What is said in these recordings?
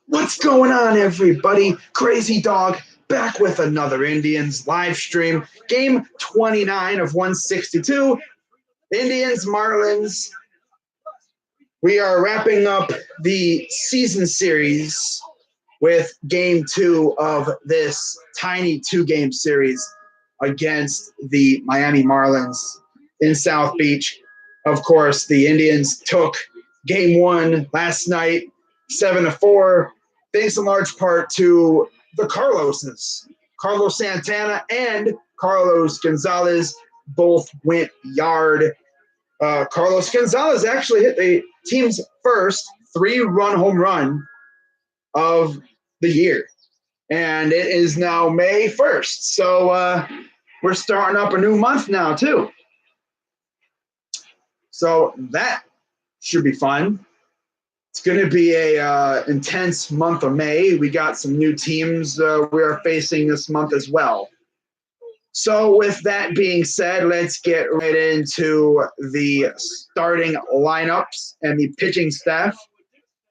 What's going on, everybody? Crazy Dog back with another Indians live stream. Game 29 of 162. Indians, Marlins. We are wrapping up the season series with game two of this tiny two-game series against the Miami Marlins in South Beach. Of course, the Indians took game one last night, 7-4, thanks in large part to the Carloses. Carlos Santana and Carlos Gonzalez both went yard. Carlos Gonzalez actually hit the team's first three-run home run of the year. And it is now May 1st. So we're starting up a new month now, too. So that should be fun. It's going to be a intense month of May. We got some new teams we are facing this month as well. So with that being said, let's get right into the starting lineups and the pitching staff.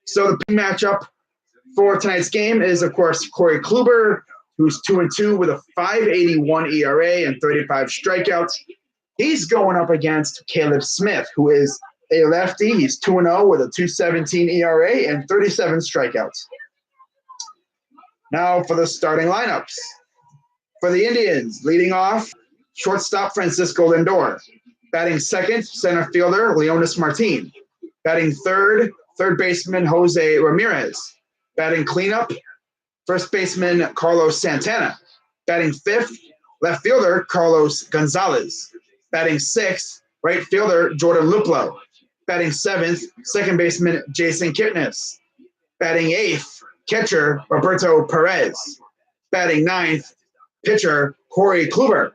So the big matchup for tonight's game is, of course, Corey Kluber, who's 2-2 with a 5.81 ERA and 35 strikeouts. He's going up against Caleb Smith, who is a lefty. He's 2-0 with a 2.17 ERA and 37 strikeouts. Now for the starting lineups. For the Indians, leading off, shortstop Francisco Lindor. Batting second, center fielder Leonis Martin. Batting third baseman Jose Ramirez. Batting cleanup, first baseman Carlos Santana. Batting fifth, left fielder Carlos Gonzalez. Batting sixth, right fielder Jordan Luplow. Batting seventh, second baseman Jason Kipnis. Batting eighth, catcher Roberto Perez. Batting ninth, pitcher Corey Kluber.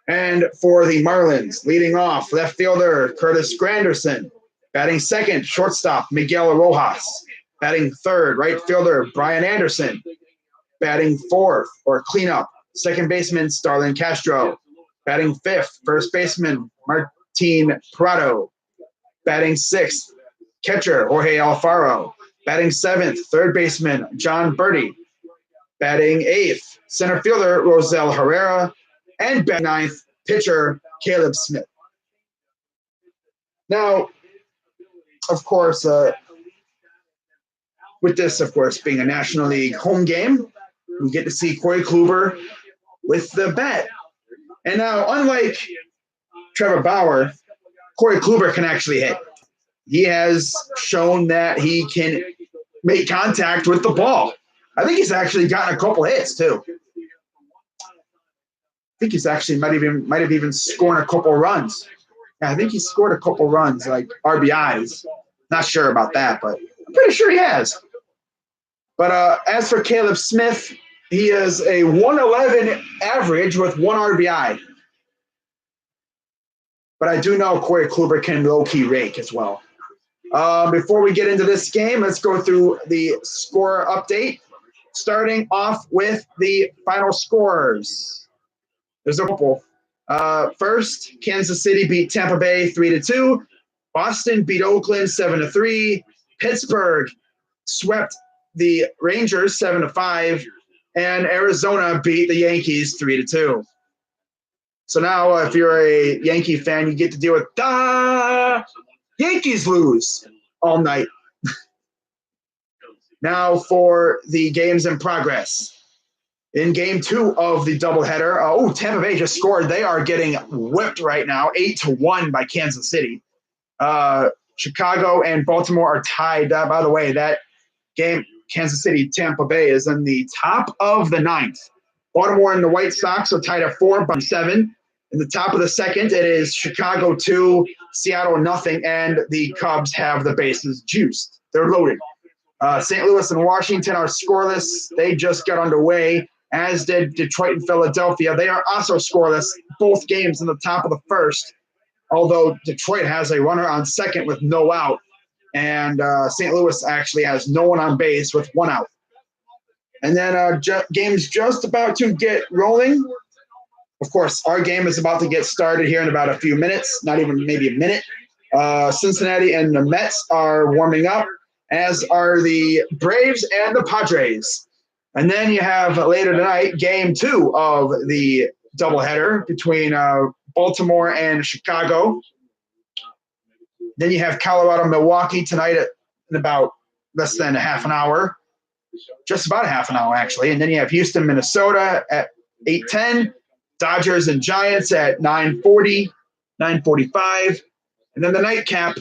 And for the Marlins, leading off, left fielder Curtis Granderson. Batting second, shortstop Miguel Rojas. Batting third, right fielder Brian Anderson. Batting fourth, or cleanup, second baseman Starlin Castro. Batting fifth, first baseman Martin Prado. Batting sixth, catcher Jorge Alfaro. Batting seventh, third baseman John Birdie. Batting eighth, center fielder Rosel Herrera. And batting ninth, pitcher Caleb Smith. Now, of course, with this, of course, being a National League home game, we get to see Corey Kluber with the bat. And now, unlike Trevor Bauer, Corey Kluber can actually hit. He has shown that he can make contact with the ball. I think he's actually gotten a couple hits, too. I think he's actually might have even scored a couple runs. Yeah, I think he scored a couple runs, like RBIs. Not sure about that, but I'm pretty sure he has. But as for Caleb Smith, he is a 111 average with one RBI. But I do know Corey Kluber can low-key rake as well. Before we get into this game, let's go through the score update, starting off with the final scores. There's a couple. First, Kansas City beat Tampa Bay 3-2. Boston beat Oakland 7-3. Pittsburgh swept the Rangers 7-5. And Arizona beat the Yankees 3-2. So now, if you're a Yankee fan, you get to deal with Yankees lose all night. Now for the games in progress. In game two of the doubleheader, Tampa Bay just scored. They are getting whipped right now, 8-1 by Kansas City. Chicago and Baltimore are tied. By the way, that game, Kansas City, Tampa Bay, is in the top of the ninth. Baltimore and the White Sox are tied at 4-7. In the top of the second, it is Chicago 2, Seattle nothing, and the Cubs have the bases juiced. They're loaded. St. Louis and Washington are scoreless. They just got underway, as did Detroit and Philadelphia. They are also scoreless, both games in the top of the first, although Detroit has a runner on second with no out, and St. Louis actually has no one on base with one out. And then game's just about to get rolling. Of course, our game is about to get started here in about a few minutes, not even maybe a minute. Cincinnati and the Mets are warming up. as are the Braves and the Padres. And then you have later tonight, game 2 of the doubleheader between Baltimore and Chicago. Then you have Colorado, Milwaukee tonight in about less than a half an hour, just about a half an hour actually. And then you have Houston, Minnesota at 8:10, Dodgers and Giants at 9:40, 9:45, and then the nightcap,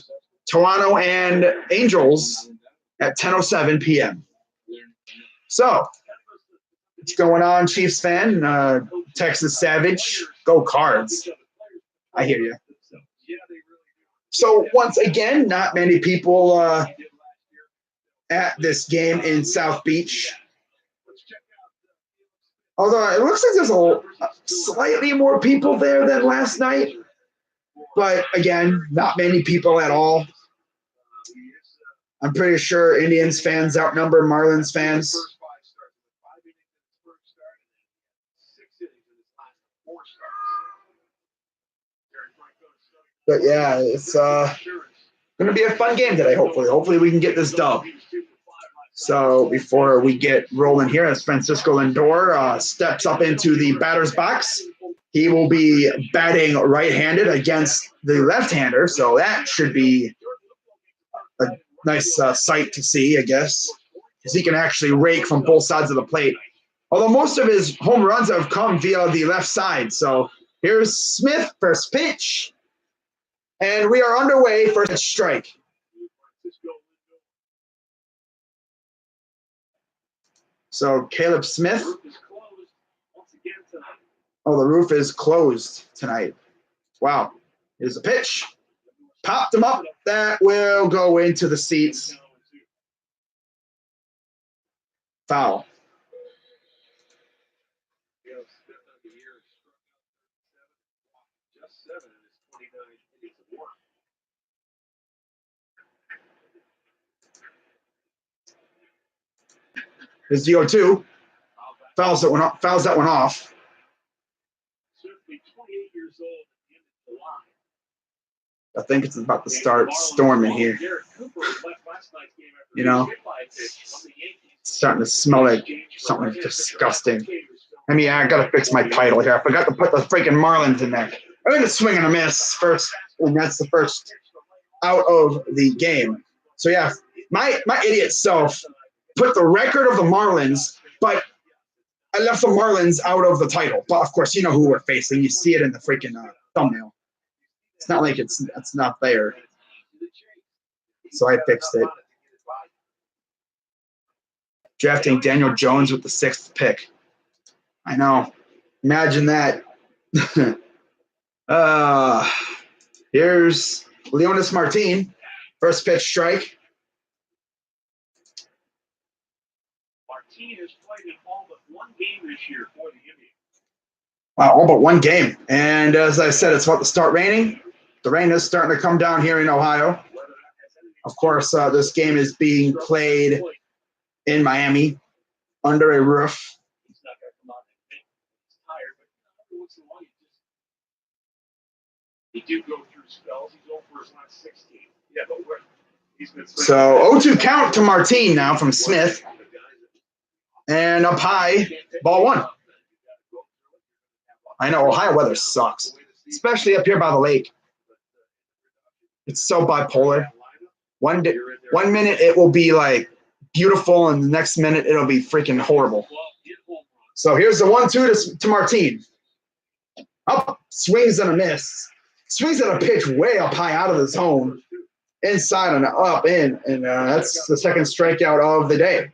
Toronto and Angels at 10:07 p.m. So, what's going on, Chiefs fan? Texas Savage, go Cards. I hear you. So once again, not many people at this game in South Beach. Although it looks like there's slightly more people there than last night. But again, not many people at all. I'm pretty sure Indians fans outnumber Marlins fans. But yeah, it's going to be a fun game today, hopefully. Hopefully we can get this dub. So before we get rolling here, as Francisco Lindor steps up into the batter's box, he will be batting right-handed against the left-hander. So that should be a nice sight to see, I guess, because he can actually rake from both sides of the plate. Although most of his home runs have come via the left side. So here's Smith, first pitch. And we are underway for a strike. So Caleb Smith. Oh, the roof is closed tonight. Wow. Here's a pitch. Popped him up. That will go into the seats. Foul. There's DO2. Fouls that one off. I think it's about to start storming here. You know, it's starting to smell like something disgusting. I mean, I gotta fix my title here. I forgot to put the freaking Marlins in there. I'm gonna swing and a miss first, and that's the first out of the game. So yeah, my idiot self put the record of the Marlins, but I left the Marlins out of the title. But of course, you know who we're facing. You see it in the freaking thumbnail. It's not like it's not there. So I fixed it. Drafting Daniel Jones with the 6th pick. I know. Imagine that. Here's Leonis Martin. First pitch strike. Martin has played in all but one game this year for the Indians. Wow, all but one game. And as I said, it's about to start raining. The rain is starting to come down here in Ohio. Of course, this game is being played in Miami under a roof. He did go through spells. He's over his last 16. Yeah, but so 0-2 count to Martin now from Smith. And up high, ball 1. I know Ohio weather sucks, especially up here by the lake. It's so bipolar. One minute it will be like beautiful, and the next minute it'll be freaking horrible. So here's the 1-2 to Martin. Up, swings and a miss. Swings at a pitch way up high out of the zone. Inside and up, in. And that's the second strikeout of the day.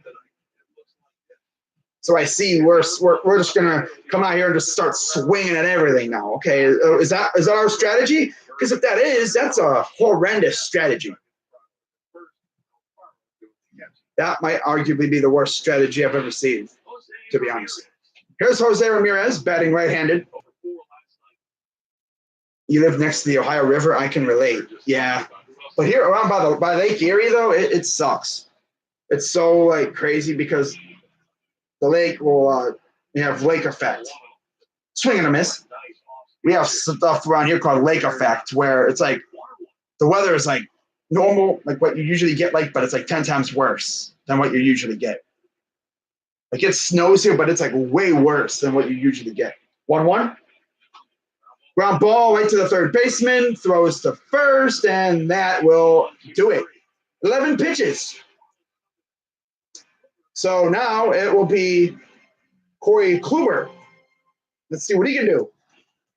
So I see we're just going to come out here and just start swinging at everything now. Okay, is that our strategy? Because if that is, that's a horrendous strategy. That might arguably be the worst strategy I've ever seen, to be honest. Here's Jose Ramirez batting right-handed. You live next to the Ohio River, I can relate. Yeah. But here around by Lake Erie, though, it sucks. It's so like crazy because the lake will you have lake effect. Swing and a miss. We have stuff around here called lake effect where it's like the weather is like normal, like what you usually get, like, but it's like 10 times worse than what you usually get. Like it snows here, but it's like way worse than what you usually get. 1-1. Ground ball right to the third baseman, throws to first, and that will do it. 11 pitches. So now it will be Corey Kluber. Let's see what he can do.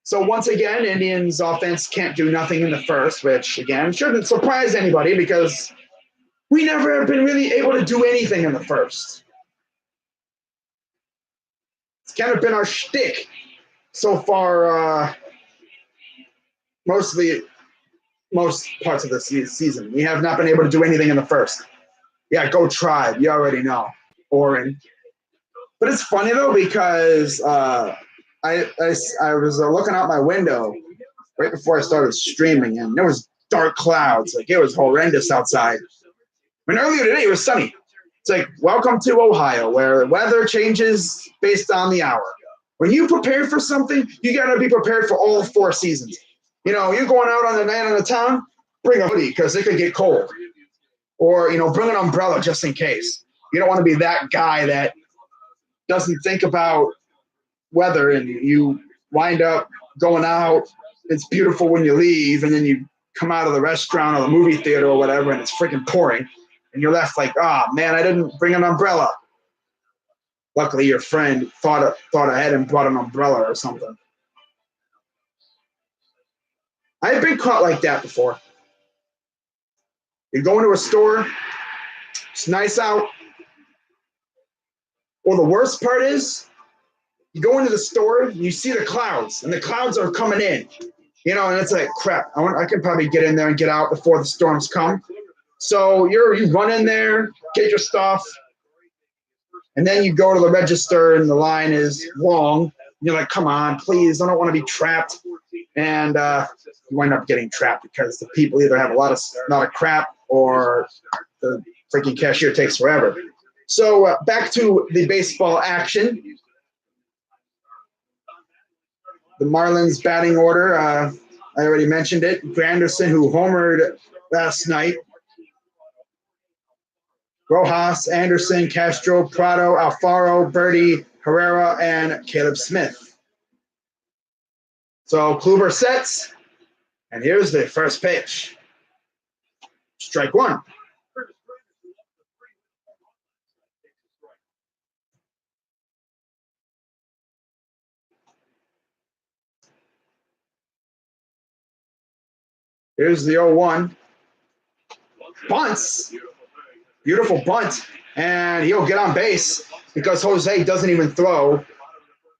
So once again, Indians offense can't do nothing in the first, which again shouldn't surprise anybody because we never have been really able to do anything in the first. It's kind of been our shtick so far, most parts of the season. We have not been able to do anything in the first. Yeah, go Tribe. You already know. Oren. But it's funny, though, because I was looking out my window right before I started streaming, and there was dark clouds. Like, it was horrendous outside. I mean, earlier today, it was sunny. It's like, welcome to Ohio, where the weather changes based on the hour. When you prepare for something, you got to be prepared for all 4 seasons. You know, you're going out on the night on the town, bring a hoodie because it could get cold. Or, you know, bring an umbrella just in case. You don't want to be that guy that doesn't think about weather and you wind up going out. It's beautiful when you leave, and then you come out of the restaurant or the movie theater or whatever, and it's freaking pouring. And you're left like, oh, man, I didn't bring an umbrella. Luckily, your friend thought ahead and brought an umbrella or something. I've been caught like that before. You go into a store, it's nice out. Or the worst part is, you go into the store, you see the clouds, and the clouds are coming in. You know, and it's like, crap, I can probably get in there and get out before the storms come. So you run in there, get your stuff, and then you go to the register and the line is long. You're like, come on, please, I don't want to be trapped. And you wind up getting trapped because the people either have a lot of crap or the freaking cashier takes forever. So back to the baseball action. The Marlins batting order, I already mentioned it. Granderson, who homered last night. Rojas, Anderson, Castro, Prado, Alfaro, Birdie, Herrera, and Caleb Smith. So Kluber sets, and here's the first pitch. Strike 1. Here's the 0-1. Bunts. Beautiful bunt. And he'll get on base because Jose doesn't even throw.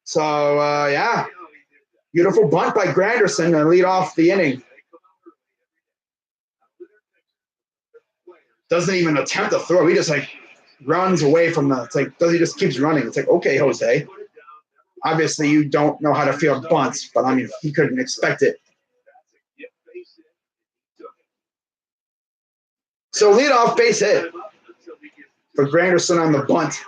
So, yeah. Beautiful bunt by Granderson to lead off the inning. Doesn't even attempt to throw. He just, like, runs away from the – it's like he just keeps running. It's like, okay, Jose. Obviously, you don't know how to field bunts, but, I mean, he couldn't expect it. So leadoff base hit for Granderson on the bunt.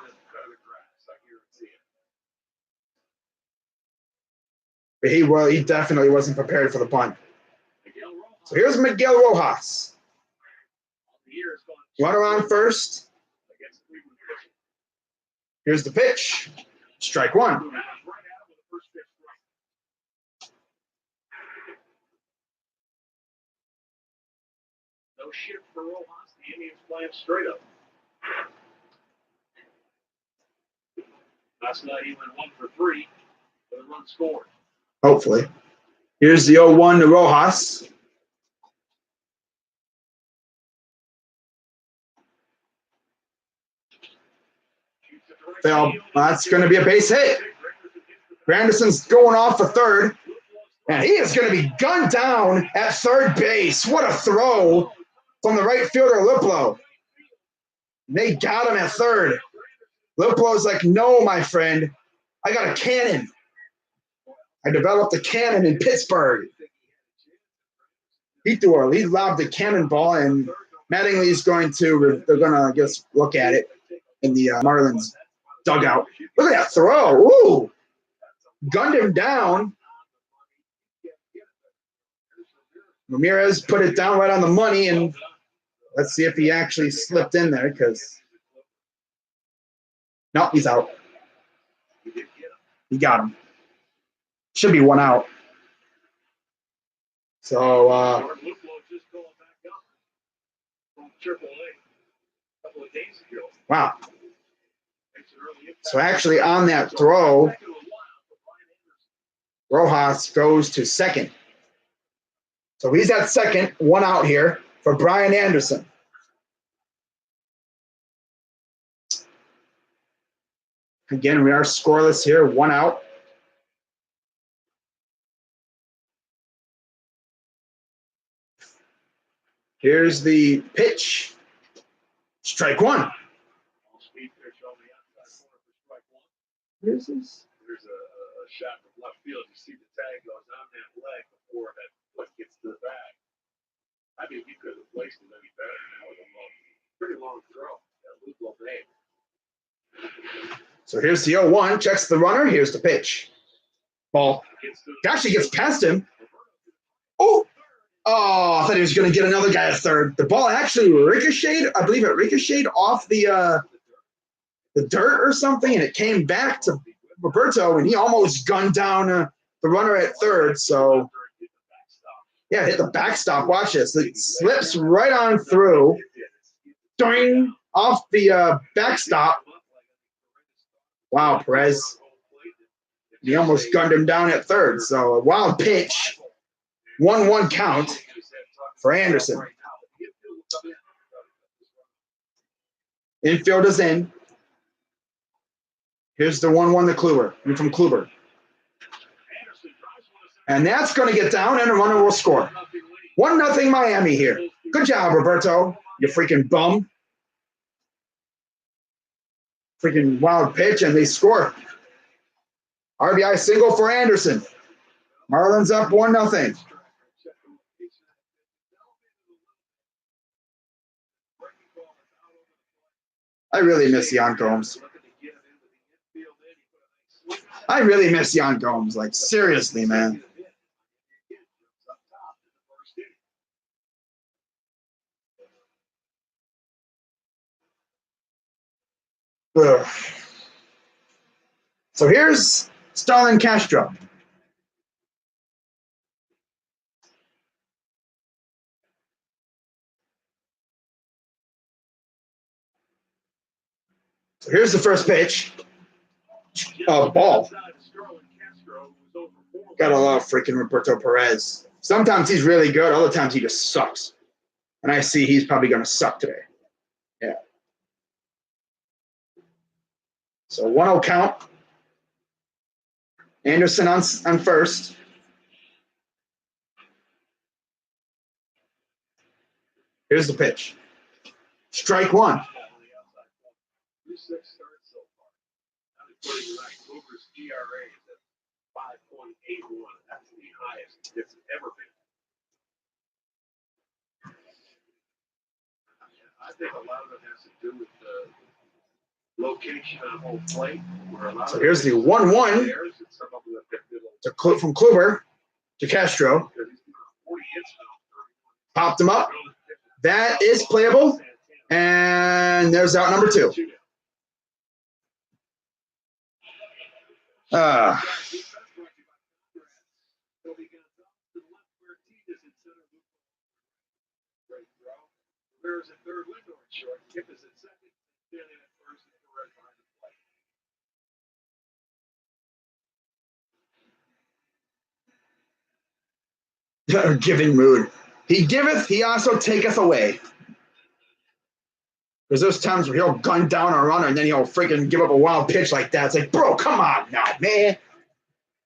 But he definitely wasn't prepared for the bunt. So here's Miguel Rojas. Runner on first. Here's the pitch. Strike 1. No shift for Rojas. The Indians playing straight up. Last night he went 1 for 3 with a run scored. Hopefully. Here's the 0-1 to Rojas. That's going to be a base hit. Granderson's going off for third. And he is going to be gunned down at third base. What a throw from the right fielder, Liplo. They got him at third. Liplo's like, no, my friend. I got a cannon. I developed a cannon in Pittsburgh. He lobbed a cannonball, and Mattingly's they're going to, I guess, look at it in the Marlins dugout. Look at that throw. Ooh. Gunned him down. Ramirez put it down right on the money, and Let's see if he actually slipped in there because no, he's out. He got him. Should be one out. So wow. So actually on that throw, Rojas goes to second. So he's at second, one out here for Brian Anderson. Again, we are scoreless here, one out. Here's the pitch. Strike one. There's a shot from left field. You see the tag goes on that leg before that foot gets to the bag. I mean, he could have placed it any better. That was a pretty long throw. So here's the 0-1. Checks the runner. Here's the pitch. Ball. Actually gets past him. Oh, I thought he was going to get another guy at third. The ball actually ricocheted. I believe it ricocheted off the dirt or something, and it came back to Roberto, and he almost gunned down the runner at third. So, yeah, hit the backstop. Watch this. It slips right on through. Doing off the backstop. Wow, Perez. He almost gunned him down at third. So, a wild pitch. 1-1 count for Anderson. Infield is in. Here's the 1-1 to Kluber, from Kluber. And that's going to get down, and the runner will score. 1-0 Miami here. Good job, Roberto, you freaking bum. Freaking wild pitch, and they score. RBI single for Anderson. Marlins up 1-0. I really miss Yan Gomes. I really miss Yan Gomes. Like, seriously, man. Ugh. So here's Starlin Castro. So here's the first pitch. Ball. Gotta love freaking Roberto Perez. Sometimes he's really good. Other times he just sucks. And I see he's probably going to suck today. Yeah. So 1-0 count. Anderson on first. Here's the pitch. Strike one. That's the highest it's ever been. I think a lot of it has to do with the location on home plate. So here's the 1-1 from Kluber to Castro. Popped him up. That is playable. And there's out number 2. There's a third window in short. Kip is at second. Standing at first and the red behind the plate. Giving mood. He giveth, he also taketh away. Because there's times where he'll gun down a runner and then he'll freaking give up a wild pitch like that. It's like, bro, come on now, man.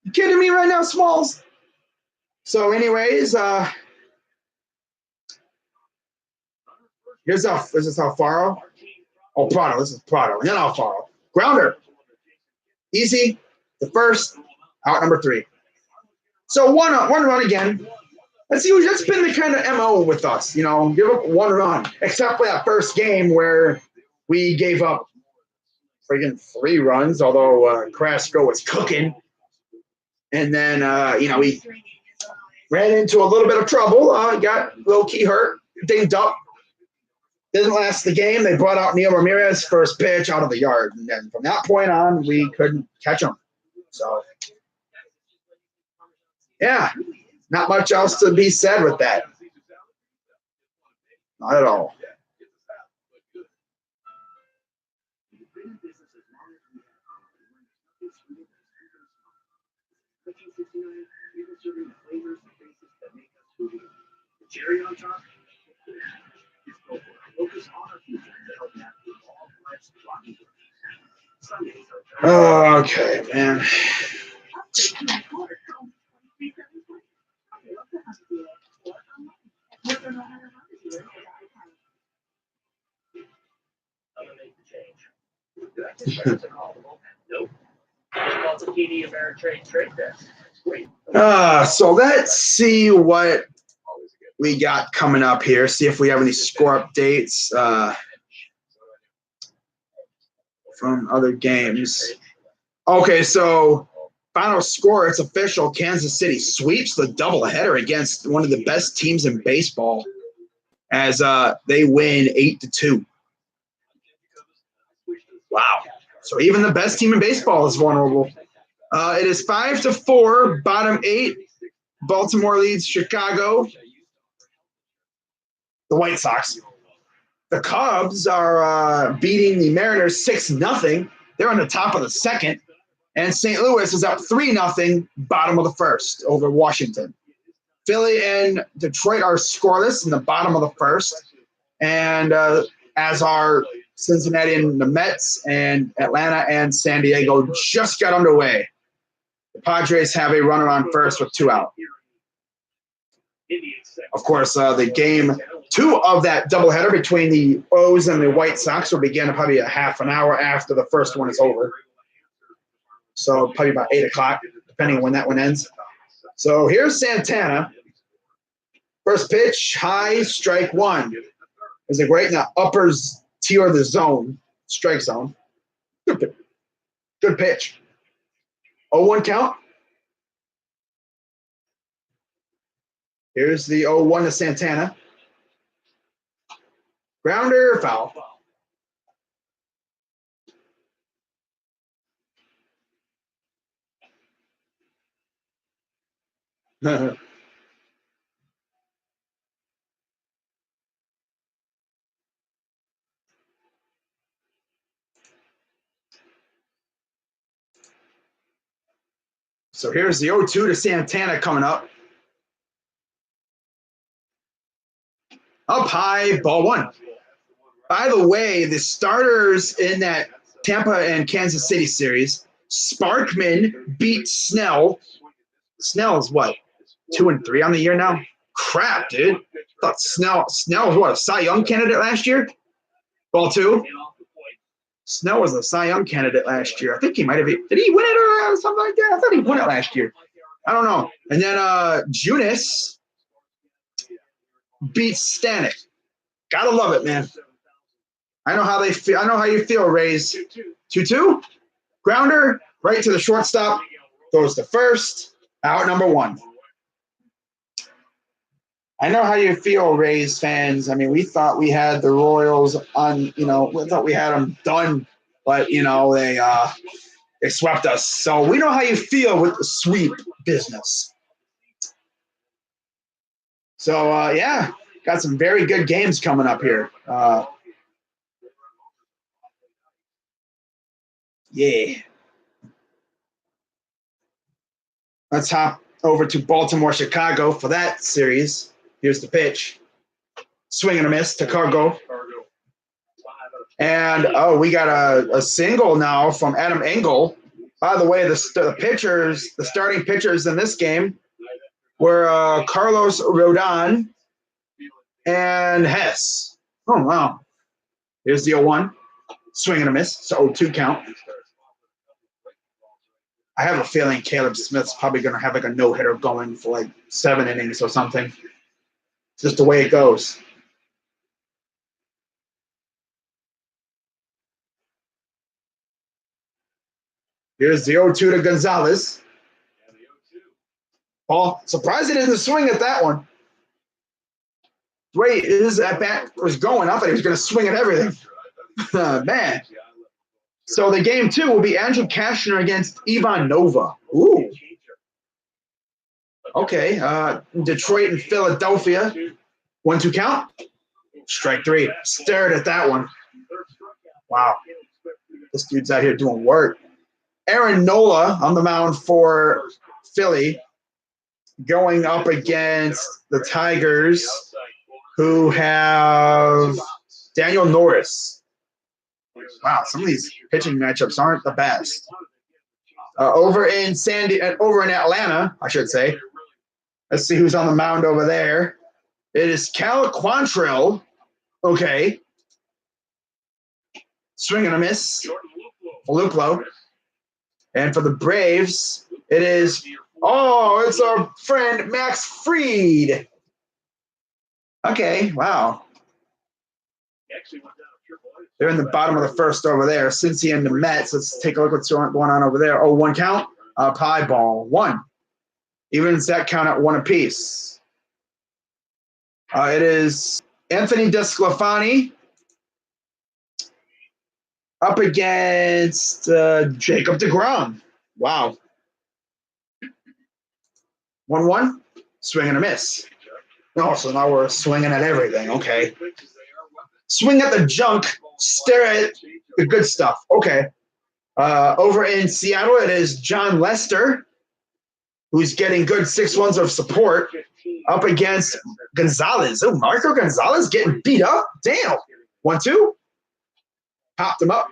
You kidding me right now, Smalls? So anyways, here's Alfaro. Oh, Prado. This is Prado. And then Alfaro. Grounder. Easy. The first. Out number 3. So one run again. That's been the kind of MO with us, give up 1 run. Except for that first game where we gave up friggin' 3 runs, although Carrasco was cooking. And then, we ran into a little bit of trouble. Got low-key hurt, dinged up. Didn't last the game. They brought out Neil Ramirez, first pitch out of the yard. And then from that point on, we couldn't catch him. So, yeah, not much else to be said with that. Not at all. Cherry on top. Focus on our future to help navigate all life's rocky roads. Okay, man. So let's see what we got coming up here. See if we have any score updates from other games. Okay, so final score, it's official. Kansas City sweeps the doubleheader against one of the best teams in baseball as they win 8-2. Wow. So even the best team in baseball is vulnerable. It is 5-4, bottom 8. Baltimore leads Chicago. The White Sox. The Cubs are beating the Mariners 6-0. They're on the top of the second. And St. Louis is up 3-0, bottom of the first over Washington. Philly and Detroit are scoreless in the bottom of the first. And as are Cincinnati and the Mets, and Atlanta and San Diego just got underway. The Padres have a runner on first with 2 out. Of course, the game 2 of that doubleheader between the O's and the White Sox will begin probably a half an hour after the first one is over. So probably about 8 o'clock, depending on when that one ends. So here's Santana. First pitch, high, strike 1. Is it right in the upper tier of the zone, strike zone? Good pitch. 0-1 count. Here's the 0-1 to Santana. Grounder, foul. So here's the 0-2 to Santana coming up. Up high, ball 1. By the way, the starters in that Tampa and Kansas City series, Sparkman beat Snell. Snell is what, 2-3 on the year now? Crap, dude. Thought Snell was what, a Cy Young candidate last year? Ball 2. Snell was a Cy Young candidate last year. I think he might have. Did he win it or something like that? I thought he won it last year. I don't know. And then Junis beats Stanek. Gotta love it, man. I know how they feel. I know how you feel, Rays. 2-2. Grounder right to the shortstop. Goes to first. Out number 1. I know how you feel, Rays fans. I mean, we thought we had the Royals on, we thought we had them done, but, they swept us. So we know how you feel with the sweep business. So, got some very good games coming up here. Yeah. Let's hop over to Baltimore, Chicago for that series. Here's the pitch. Swing and a miss to Cargo. And, we got a single now from Adam Engel. By the way, the starting pitchers in this game were Carlos Rodon and Hess. Oh, wow. Here's the 0-1. Swing and a miss. So 0-2 count. I have a feeling Caleb Smith's probably going to have like a no-hitter going for like 7 innings or something. It's just the way it goes. Here's the 0-2 to Gonzalez. Paul, surprised he didn't swing at that one. The way his at bat was going, I thought he was going to swing at everything. Man. So the game 2 will be Andrew Kashner against Ivan Nova. Ooh. Okay. Detroit and Philadelphia. 1-2 count. Strike 3. Stared at that one. Wow. This dude's out here doing work. Aaron Nola on the mound for Philly, going up against the Tigers, who have Daniel Norris. Wow, some of these pitching matchups aren't the best. Over in Atlanta, I should say. Let's see who's on the mound over there. It is Cal Quantrill. Okay. Swing and a miss. Luplo. And for the Braves, it is, it's our friend Max Fried. Okay, wow. They're in the bottom of the first over there. Cincy and the Mets. Let's take a look what's going on over there. 1 count. Pie ball. 1. Evens that count at 1 apiece. It is Anthony Desclafani up against Jacob deGrom. Wow. 1-1. Swing and a miss. Oh, so now we're swinging at everything. Okay. Swing at the junk. Stare at the good stuff. Okay. Over in Seattle, it is John Lester, who's getting good 6-1s of support up against Gonzalez. Oh, Marco Gonzalez getting beat up. Damn. 1-2. Popped him up.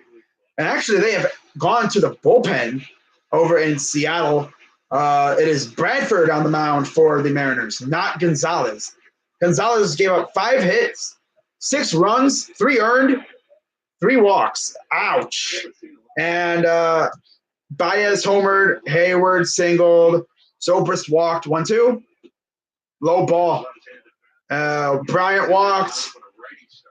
And actually, they have gone to the bullpen over in Seattle. It is Bradford on the mound for the Mariners, not Gonzalez. Gonzalez gave up 5 hits, 6 runs, 3 earned, 3 walks. Ouch. And Baez homered, Hayward singled, Zobrist walked. 1-2. Low ball. Bryant walked.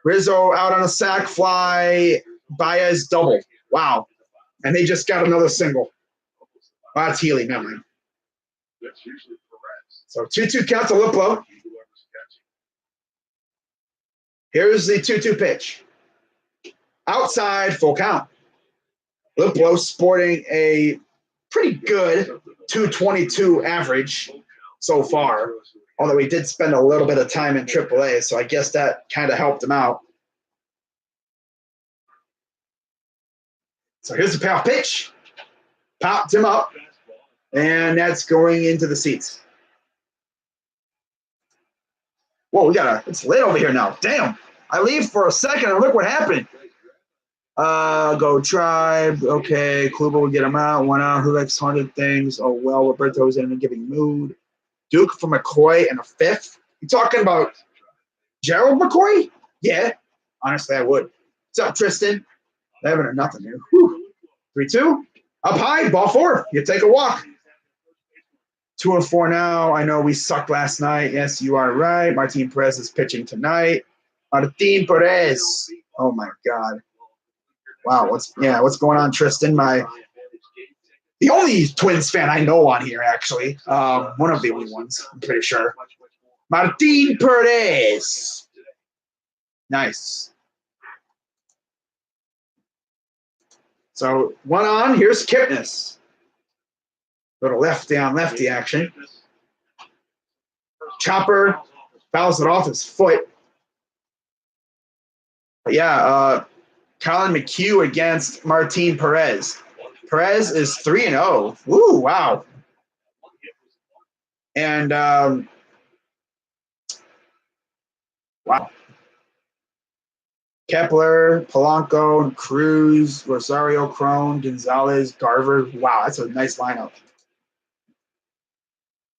Rizzo out on a sac fly. Baez doubled. Wow. And they just got another single. That's Healy memory. So 2-2 count to Luplo. Here's the 2-2 pitch. Outside, full count. Luplo sporting a pretty good 222 average so far, although he did spend a little bit of time in AAA, so I guess that kind of helped him out. So here's the payoff pitch. Popped him up, and that's going into the seats. Whoa, it's lit over here now. Damn. I leave for a second, and look what happened. Go Tribe. Okay, Kluber will get him out. 1 out. Who likes 100 things? Oh, well, Roberto's in a giving mood. Duke for McCoy and a 5th. You talking about Gerald McCoy? Yeah. Honestly, I would. What's up, Tristan? 11 or nothing here. 3-2. Up high, ball 4. You take a walk. 2-4 now. I know we sucked last night. Yes, you are right. Martin Perez is pitching tonight. Martin Perez. Oh, my God. Wow, what's going on, Tristan? The only Twins fan I know on here, actually. One of the only ones, I'm pretty sure. Martin Perez. Nice. So 1 on. Here's Kipnis. Little lefty on lefty action. Chopper fouls it off his foot. But yeah, Colin McHugh against Martin Perez. Perez is 3-0. Ooh, wow. And wow. Kepler, Polanco, Cruz, Rosario, Crone, Gonzalez, Garver. Wow, that's a nice lineup.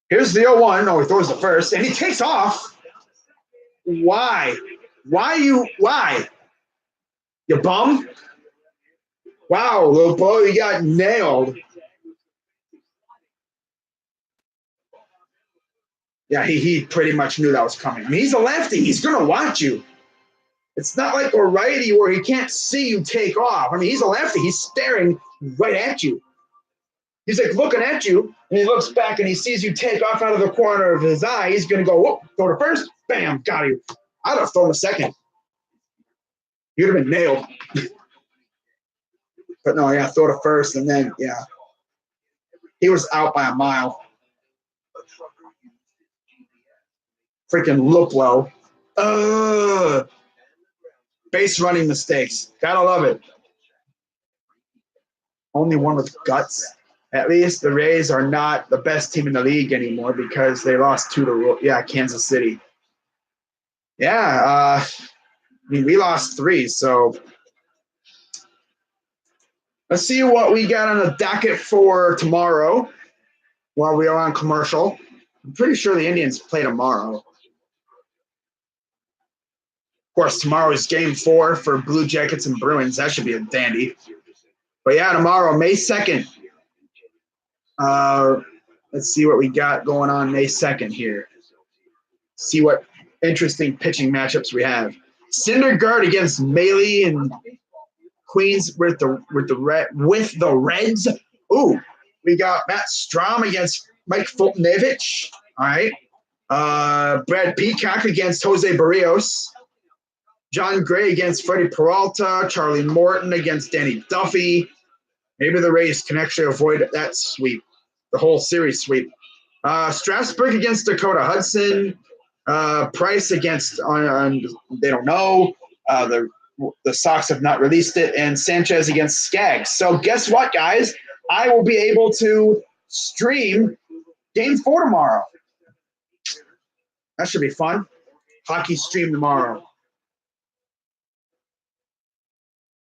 Here's the 0-1. Oh, he throws the first, and he takes off. Why? Why? You bum? Wow, little boy, you got nailed. Yeah, he pretty much knew that was coming. I mean, he's a lefty. He's going to watch you. It's not like a righty where he can't see you take off. I mean, he's a lefty. He's staring right at you. He's like looking at you, and he looks back, and he sees you take off out of the corner of his eye. He's going to go, whoop, go to first. Bam, got you. I'd have thrown a second. You'd have been nailed. But no, yeah, throw to first, and then, yeah. He was out by a mile. Freaking Luplow. Base running mistakes. Gotta love it. Only one with guts. At least the Rays are not the best team in the league anymore because they lost 2 to Kansas City. Yeah, I mean, we lost 3, so let's see what we got on the docket for tomorrow while we are on commercial. I'm pretty sure the Indians play tomorrow. Of course, tomorrow is game 4 for Blue Jackets and Bruins. That should be a dandy. But yeah, tomorrow, May 2nd. Let's see what we got going on May 2nd here. See what interesting pitching matchups we have. Syndergaard against Maley and Queens with the Reds. Ooh, we got Matt Strom against Mike Fultonevich. All right. Brad Peacock against Jose Barrios. John Gray against Freddie Peralta. Charlie Morton against Danny Duffy. Maybe the Rays can actually avoid that sweep, the whole series sweep. Strasburg against Dakota Hudson. Price against, they don't know. The Sox have not released it. And Sanchez against Skaggs. So guess what, guys? I will be able to stream Game 4 tomorrow. That should be fun. Hockey stream tomorrow.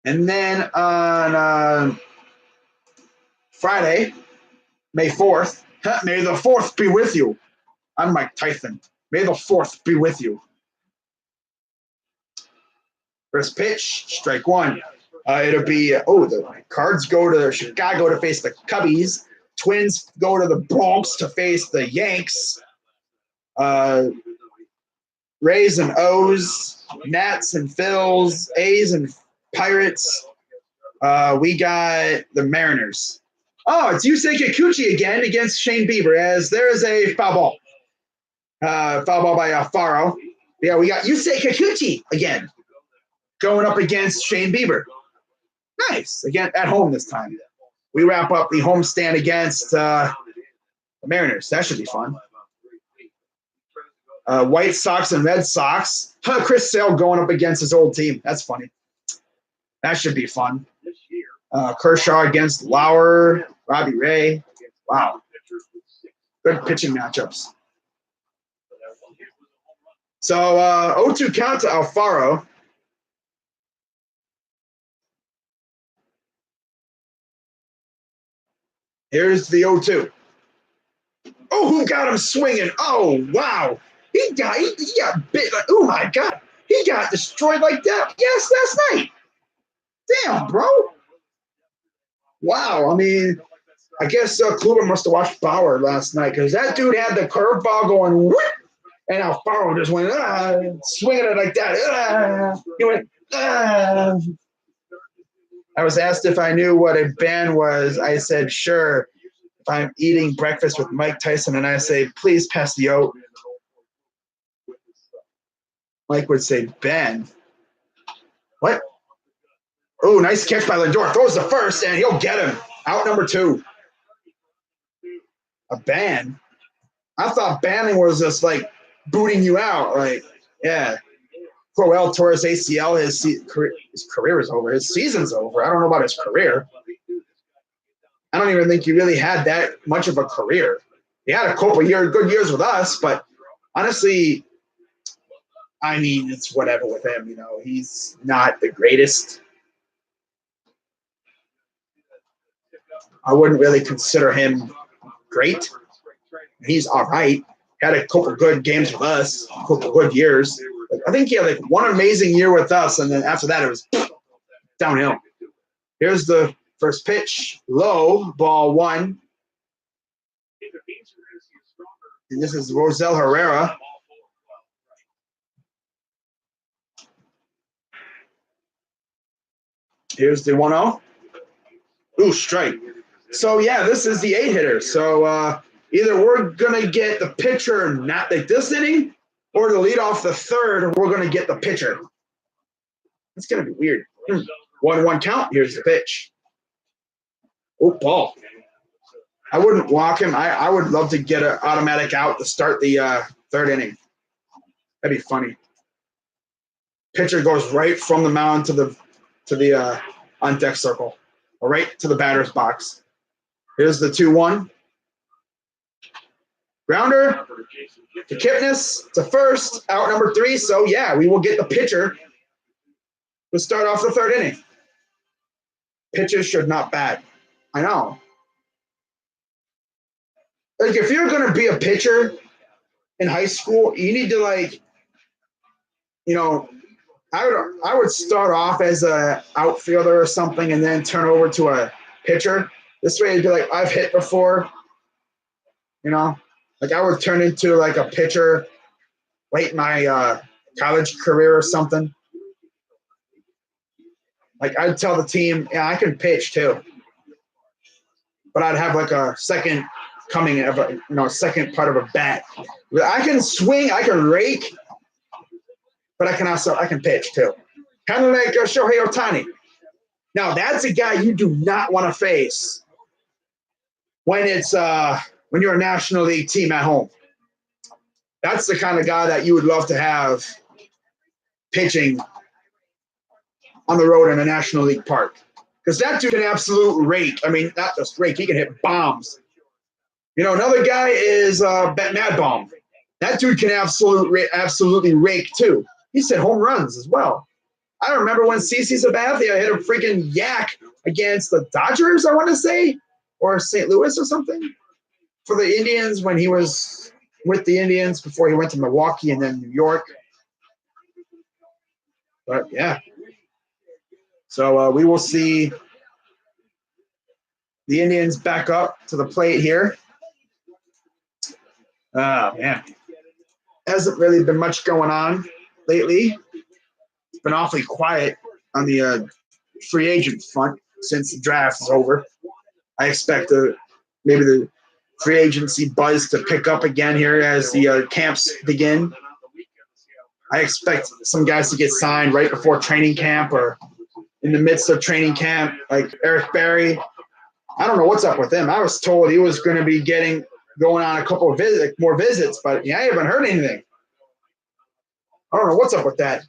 And then on Friday, May 4th, may the 4th be with you. I'm Mike Tyson. May the 4th be with you. First pitch, strike 1. It'll be, the Cards go to Chicago to face the Cubbies. Twins go to the Bronx to face the Yanks. Rays and O's, Nats and Phils, A's and Pirates. We got the Mariners. Oh, it's Yusei Kikuchi again against Shane Bieber, as there is a foul ball. Foul ball by Alfaro. Yeah, we got Yusei Kikuchi again going up against Shane Bieber. Nice. Again, at home this time. We wrap up the homestand against the Mariners. That should be fun. White Sox and Red Sox. Chris Sale going up against his old team. That's funny. That should be fun. Kershaw against Lauer, Robbie Ray. Wow. Good pitching matchups. So 0-2 count to Alfaro. Here's the 0-2. Oh, who got him swinging? Oh, wow. He got bit. Oh, my God. He got destroyed like that. Yes, last night. Damn, bro. Wow. I mean, I guess Kluber must have watched Bauer last night because that dude had the curveball going, whoop, and Alfaro just went, swinging it like that. He went, I was asked if I knew what a ban was. I said, sure. If I'm eating breakfast with Mike Tyson and I say, please pass the oat, Mike would say, ban. What? Oh, nice catch by Lindor. Throws the first, and he'll get him. Out number 2. A ban? I thought banning was just like booting you out. Like, yeah. Crowell tore his ACL. His career is over. His season's over. I don't know about his career. I don't even think he really had that much of a career. He had a couple good years with us, but honestly, I mean, it's whatever with him. You know, he's not the greatest. I wouldn't really consider him great. He's all right. Had a couple good games with us, a couple good years. I think he had like one amazing year with us, and then after that, it was downhill. Here's the first pitch. Low, ball 1. And this is Rosel Herrera. Here's the 1-0. Ooh, strike. So, yeah, this is the 8-hitter. So, either we're going to get the pitcher not like this inning, or to lead off the third, we're going to get the pitcher. It's going to be weird. 1-1 count. Here's the pitch. Oh, ball. I wouldn't walk him. I would love to get an automatic out to start the third inning. That'd be funny. Pitcher goes right from the mound to the on deck circle, or right to the batter's box. Here's the 2-1. Grounder to Kipnis to first, out number 3. So, yeah, we will get the pitcher to start off the third inning. Pitchers should not bat. I know. Like, if you're going to be a pitcher in high school, you need to, like, you know, I would start off as a outfielder or something and then turn over to a pitcher. This way, it'd be like, I've hit before, you know. Like, I would turn into, like, a pitcher late in my college career or something. Like, I'd tell the team, yeah, I can pitch too. But I'd have, like, a second coming of a, second part of a bat. I can swing, I can rake, but I can pitch too. Kind of like Shohei Ohtani. Now, that's a guy you do not want to face when you're a National League team at home. That's the kind of guy that you would love to have pitching on the road in a National League park. Because that dude can absolute rake. I mean, not just rake, he can hit bombs. Another guy is Mad Bomb. That dude can absolutely rake too. He's hit home runs as well. I remember when CeCe Sabathia hit a freaking yak against the Dodgers, I want to say, or St. Louis or something, for the Indians when he was with the Indians before he went to Milwaukee and then New York. But, yeah. So we will see the Indians back up to the plate here. Oh, man. Hasn't really been much going on lately. It's been awfully quiet on the free agent front since the draft is over. I expect maybe the free agency buzz to pick up again here as the camps begin. I expect some guys to get signed right before training camp or in the midst of training camp, like Eric Berry. I don't know what's up with him. I was told he was going to be going on a couple of more visits, but I haven't heard anything. I don't know what's up with that.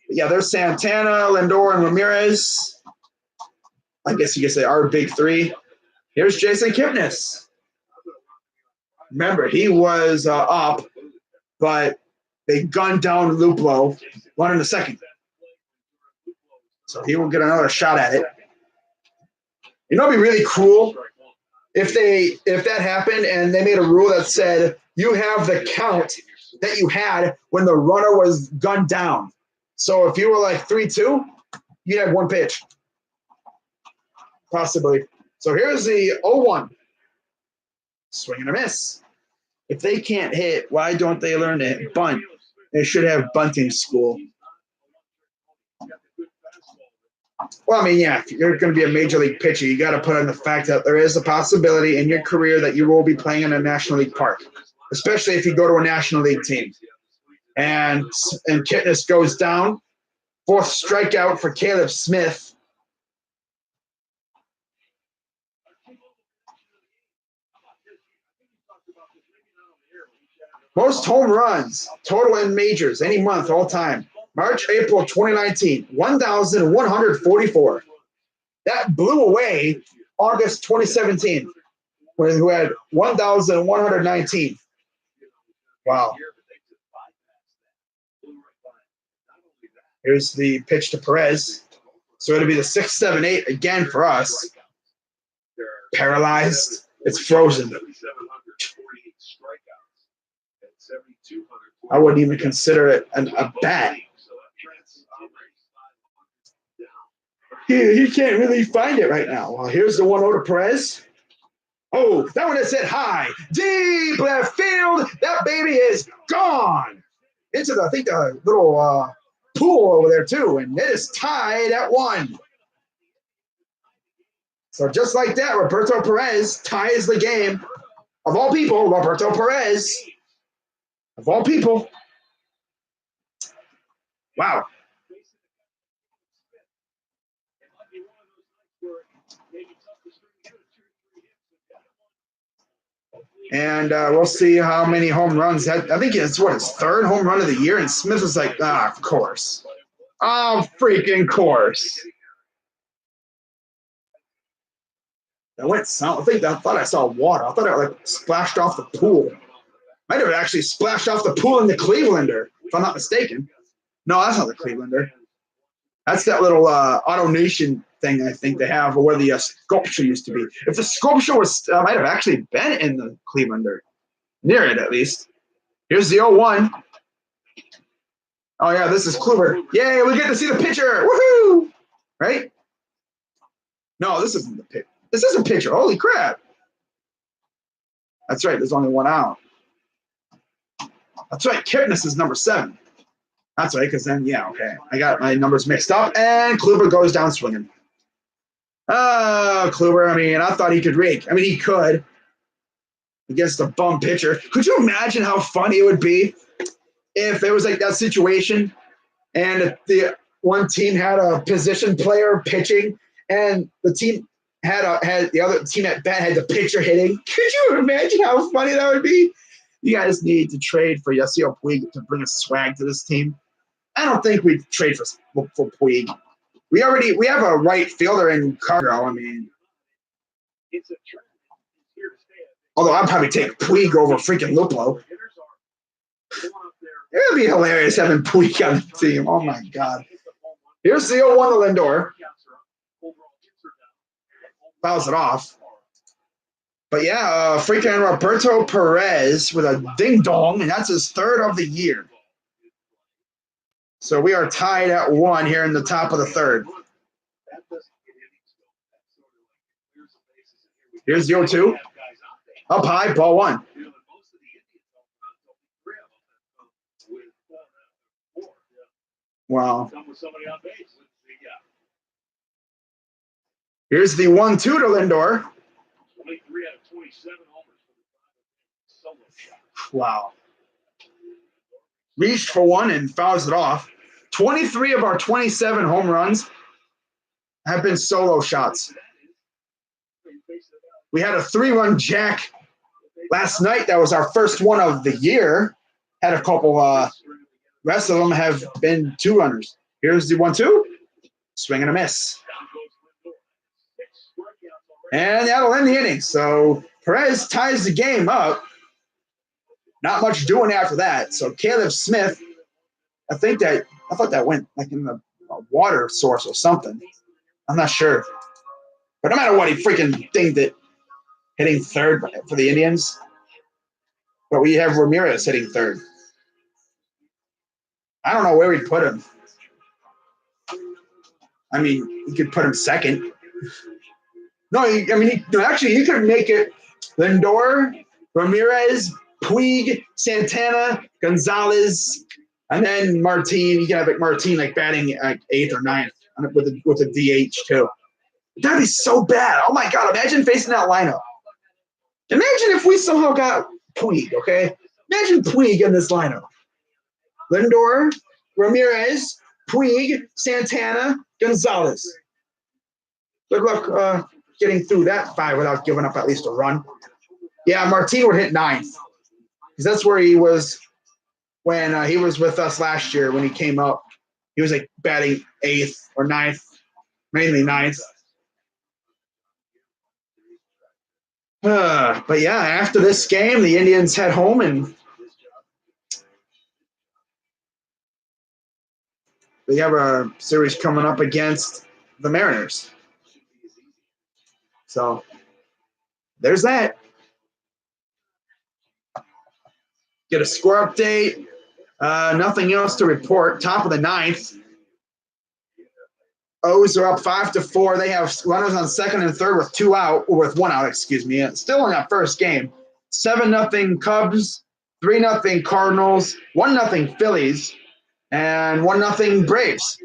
But yeah, there's Santana, Lindor, and Ramirez. I guess you could say our big three. Here's Jason Kipnis. Remember, he was up, but they gunned down Luplow, running the second. So he will get another shot at it. It'd be really cool if that happened and they made a rule that said you have the count that you had when the runner was gunned down. So if you were like 3-2, you'd have one pitch. Possibly. So here's the 0-1. Swing and a miss. If they can't hit, why don't they learn to bunt? They should have bunting school. Well, I mean, yeah, if you're going to be a major league pitcher, you got to put in the fact that there is a possibility in your career that you will be playing in a National League park, especially if you go to a National League team. And Kipnis goes down. 4th strikeout for Caleb Smith. Most home runs total in majors any month all time. March, April 2019, 1,144. That blew away August 2017, who had 1,119. Wow. Here's the pitch to Perez. So it'll be the 6, 7, 8 again for us. Paralyzed. It's frozen. I wouldn't even consider it a bat. He can't really find it right now. Well, here's the 1-0 to Perez. Oh, that one is hit high. Deep left field. That baby is gone. Into the little pool over there, too. And it is tied at 1. So just like that, Roberto Perez ties the game. Of all people, Roberto Perez. Of all people. Wow. And we'll see how many home runs. I think it's what his third home run of the year. And Smith was like, of course. Oh, freaking course. I went south. I thought I saw water. I thought it like splashed off the pool. Might have actually splashed off the pool in the Clevelander, if I'm not mistaken. No, that's not the Clevelander. That's that little Auto Nation thing I think they have, where the sculpture used to be. If the sculpture was, might have actually been in the Clevelander, near it at least. Here's the 0-1. Oh yeah, this is Kluber. Yay, we get to see the pitcher. Woohoo! Right? No, this isn't the pitcher. This isn't pitcher. Holy crap! That's right. There's only one out. That's right. Kipnis is number 7. That's right, because then, yeah, okay. I got my numbers mixed up, and Kluber goes down swinging. Oh, Kluber, I mean, I thought he could rake. I mean, he could against a bum pitcher. Could you imagine how funny it would be if there was like that situation and if the one team had a position player pitching and the team had the other team at bat had the pitcher hitting? Could you imagine how funny that would be? You guys need to trade for Yasiel Puig to bring a swag to this team. I don't think we'd trade for Puig. We have a right fielder in Cargo. I mean, although I'd probably take Puig over freaking Luplo. It would be hilarious having Puig on the team. Oh my God. Here's the 0-1 to Lindor. Fouls it off. But yeah, freaking Roberto Perez with a ding dong, and that's his 3rd of the year. So we are tied at 1 here in the top of the 3rd. Here's the 0-2. Up high, ball 1. Wow. Here's the 1-2 to Lindor. Wow. Reached for one and fouls it off. 23 of our 27 home runs have been solo shots. We had a 3-run jack last night. That was our first one of the year. Had a couple, rest of them have been 2-runners. Here's the 1-2. Swing and a miss. And that'll end the inning. So Perez ties the game up. Not much doing after that. So Caleb Smith, I thought that went like in the water source or something. I'm not sure. But no matter what, he freaking dinged it, hitting 3rd for the Indians. But we have Ramirez hitting 3rd. I don't know where we'd put him. I mean, you could put him 2nd. No, actually, you could make it Lindor, Ramirez, Puig, Santana, Gonzalez, and then Martin. You can have like Martin like batting like 8th or 9th with a DH too. That'd be so bad. Oh my God! Imagine facing that lineup. Imagine if we somehow got Puig. Okay, imagine Puig in this lineup. Lindor, Ramirez, Puig, Santana, Gonzalez. Good luck getting through that 5 without giving up at least a run. Yeah, Martin would hit 9th because that's where he was when he was with us last year. When he came up, he was like batting 8th or 9th, mainly 9th. But yeah, after this game, the Indians head home and we have a series coming up against the Mariners. So there's that. Get a score update. Nothing else to report. Top of the 9th. O's are up 5-4. They have runners on 2nd and 3rd with 2 out, or with 1 out, excuse me. Still in that first game. 7-0 Cubs, 3-0 Cardinals, 1-0 Phillies, and 1-0 Braves.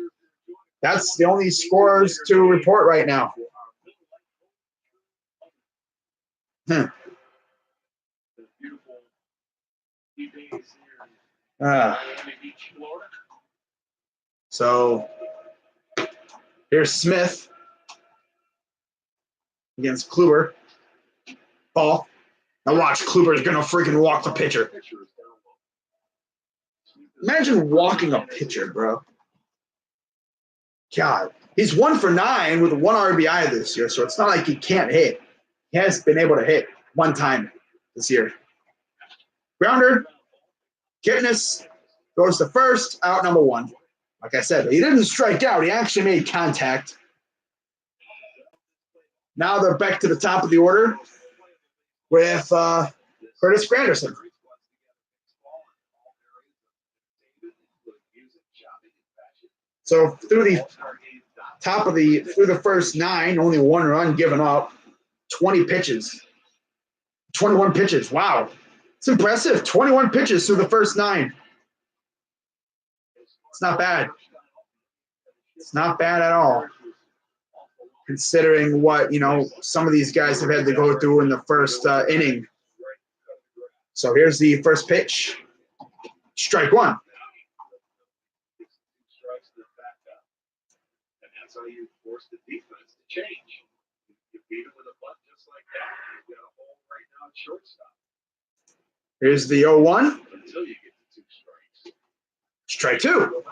That's the only scores to report right now. So here's Smith against Kluber. Ball. Now watch, Kluber's gonna freaking walk the pitcher. Imagine walking a pitcher, bro. God, he's 1 for 9 with 1 RBI this year, so it's not like he can't hit. He has been able to hit 1 time this year. Grounder, Kipnis goes to first, out number 1. Like I said, he didn't strike out. He actually made contact. Now they're back to the top of the order with Curtis Granderson. So through the first 9, only 1 run given up, 20 pitches, 21 pitches. Wow, it's impressive. 21 pitches through the first 9. It's not bad. It's not bad at all, considering what some of these guys have had to go through in the first inning. So here's the first pitch. Strike 1. That's how you force the defense to change. You beat him with a bunt just like that. You've got a hole right now at shortstop. Here's the 0-1. Until you get to 2 strikes. Strike 2.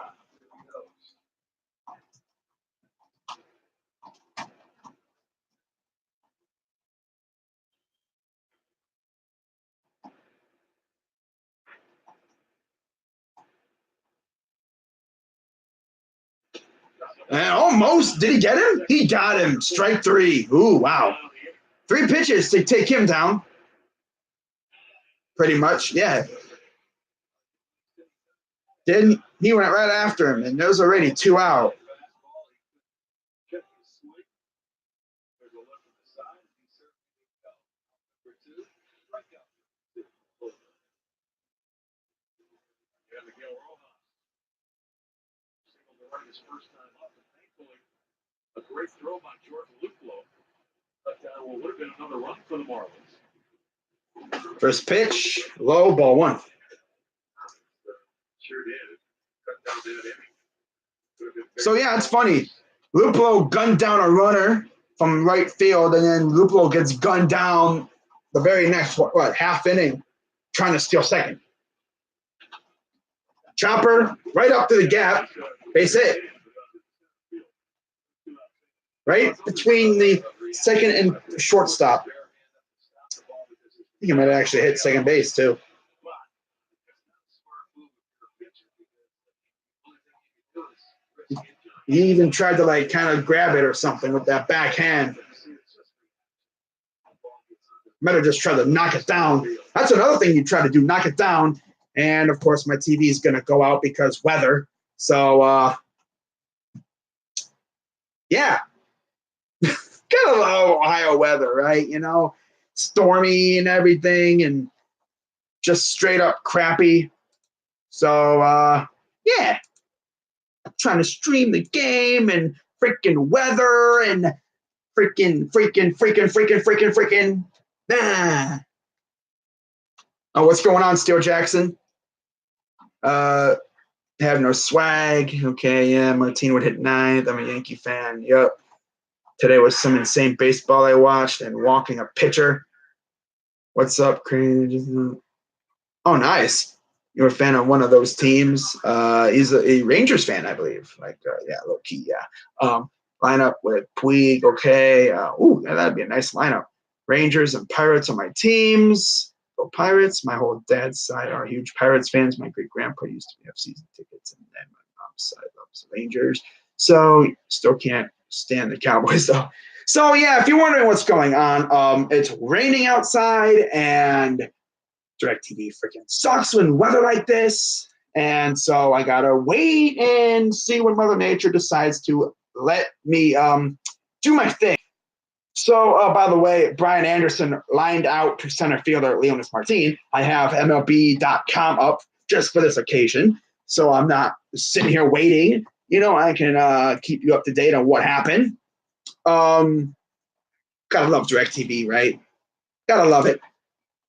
And almost, did he get him? He got him. Strike 3. Ooh, wow. 3 pitches to take him down. Pretty much, yeah. Then he went right after him, and there's already 2 out. His first time up, and thankfully, a great throw by Jordan Luplow. But would have been another run for the Marlins. First pitch, low, ball 1. Sure did. Cut down that inning. So yeah, it's funny. Luplow gunned down a runner from right field, and then Luplow gets gunned down the very next half inning, trying to steal second. Chopper right up to the gap. Base hit. Right between the second and shortstop. I think he might have actually hit second base, too. He even tried to, kind of grab it or something with that backhand. Might have just tried to knock it down. That's another thing you try to do, knock it down. And, of course, my TV is going to go out because weather. So, yeah. Kind of Ohio weather, right? Stormy and everything and just straight up crappy. So, yeah. I'm trying to stream the game and freaking weather and freaking. Nah. Oh, what's going on, Steele Jackson? Have no swag. Okay, yeah. Martin would hit 9th. I'm a Yankee fan. Yep. Today was some insane baseball I watched and walking a pitcher. What's up, crazy? Oh, nice. You're a fan of one of those teams. He's a Rangers fan, I believe. Low key, yeah. Lineup with Puig. Okay. Yeah, that'd be a nice lineup. Rangers and Pirates are my teams. Go Pirates. My whole dad's side are huge Pirates fans. My great grandpa used to have season tickets, and then my mom's side loves the Rangers. So still can't stand the Cowboys though. So yeah, if you're wondering what's going on, it's raining outside and DirecTV freaking sucks when weather like this. And so I gotta wait and see when Mother Nature decides to let me do my thing. So, by the way, Brian Anderson lined out to center fielder Leonis Martin. I have MLB.com up just for this occasion, so I'm not sitting here waiting. I can keep you up to date on what happened. Gotta love DirecTV, right? Gotta love it.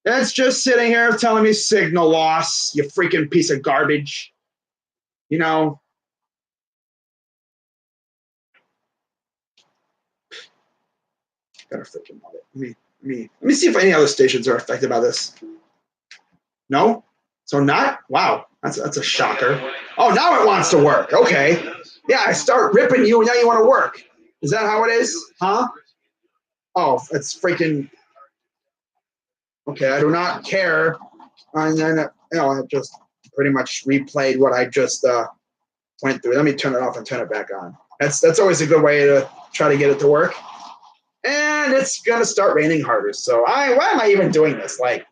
It's just sitting here telling me signal loss, you freaking piece of garbage. Gotta freaking love it. Let me see if any other stations are affected by this. No? So not? Wow. That's a shocker. Oh, now it wants to work. Okay. Yeah, I start ripping you and now you want to work. Is that how it is? Huh? Oh, it's freaking. Okay, I do not care. And then, it just pretty much replayed what I just went through. Let me turn it off and turn it back on. That's always a good way to try to get it to work. And it's gonna start raining harder. So why am I even doing this? Like,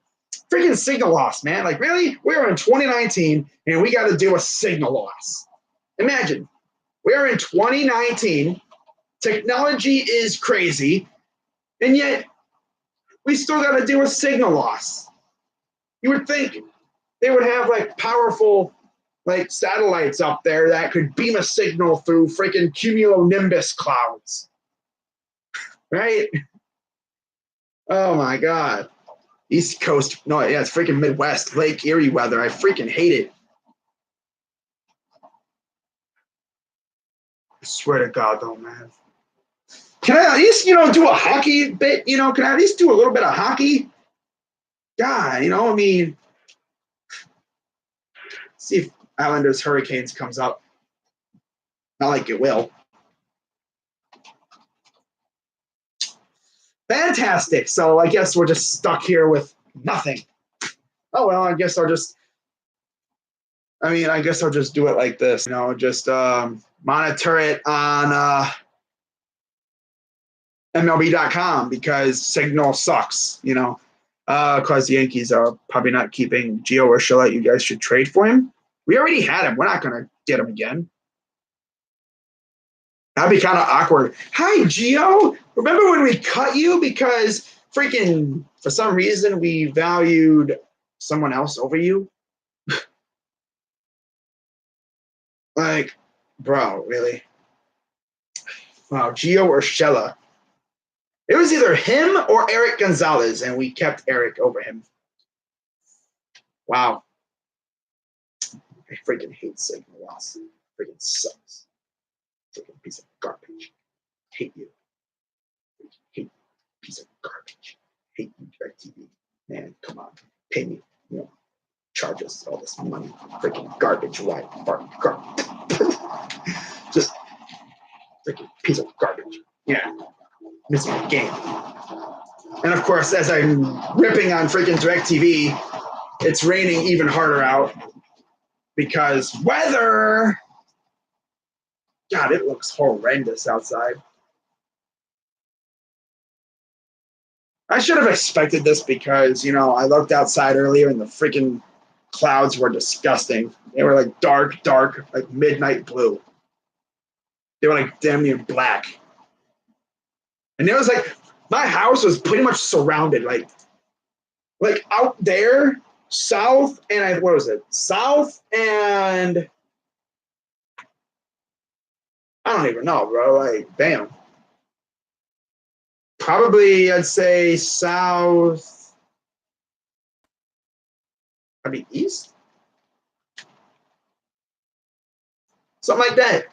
freaking signal loss, man. Like, really? We're in 2019 and we got to do a signal loss. Imagine, we're in 2019. Technology is crazy, and yet we still got to do a signal loss. You would think they would have like powerful like satellites up there that could beam a signal through freaking cumulonimbus clouds. Right? Oh my God. East Coast. No, yeah, it's freaking Midwest, Lake Erie weather. I freaking hate it. I swear to God, though, man. Can I at least, do a hockey bit? Can I at least do a little bit of hockey? God, I mean, see if Islanders Hurricanes comes up. Not like it will. Fantastic. So I guess we're just stuck here with nothing. Oh, well, I guess I'll just do it like this, just monitor it on MLB.com because signal sucks, because the Yankees are probably not keeping Gio Urshela. You guys should trade for him. We already had him. We're not going to get him again. That'd be kind of awkward. Hi, Gio. Remember when we cut you because freaking, for some reason, we valued someone else over you? Like, bro, really? Wow, Gio Urshela. It was either him or Eric Gonzalez, and we kept Eric over him. Wow. I freaking hate signal loss. Freaking sucks. Freaking piece of garbage. Hate you. Hate piece of garbage. Hate you, DirecTV. Man, come on. Pay me. Charge us all this money. Freaking garbage. Why? Garbage. Just freaking piece of garbage. Yeah. Missing a game. And of course, as I'm ripping on freaking DirecTV, it's raining even harder out because weather. God, it looks horrendous outside. I should have expected this because, I looked outside earlier and the freaking clouds were disgusting. They were like dark, like midnight blue. They were like damn near black. And it was like, my house was pretty much surrounded, like out there, south, and what was it? South and I don't even know, bro. Like, damn. Probably, I'd say south. I mean, east? Something like that.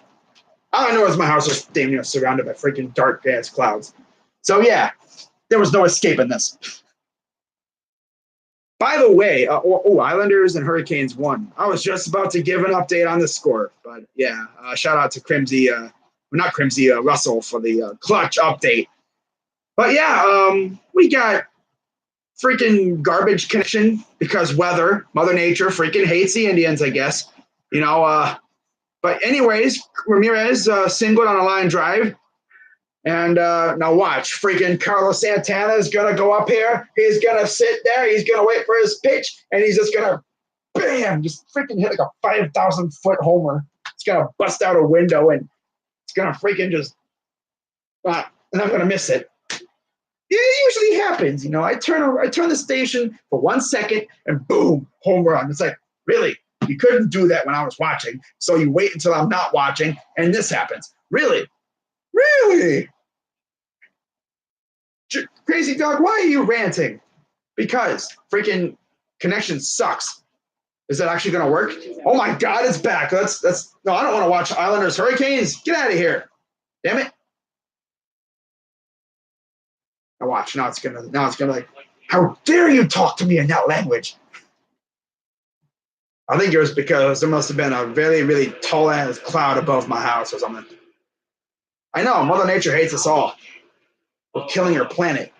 All I know is my house was damn near surrounded by freaking dark ass clouds. So, yeah, there was no escaping this. By the way, Islanders and Hurricanes won. I was just about to give an update on the score. But, yeah, shout out to Russell for the clutch update. But, yeah, we got freaking garbage connection because weather, Mother Nature freaking hates the Indians, I guess. But anyways, Ramirez singled on a line drive. And now watch, freaking Carlos Santana is going to go up here. He's going to sit there. He's going to wait for his pitch. And he's just going to, bam, just freaking hit like a 5,000-foot homer. It's going to bust out a window and it's going to freaking just, and I'm going to miss it. It usually happens, I turn the station for 1 second and boom, home run. It's like, really? You couldn't do that when I was watching. So you wait until I'm not watching and this happens. Really? Really? Crazy dog, why are you ranting? Because freaking connection sucks. Is that actually going to work? Oh my God, it's back. No, I don't want to watch Islanders Hurricanes. Get out of here. Damn it. Now watch. Now it's gonna like, how dare you talk to me in that language? I think it was because there must have been a really, really tall ass cloud above my house or something. I know, Mother Nature hates us all. We're killing her planet.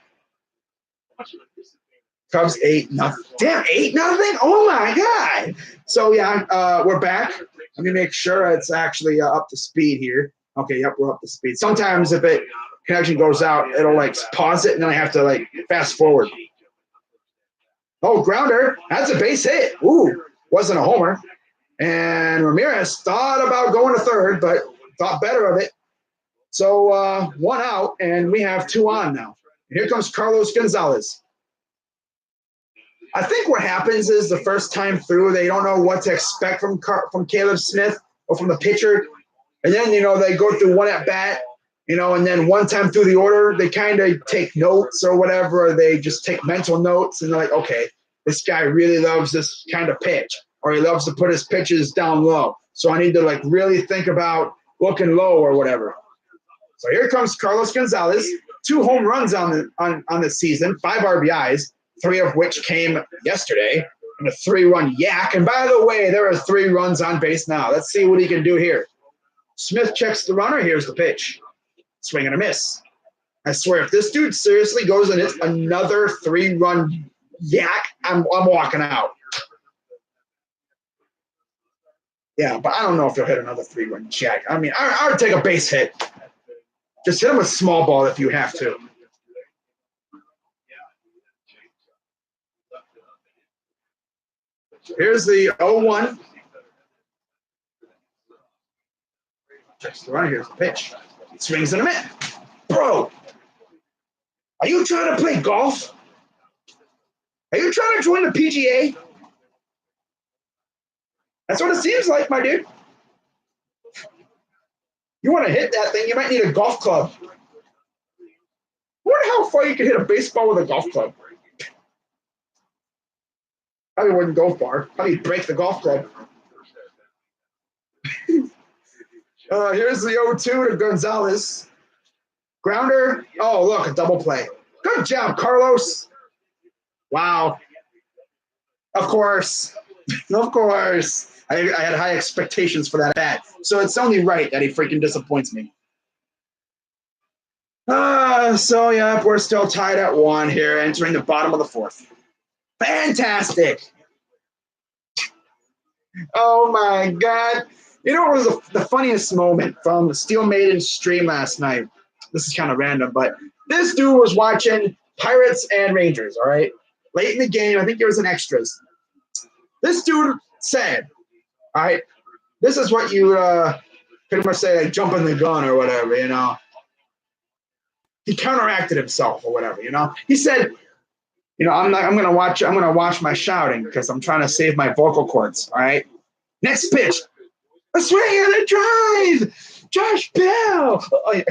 Cubs 8-0. Damn, 8-0? Oh my god. So yeah, we're back. Let me make sure it's actually up to speed here. Okay, yep, we're up to speed. Sometimes if it connection goes out, it'll like pause it and then I have to like fast forward. Oh, grounder. That's a base hit. Ooh, wasn't a homer. And Ramirez thought about going to third, but thought better of it. So 1 out, and we have 2 on now. And here comes Carlos Gonzalez. I think what happens is the first time through, they don't know what to expect from Caleb Smith or from the pitcher. And then, they go through one at bat, and then one time through the order, they kind of take notes or whatever. Or they just take mental notes and they're like, okay, this guy really loves this kind of pitch, or he loves to put his pitches down low. So I need to like really think about looking low or whatever. So here comes Carlos Gonzalez, 2 home runs on the season, 5 RBIs, 3 of which came yesterday, and a 3-run yak. And by the way, there are 3 runs on base now. Let's see what he can do here. Smith checks the runner. Here's the pitch. Swing and a miss. I swear, if this dude seriously goes and hits another 3-run yak, I'm walking out. Yeah, but I don't know if he'll hit another 3-run jack. I mean, I would take a base hit. Just hit him with small ball if you have to. Here's the 0-1. Checks the runner. Here's the pitch. Swings and a miss. Bro, are you trying to play golf? Are you trying to join the PGA? That's what it seems like, my dude. You want to hit that thing, you might need a golf club. I wonder how far you can hit a baseball with a golf club. Probably wouldn't go far. Probably break the golf club. Here's the 0-2 to Gonzalez. Grounder. Oh, look, a double play. Good job, Carlos. Wow. Of course. Of course. I had high expectations for that bat. So it's only right that he freaking disappoints me. So yeah, we're still tied at 1 here, entering the bottom of the 4th. Fantastic. Oh my God. You know what was the funniest moment from the Steel Maiden stream last night? This is kind of random, but this dude was watching Pirates and Rangers, all right? Late in the game, I think there was an extras. This dude said, all right, this is what you pretty much say, like jumping the gun or whatever, He counteracted himself or whatever, He said, I'm gonna watch my shouting because I'm trying to save my vocal cords, all right? Next pitch. A swing and a drive, Josh Bell. I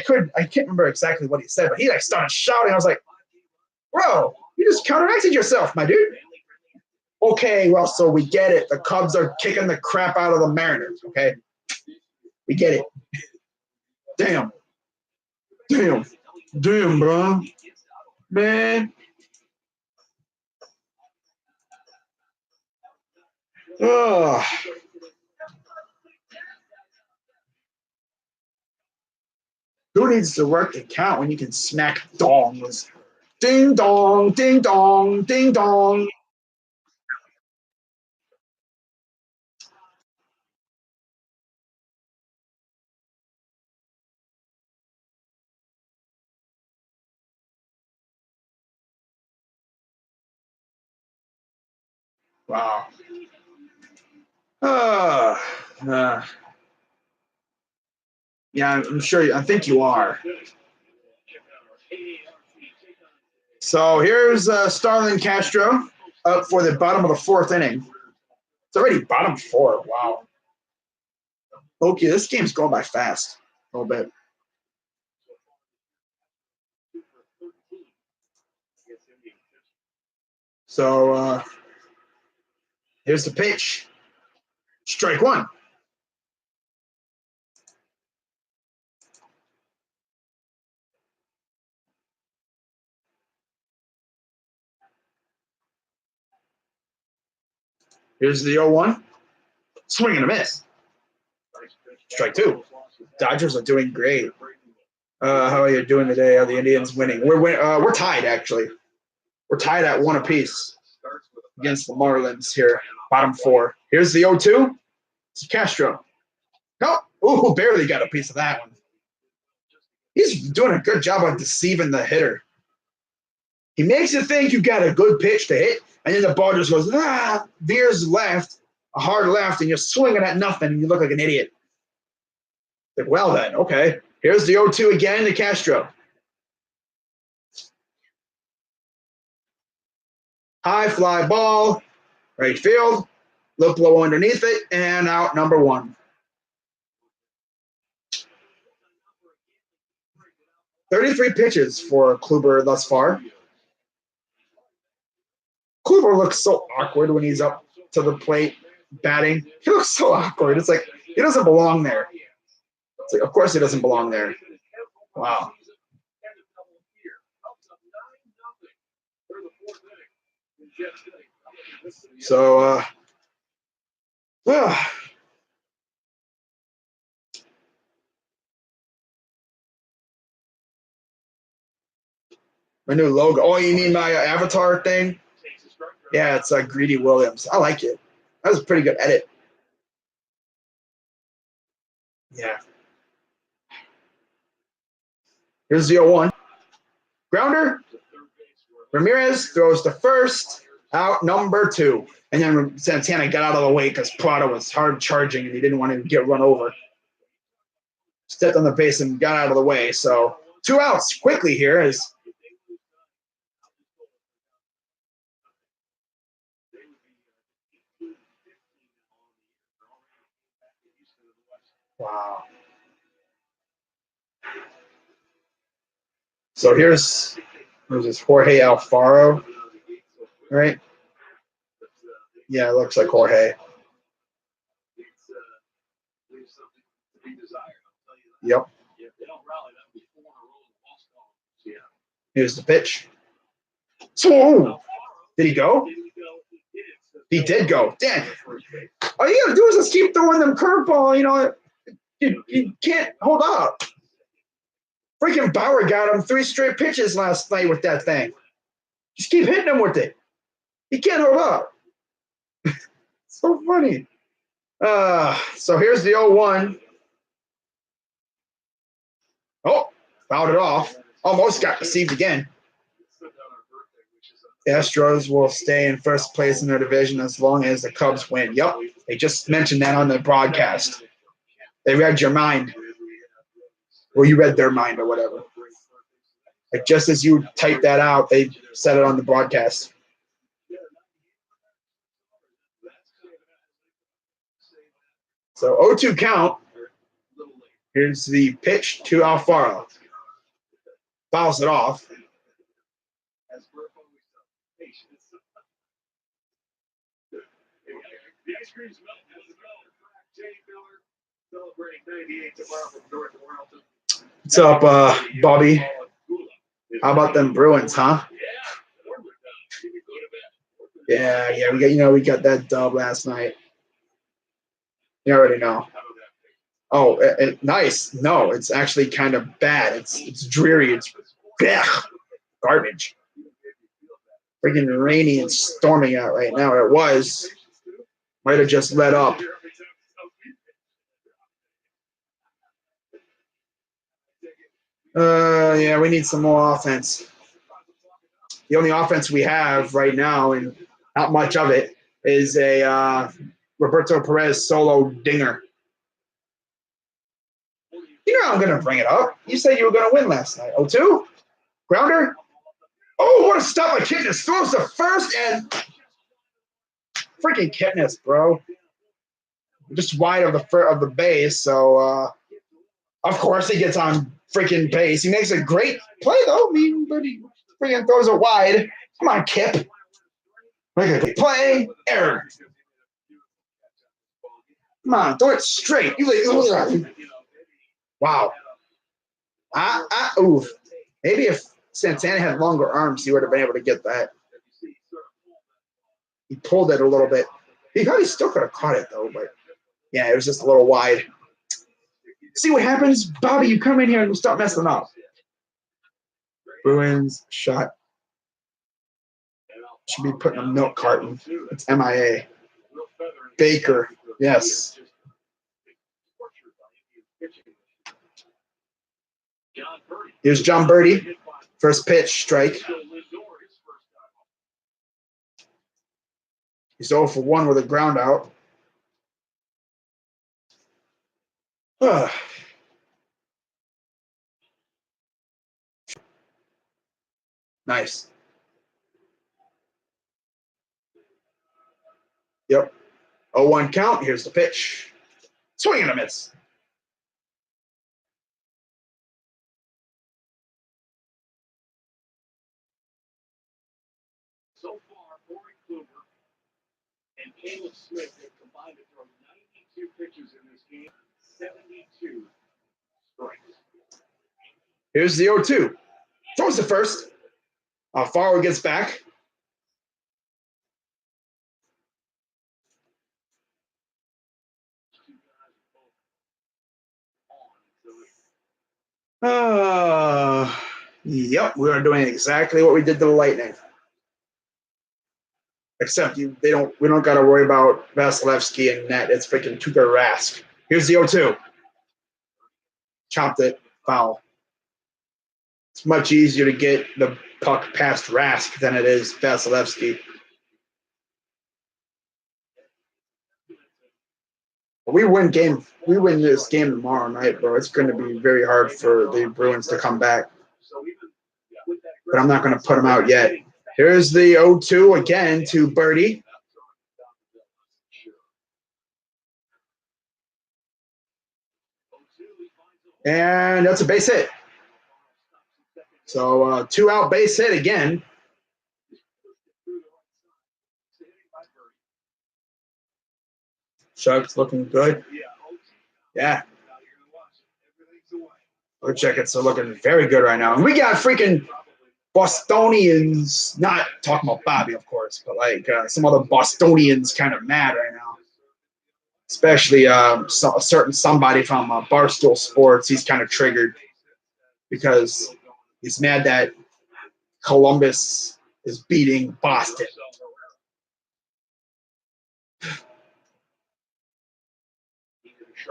can't remember exactly what he said, but he like started shouting. I was like, bro, you just counteracted yourself, my dude. Okay, well, so we get it. The Cubs are kicking the crap out of the Mariners, okay? We get it. Damn, bro. Man. Oh. Who needs to work the count when you can smack dongs? Ding dong, ding dong, ding dong. Wow. Yeah, I'm sure. I think you are. So here's Starlin Castro up for the bottom of the 4th inning. It's already bottom 4. Wow. Okay, this game's going by fast a little bit. So here's the pitch. Strike 1. Here's the 0-1. Swing and a miss. Strike two. Dodgers are doing great. How are you doing today? Are the Indians winning? We're tied, actually. We're tied at 1 apiece against the Marlins here. Bottom 4. Here's the 0-2. It's Castro. No. Ooh, barely got a piece of that one. He's doing a good job of deceiving the hitter. He makes you think you got a good pitch to hit, and then the ball just goes, veers left, a hard left, and you're swinging at nothing, and you look like an idiot. Like, well then, okay. Here's the 0-2 again to Castro. High fly ball, right field, look low underneath it, and out number 1. 33 pitches for Kluber thus far. Kluber looks so awkward when he's up to the plate batting. He looks so awkward. It's like he doesn't belong there. It's like, of course he doesn't belong there. Wow. So, my new logo. Oh, you mean my avatar thing? Yeah, it's Greedy Williams. I like it. That was a pretty good edit. Yeah. Here's the 0-1. Grounder. Ramirez throws to first. Out number 2. And then Santana got out of the way because Prado was hard charging and he didn't want to get run over. Stepped on the base and got out of the way. So 2 outs quickly here as wow. So here's this Jorge Alfaro, right? Yeah, it looks like Jorge. Yep. Here's the pitch. So, did he go? He did go. Damn. All you gotta do is just keep throwing them curveball. You know, you can't hold up. Freaking Bauer got him 3 straight pitches last night with that thing. Just keep hitting him with it. He can't hold up. So funny. So here's the 0-1. Oh, fouled it off. Almost got received again. The Astros will stay in first place in their division as long as the Cubs win. Yep, they just mentioned that on the broadcast. They read your mind. Well, you read their mind or whatever. Like just as you typed that out, they said it on the broadcast. So 0-2 count. Here's the pitch to Alfaro. Fouls it off. What's up, Bobby? How about them Bruins, huh? Yeah, we got that dub last night. You already know. Oh, nice. No, it's actually kind of bad. It's dreary. It's garbage. Freaking rainy and storming out right now. It was. Might have just let up. Yeah, we need some more offense. The only offense we have right now, and not much of it, is a Roberto Perez solo dinger. You know I'm going to bring it up. You said you were going to win last night. 0-2? Grounder? Oh, what a stop by Kipnis. Throws the first and freaking Kipnis, bro. Just wide of the base, so of course he gets on freaking base. He makes a great play, though. I mean, but he freaking throws it wide. Come on, Kip. Make a great play. Error. Come on, throw it straight. Wow. Oof. Maybe if Santana had longer arms, he would have been able to get that. He pulled it a little bit. He probably still could have caught it though, but yeah, it was just a little wide. See what happens, Bobby? You come in here and you start messing up. Bruins shot. Should be putting a milk carton. It's MIA. Baker, yes. Here's John Birdie. First pitch, strike. He's 0 for 1 with a ground out. Nice. Yep. 0-1 count. Here's the pitch. Swing and a miss. So far, Corey Kluber and Caleb Smith have combined to throw 92 pitches in this game, 72 strikes. Here's the 0-2. Throws the first. Farrow gets back. Yep, we are doing exactly what we did to the Lightning. Except we don't got to worry about Vasilevsky and net. It's freaking Tuukka Rask. Here's the 0-2. Chopped it. Foul. It's much easier to get the puck past Rask than it is Vasilevsky. We win this game tomorrow night, bro. It's going to be very hard for the Bruins to come back. But I'm not going to put them out yet. Here's the 0-2 again to Birdie. And that's a base hit. So 2 out base hit again. Sharks looking good. Yeah. Our Jackets are looking very good right now. And we got freaking Bostonians, not talking about Bobby, of course, but like some other Bostonians kind of mad right now. Especially a certain somebody from Barstool Sports. He's kind of triggered because he's mad that Columbus is beating Boston.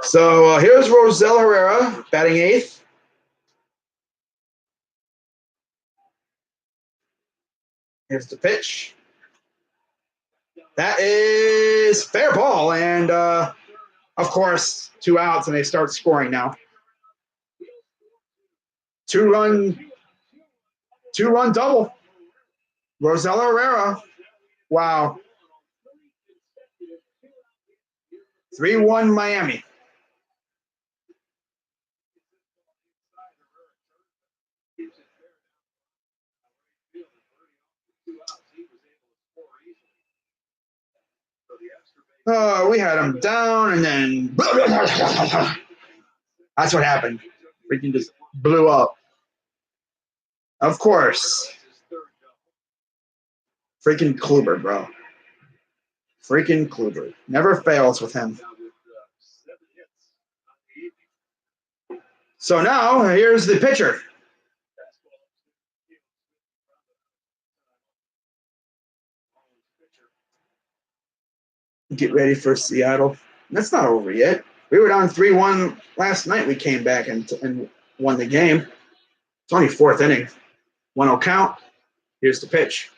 So here's Rosell Herrera batting 8th. Here's the pitch. That is fair ball. And, of course, 2 outs, and they start scoring now. Two-run double. Rosell Herrera. Wow. 3-1 Miami. We had him down, and then that's what happened. Freaking just blew up. Of course. Freaking Kluber, bro. Freaking Kluber. Never fails with him. So now, here's the pitcher. Get ready for Seattle. That's not over yet. We were down 3-1 last night. We came back and won the game. It's only 4th inning. 1-0 count. Here's the pitch.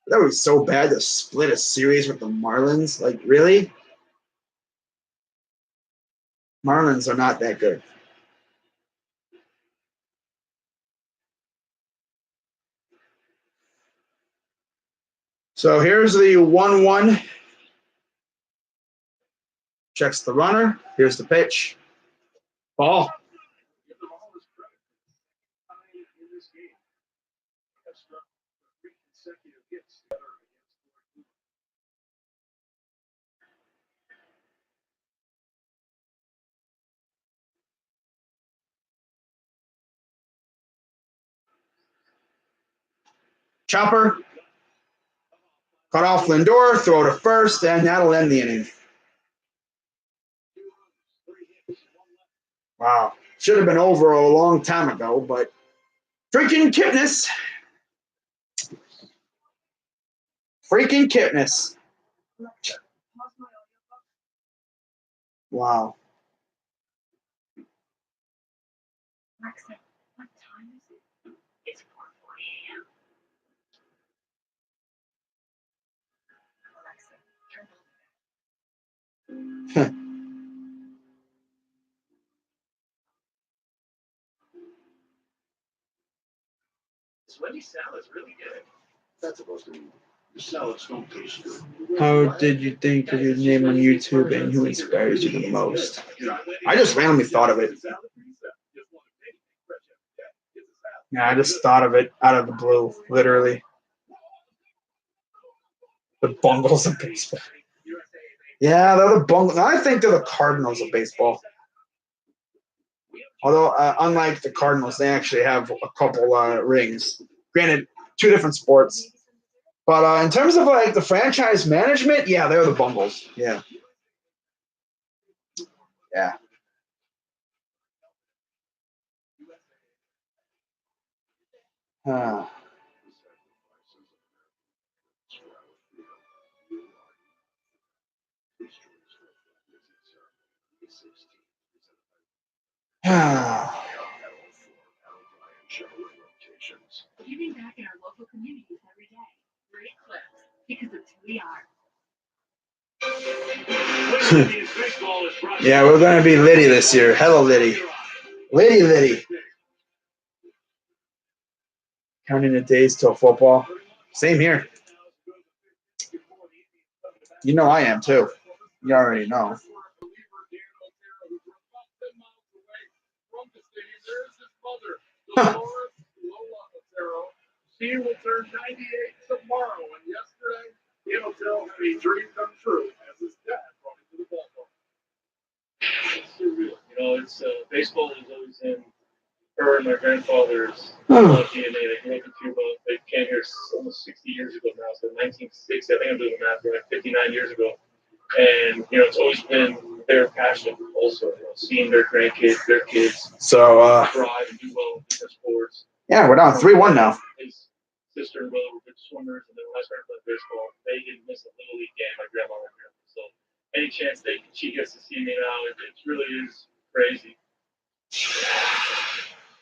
That was so bad to split a series with the Marlins. Like, really? Marlins are not that good. So here's the 1-1. Checks the runner. Here's the pitch. Ball. Chopper. Cut off Lindor, throw to first, and that'll end the inning. Wow. Should have been over a long time ago, but freaking Kipnis. Freaking Kipnis. Wow. Alexa, what time is it? It's 4:40 a.m. Alexa, turn on. This Wendy's salad's really good. That's supposed to be. The salads don't taste good. How did you think of your name on YouTube and who inspires you the most? I just randomly thought of it. Yeah, I just thought of it out of the blue, literally. The Bungles of baseball. Yeah, they're the Bungles. I think they're the Cardinals of baseball. Although, unlike the Cardinals, they actually have a couple rings. Granted, two different sports. But in terms of like the franchise management, yeah, they're the Bungles. Yeah. Yeah. Giving back in our local communities every day. Great clips because it's who we are. Yeah, we're going to be Liddy this year. Hello, Liddy. Liddy. Counting the days till football. Same here. You know I am, too. You already know. She will turn 98 tomorrow, and yesterday, it'll tell him a dream come true as his dad brought him to the ballpark. It's surreal. You know, it's baseball is always in her and my grandfather's DNA. They grew up in Cuba. They came here almost 60 years ago now, so 1960. I think I'm doing the math right, 59 years ago. And, you know, it's always been their passion also, you know, seeing their grandkids, their kids thrive and do well in different sports. Yeah, we're down 3-1 now. His sister and brother were good swimmers, and then when I started playing baseball, they didn't miss a little league game. My grandma and grandpa. So any chance she gets to see me now, it really is crazy.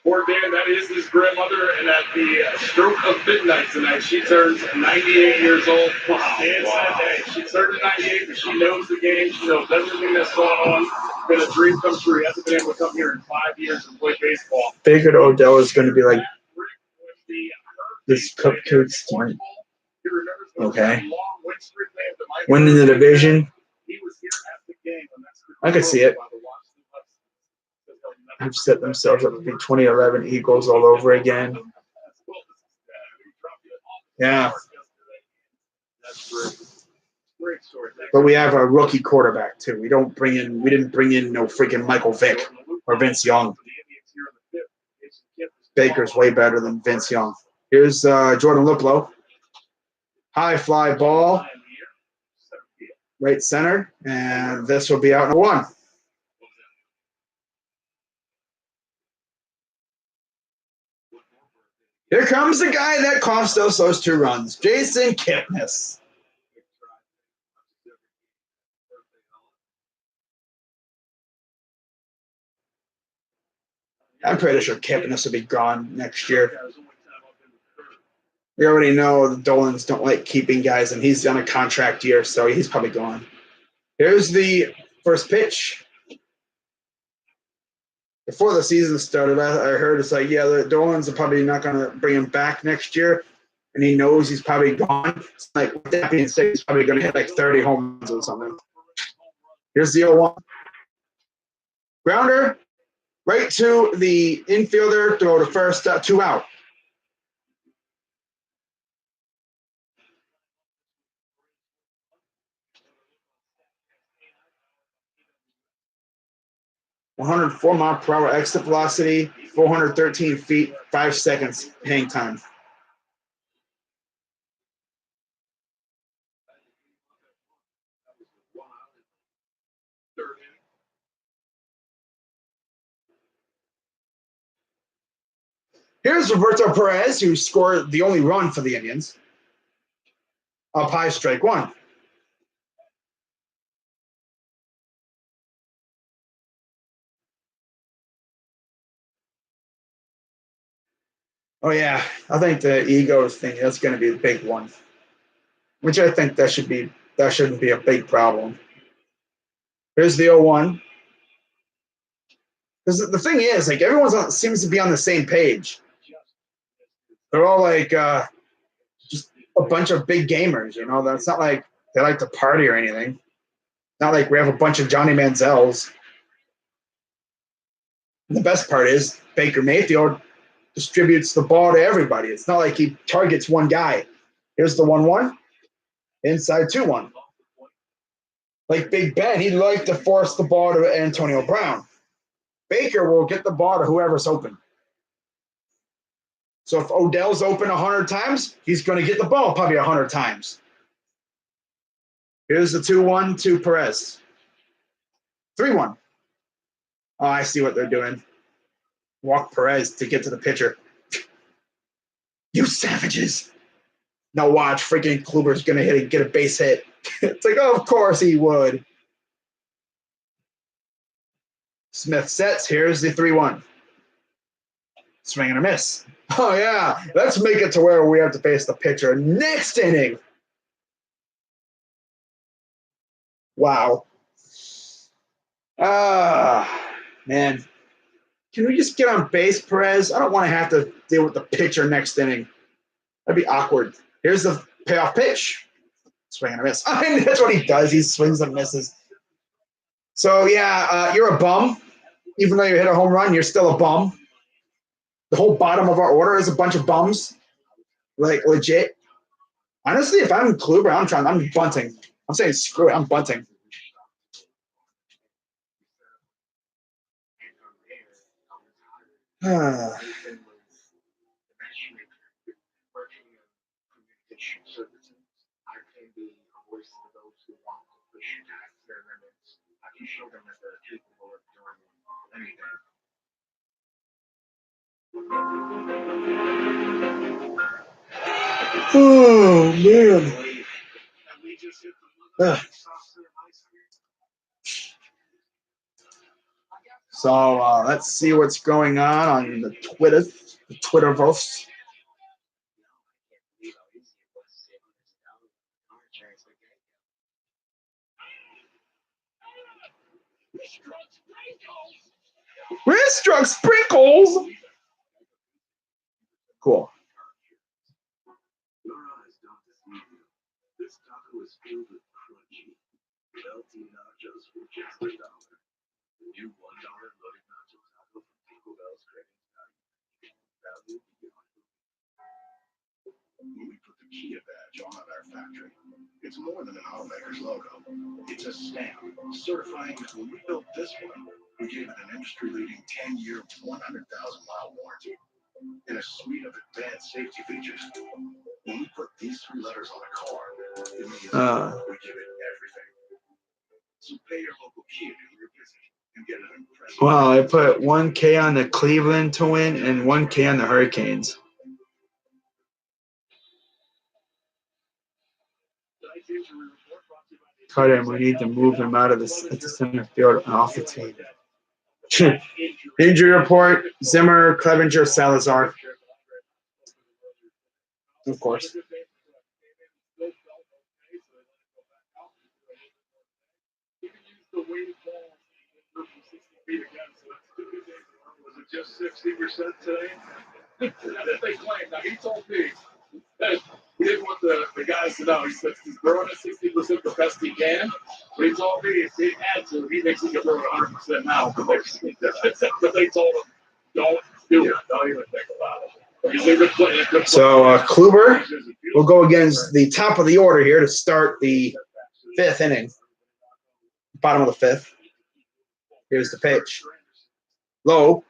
Poor Dan, that is his grandmother, and at the stroke of midnight tonight, she turns 98 years old. Dan said, hey, she turned 98, but she knows the game. She knows everything that's going on. It's been a dream come true. He hasn't been able to come here in 5 years and play baseball. Figured Odell is going to be like this cupcake smart. Okay. Winning the division. I could see it. Have set themselves up to be 2011 Eagles all over again. Yeah. But we have a rookie quarterback too. We didn't bring in no freaking Michael Vick or Vince Young. Baker's way better than Vince Young. Here's Jordan Luplow. High fly ball. Right center. And this will be out in a 1. Here comes the guy that cost us those 2 runs, Jason Kipnis. I'm pretty sure Kipnis will be gone next year. We already know the Dolans don't like keeping guys, and he's on a contract year, so he's probably gone. Here's the first pitch. Before the season started, I heard it's like, yeah, the Dolans are probably not going to bring him back next year, and he knows he's probably gone. It's like, with that being said, he's probably going to hit like 30 home runs or something. Here's the 0-1. Grounder, right to the infielder, throw to first, 2 out. (104-mile-per-hour exit velocity, 413 feet, 5 seconds hang time. Here's Roberto Perez, who scored the only run for the Indians. Up high, strike one. Oh yeah, I think the ego thing, that's going to be the big one, which I think that shouldn't be a big problem. Here's the 0-1. Because the thing is, like, everyone seems to be on the same page. They're all like just a bunch of big gamers, you know. That's not like they like to party or anything. Not like we have a bunch of Johnny Manziels. And the best part is Baker Mayfield distributes the ball to everybody. It's not like he targets one guy. Here's the 1-1. Inside 2-1. Like Big Ben, he'd like to force the ball to Antonio Brown. Baker will get the ball to whoever's open. So if Odell's open 100 times, he's going to get the ball probably 100 times. Here's the 2-1 to Perez. 3-1. Oh, I see what they're doing. Walk Perez to get to the pitcher. You savages. Now watch, freaking Kluber's going to get a base hit. It's like, oh, of course he would. Smith sets. Here's the 3-1. Swing and a miss. Oh, yeah. Let's make it to where we have to face the pitcher next inning. Wow. Man. Can we just get on base, Perez? I don't want to have to deal with the pitcher next inning. That'd be awkward. Here's the payoff pitch. Swing and a miss. I mean, that's what he does. He swings and misses. So, yeah, you're a bum. Even though you hit a home run, you're still a bum. The whole bottom of our order is a bunch of bums. Like, legit. Honestly, if I'm Kluber, I'm bunting. I'm saying screw it. I'm bunting. Oh, man. So let's see what's going on the Twitterverse. Wrist-struck sprinkles. Cool. This taco is filled with crunchy, melty nachos for just $1. The new $1 loaded nacho taco from Taco Bell's cravings value beyond. When we put the Kia badge on our factory, it's more than an automaker's logo. It's a stamp certifying that when we built this one, we gave it an industry-leading 10-year, 100,000-mile warranty and a suite of advanced safety features. When we put these 3 letters on a car, it means we give it everything. So pay your local Kia dealer a visit and get an impressive. Wow, I put 1K on the Cleveland to win and 1K on the Hurricanes. Cut him. We need to move him out of the center field and off the team. Injury report: Zimmer, Clevenger, Salazar. Of course. Was it just 60% today? That's what they claim. Now, he told me that he didn't want the guys to know. He said he's throwing at 60% the best he can. But he told me if he had to, he thinks he can throw it 100% now. But they told him, don't do it. Don't even think about it. So Kluber will go against the top of the order here to start the 5th inning. Bottom of the 5th. Here's the pitch. Low.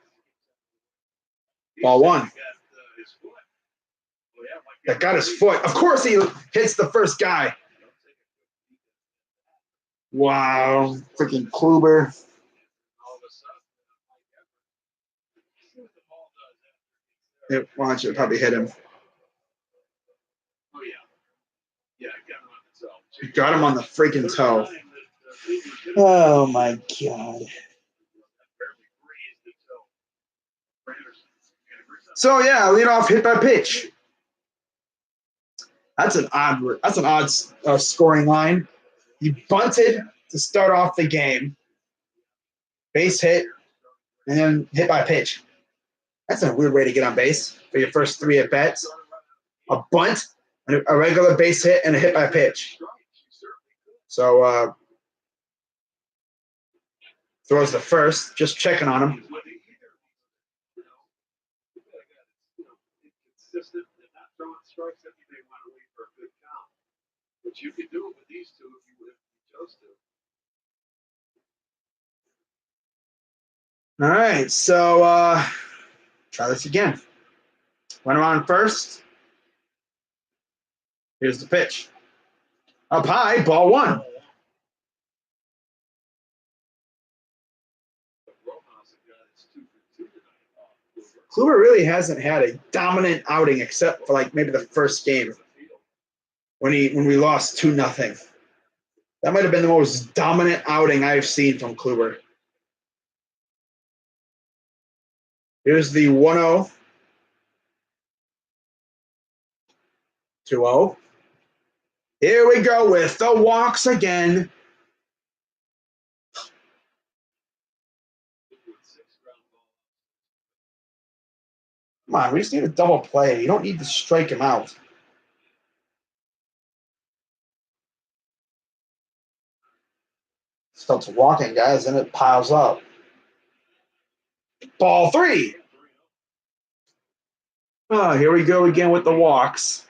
Ball 1. That got his foot. Of course he hits the first guy. Wow. Freaking Kluber. Watch it probably hit him. Oh yeah, yeah, I got him on the toe. You got him on the freaking toe. Oh my god. So yeah, lead off hit by pitch. That's an odd scoring line. You bunted to start off the game, base hit, and then hit by pitch. That's a weird way to get on base for your first 3 at bats. A bunt, a regular base hit, and a hit by pitch. So throws the first, just checking on him. Consistent and not throwing strikes that you may want to wait for a good count. But you could do it with these two if you chose to. All right, so try this again. Went around first. Here's the pitch. Up high, ball 1. Kluber really hasn't had a dominant outing except for like maybe the first game when we lost 2-0. That might have been the most dominant outing I've seen from Kluber. Here's the 1-0. 2-0. Here we go with the walks again. Come on, we just need a double play. You don't need to strike him out. Starts walking, guys, and it piles up. Ball 3. Oh, here we go again with the walks.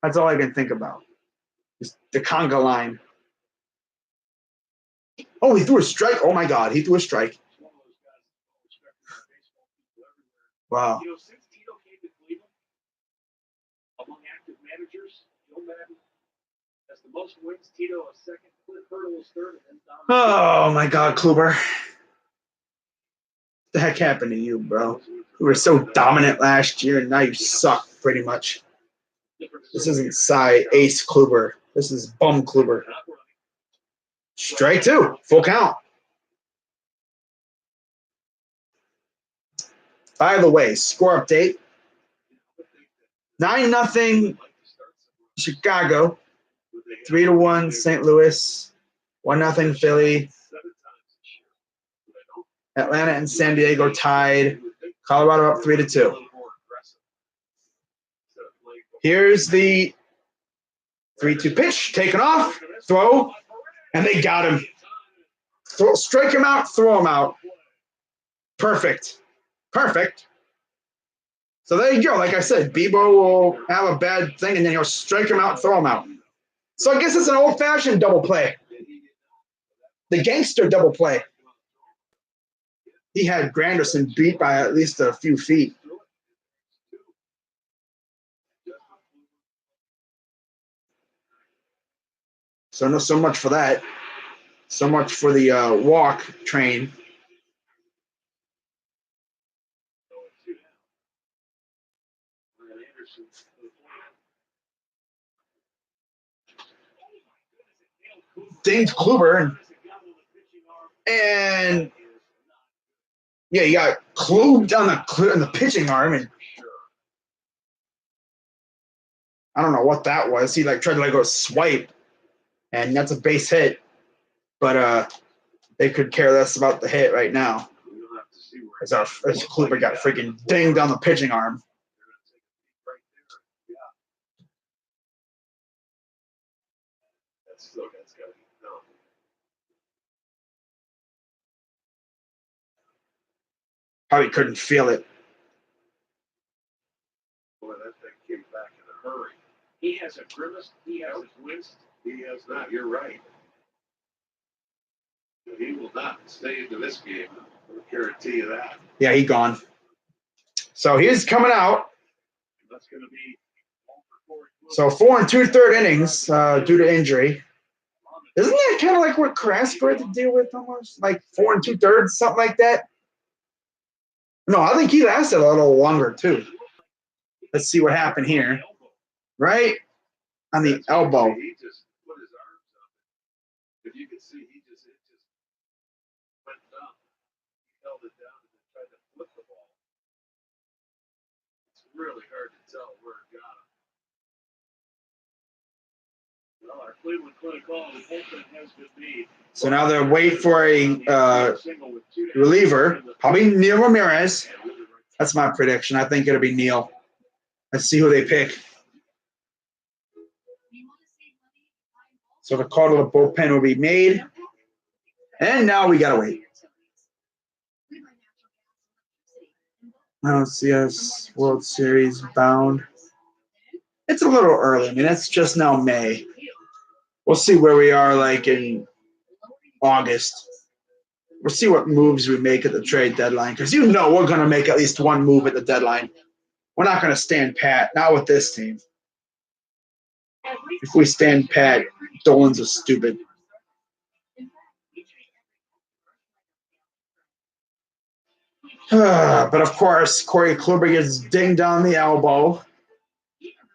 That's all I can think about. Just the conga line. Oh, he threw a strike. Oh my God, he threw a strike. Wow. You know, since Tito came to Cleveland, among active managers, Joe Madden has the most wins. Tito a second, Clint Hurdle is third, and then Oh my God, Kluber. What the heck happened to you, bro? You were so dominant last year, and now you suck pretty much. This isn't Ace Kluber. This is Bum Kluber. Strike 2, full count. By the way, score update. 9-0 Chicago. 3-1 St. Louis. 1-0 Philly. Atlanta and San Diego tied. Colorado up 3-2. Here's the 3-2 pitch. Taken off. Throw. And they got him. Strike him out. Throw him out. Perfect. Perfect. So there you go. Like I said, Bebo will have a bad thing, and then he'll strike him out, throw him out. So I guess it's an old-fashioned double play. The gangster double play. He had Granderson beat by at least a few feet. So no, so much for that. So much for the walk train. Dinged Kluber. And yeah, he got clued on the pitching arm, and I don't know what that was. He tried to go swipe, and that's a base hit. But they could care less about the hit right now. As Kluber got freaking dinged on the pitching arm. Probably couldn't feel it. Boy, that thing came back in a hurry. He has a grimace. He has winced. He has not. You're right. He will not stay into this game. I guarantee you that. Yeah, he's gone. So he's coming out. That's going to be So 4 2/3 innings due to injury. Isn't that kind of like what Carrasco had to deal with almost? Like 4 2/3, something like that? No, I think he lasted a little longer too. Let's see what happened here. Right on the elbow. He just put his arms up. If you can see, it just went down. He held it down and then tried to flip the ball. It's really hard to tell where it got him. Well, our Cleveland Clinic call, the bullpen has been made. So now they're waiting for a reliever, probably Neil Ramirez. That's my prediction. I think it'll be Neil. Let's see who they pick. So the call to the bullpen will be made. And now we got to wait. I don't see us World Series bound. It's a little early. I mean, it's just now May. We'll see where we are like in August. We'll see what moves we make at the trade deadline. Because we're going to make at least one move at the deadline. We're not going to stand pat. Not with this team. If we stand pat, Dolan's are stupid. But of course, Corey Kluber gets dinged on the elbow.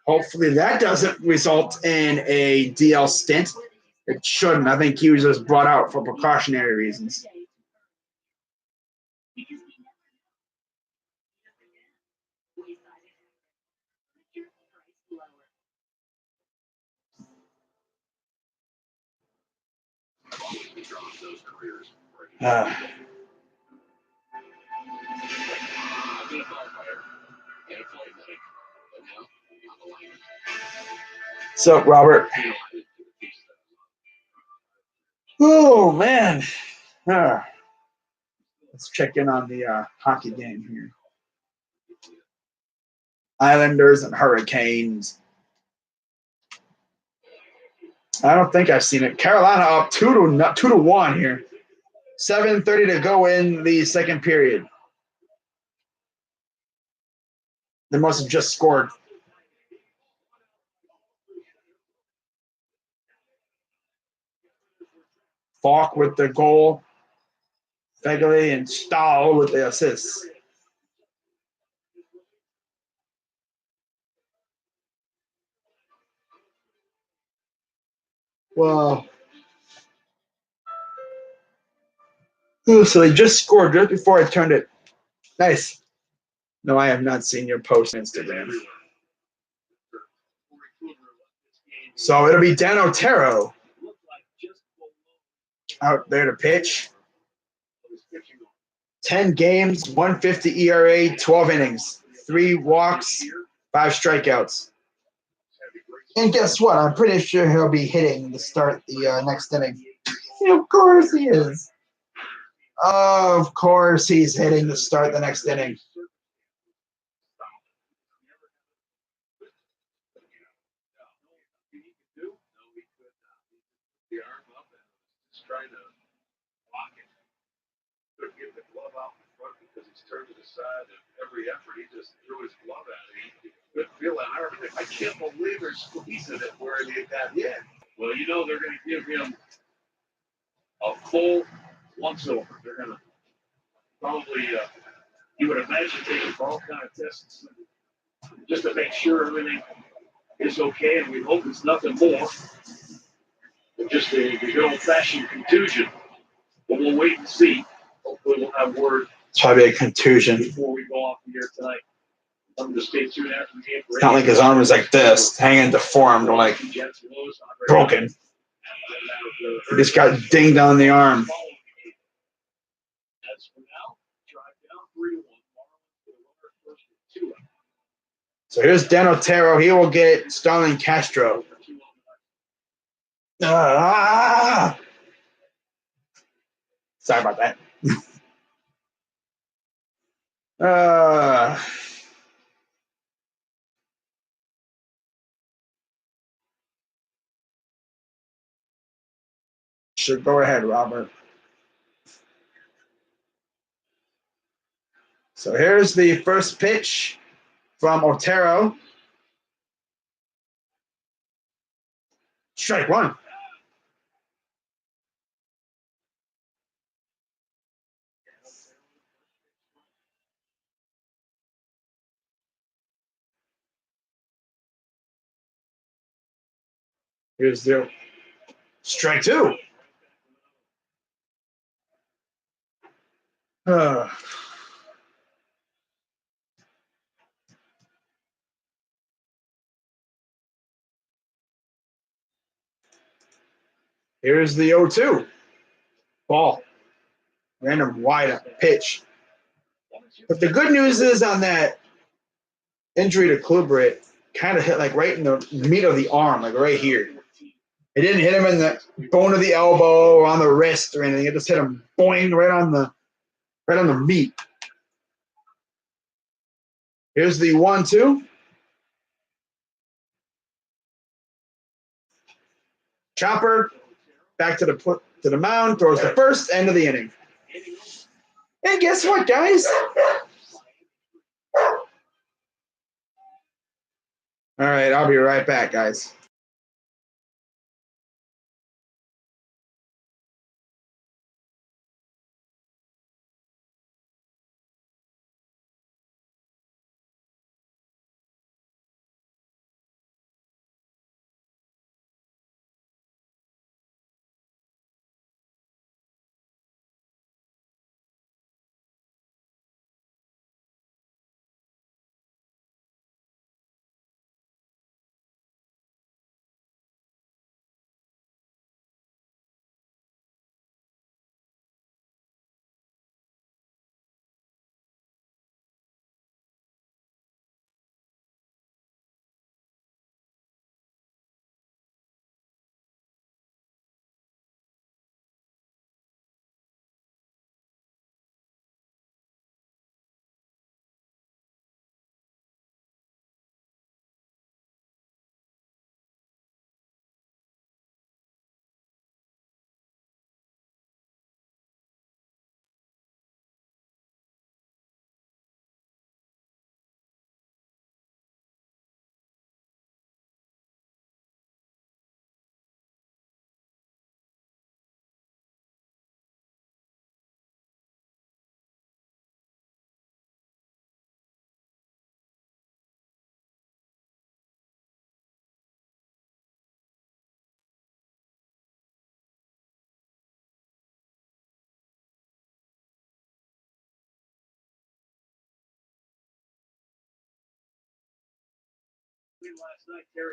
Hopefully that doesn't result in a DL stint. It shouldn't. I think he was just brought out for precautionary reasons. So, Robert. Oh, man. Let's check in on the hockey game here. Islanders and Hurricanes. I don't think I've seen it. Carolina up 2-1 here. 7:30 to go in the second period. They must have just scored. Falk with the goal. Fegley and Stahl with the assists. Wow. Ooh, so they just scored just before I turned it. Nice. No, I have not seen your post on Instagram. So it'll be Dan Otero out there to pitch. 10 games, 150 ERA, 12 innings, 3 walks, 5 strikeouts. And guess what? I'm pretty sure he'll be hitting to start the next inning. Of course he is. Of course he's hitting to start the next inning. Trying to block it. Couldn't get the glove out in front because he's turned to the side, and every effort he just threw his glove at it. He couldn't feel that arm. I can't believe they're squeezing it where they got hit. Well, they're going to give him a full once over. They're going to probably, you would imagine, taking all kind of tests just to make sure everything is okay, and we hope it's nothing more. Just a good old-fashioned contusion. But we'll wait and see. Hopefully we'll have word. It's probably a contusion. Before we go off here tonight. I'm just stay tuned after the game. It's not like his arm is like this, hanging deformed, like broken. He just got dinged on the arm. As for now, drive down 3-1. So here's Dan Otero. He will get Starlin Castro. Sorry about that. Should go ahead, Robert. So here's the first pitch from Otero. Strike one. Here's the strike two. Here's the 0-2. Ball. Random wide pitch. But the good news is on that injury to Kluber, it kind of hit like right in the meat of the arm, like right here. It didn't hit him in the bone of the elbow or on the wrist or anything. It just hit him boing right on the meat. Here's the 1-2. Chopper back to the mound, throws the first, end of the inning. And guess what, guys? All right, I'll be right back, guys.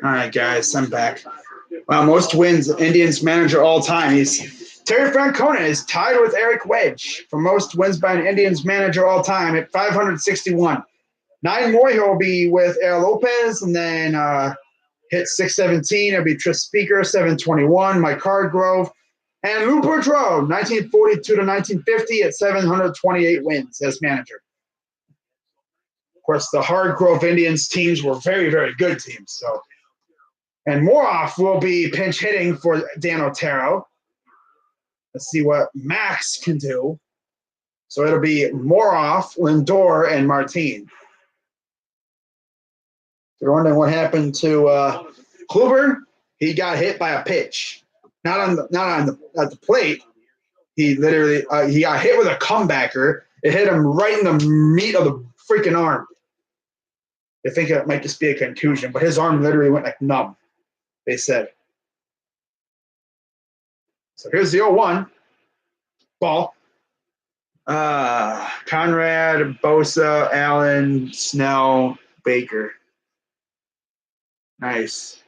All right, guys, I'm back. Wow, most wins Indians manager all time. Terry Francona is tied with Eric Wedge for most wins by an Indians manager all time at 561. 9 more he'll be with Al Lopez, and then hit 617. It'll be Tris Speaker, 721. Mike Hardgrove, and Lou Boudreau, 1942 to 1950 at 728 wins as manager. Of course, the Hardgrove Indians teams were very, very good teams. So, and Moroff will be pinch hitting for Dan Otero. Let's see what Max can do. So it'll be Moroff, Lindor, and Martin. You're wondering what happened to Kluber? He got hit by a pitch, not at the plate. He literally he got hit with a comebacker. It hit him right in the meat of the freaking arm. They think it might just be a contusion, but his arm literally went like numb. They said. So here's the 0-1 ball. Conrad, Bosa, Allen, Snell, Baker. Nice.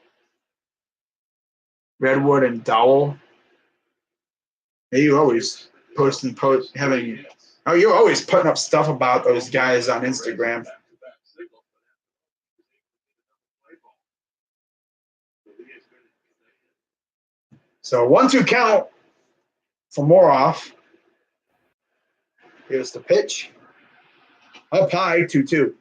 Redwood and Dowell. You always you're always putting up stuff about those guys on Instagram. So 1-2 count for Moroff. Here's the pitch. Up high, 2-2.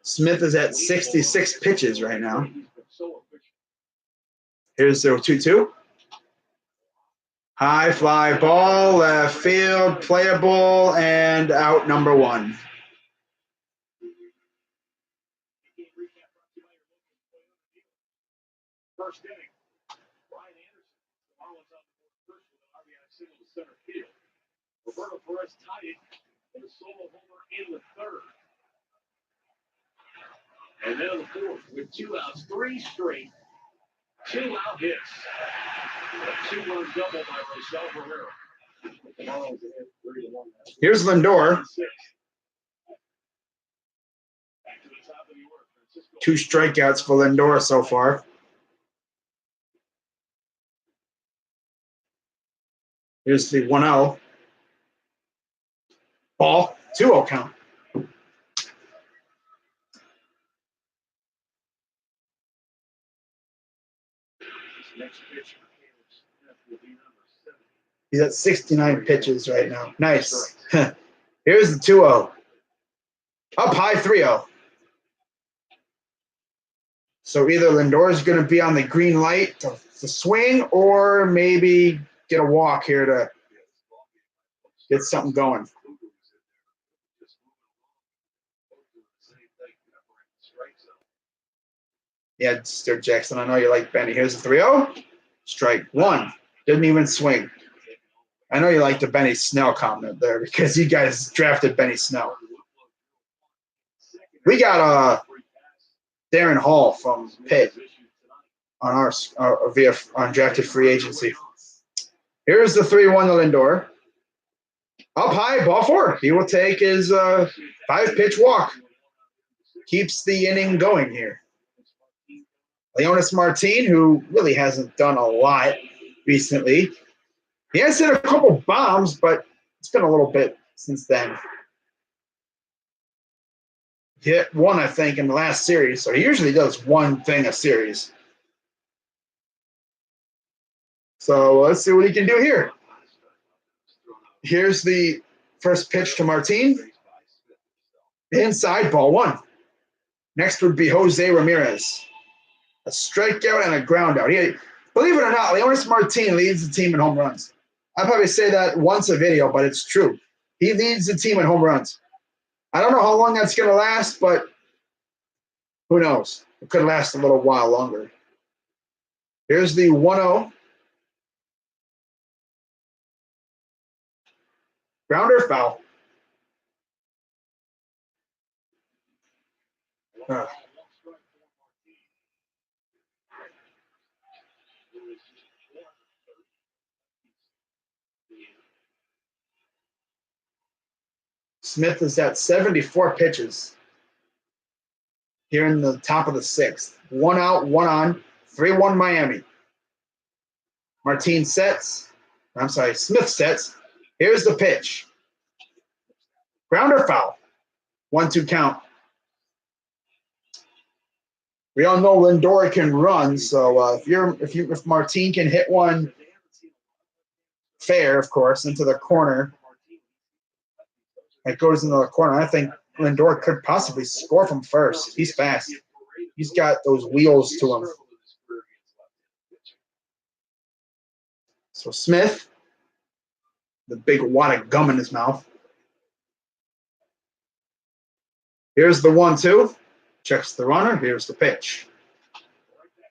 Smith is at 66 pitches right now. Here's the 2-2. High fly ball, left field, playable, and out number 1. First inning, Brian Anderson, the Marlins on the board first with an RBI single to center field. Roberto Perez tied it with a solo homer in the third. And then in the fourth, with 2 outs, 3 straight, 2-out hits. A 2-run double by Rosell Herrera. The Marlins ahead 3-1. Here's Lindor. Back to the top of the order. Francisco. 2 strikeouts for Lindor so far. Here's the 1-0. Ball, 2-0 count. Next pitch will be number 7. He's at 69 pitches right now. Nice. Here's the 2-0. Up high, 3-0. So either Lindor's going to be on the green light to swing, or maybe get a walk here to get something going. Yeah, Mr. Jackson, I know you like Benny. Here's the 3-0. Strike 1. Didn't even swing. I know you like the Benny Snell comment there because you guys drafted Benny Snell. We got Darren Hall from Pitt on our via undrafted free agency. Here's the 3-1 to Lindor. Up high, ball 4. He will take his 5-pitch walk. Keeps the inning going here. Leonis Martin, who really hasn't done a lot recently. He has hit a couple bombs, but it's been a little bit since then. He hit 1, I think, in the last series, so he usually does 1 thing a series. So let's see what he can do here. Here's the first pitch to Martin. Inside, ball 1. Next would be Jose Ramirez. A strikeout and a ground out. Believe it or not, Leonis Martin leads the team in home runs. I probably say that once a video, but it's true. He leads the team in home runs. I don't know how long that's going to last, but who knows? It could last a little while longer. Here's the 1-0. Grounder, foul. Smith is at 74 pitches here in the top of the 6th. 1 out, 1 on, 3-1 Miami. Martin sets. I'm sorry, Smith sets. Here's the pitch. Grounder, foul. 1-2 count. We all know Lindor can run, so if Martin can hit one fair, of course, into the corner, that goes into the corner, I think Lindor could possibly score from first. He's fast. He's got those wheels to him. So Smith, the big wad of gum in his mouth. Here's the 1-2. Checks the runner. Here's the pitch.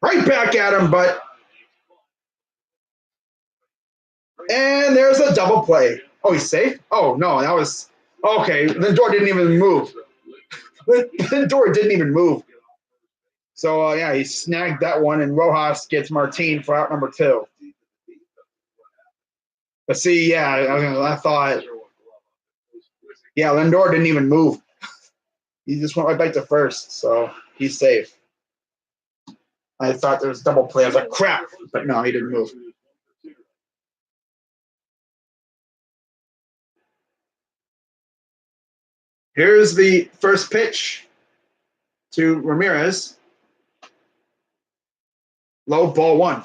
Right back at him, but. And there's a double play. Oh, he's safe? Oh, no, that was. Okay, Lindor didn't even move. Lindor didn't even move. So, yeah, he snagged that one, and Rojas gets Martin for out number 2. But see, yeah, I thought. Yeah, Lindor didn't even move. He just went right back to first, so he's safe. I thought there was double play. I was like, crap. But no, he didn't move. Here's the first pitch to Ramirez. Low, ball 1.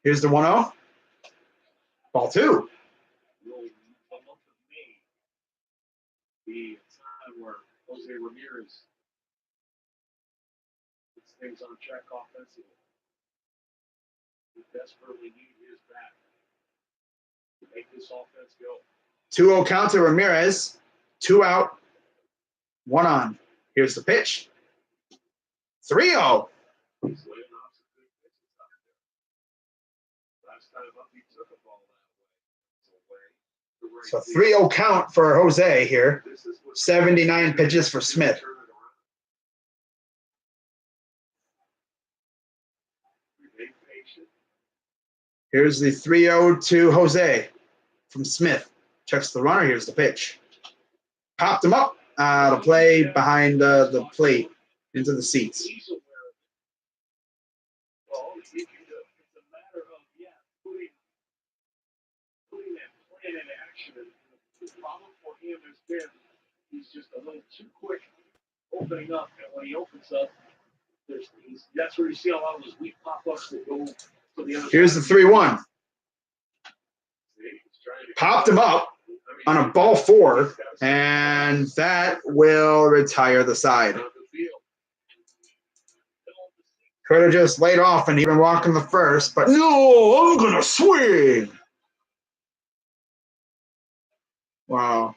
Here's the 1-0. Ball 2. The month of May, the time where Jose Ramirez puts things on track offensively. We desperately need his bat to make this offense go. 2-0 count to Ramirez. 2 out. 1 on. Here's the pitch. 3-0. He's laying off some good pitches out there. Last time up, he took a ball that way. So 3-0 count for Jose here. 79 pitches for Smith. Here's the 3-0 to Jose from Smith. Checks the runner. Here's the pitch. Popped him up. To play behind the plate into the seats. Well, it's a matter of, putting that plan into action. The problem for him has been he's just a little too quick opening up. And when he opens up, that's where you see a lot of those weak pop-ups that go to the other Here's the side. 3-1. Popped him up on a ball 4, and that will retire the side. Could have just laid off and even walked in the first, but no, I'm going to swing. Wow.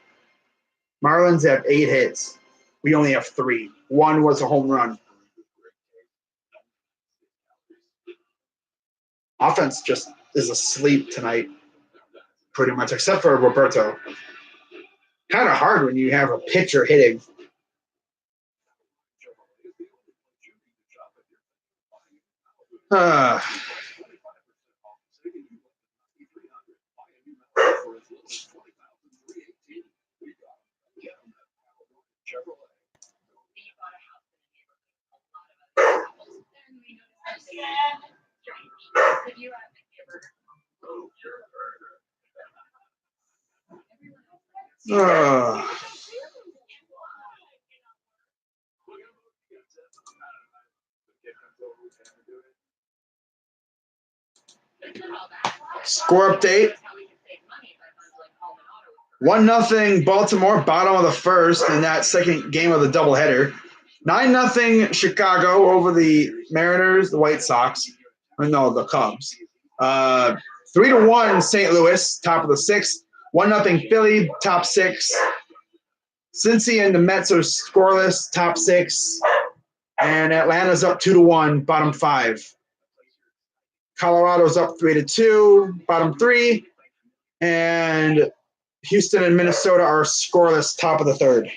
Marlins have 8 hits. We only have 3. 1 was a home run. Offense just is asleep tonight, pretty much, except for Roberto. Kind of hard when you have a pitcher hitting. Score update. 1-0 Baltimore, bottom of the first in that second game of the doubleheader. 9-0 Chicago over the Mariners, the White Sox. Or no, the Cubs. 3-1 St. Louis, top of the 6th. 1-0 Philly, top 6. Cincy and the Mets are scoreless, top 6. And Atlanta's up 2-1, bottom 5. Colorado's up 3-2, bottom 3. And Houston and Minnesota are scoreless, top of the 3rd.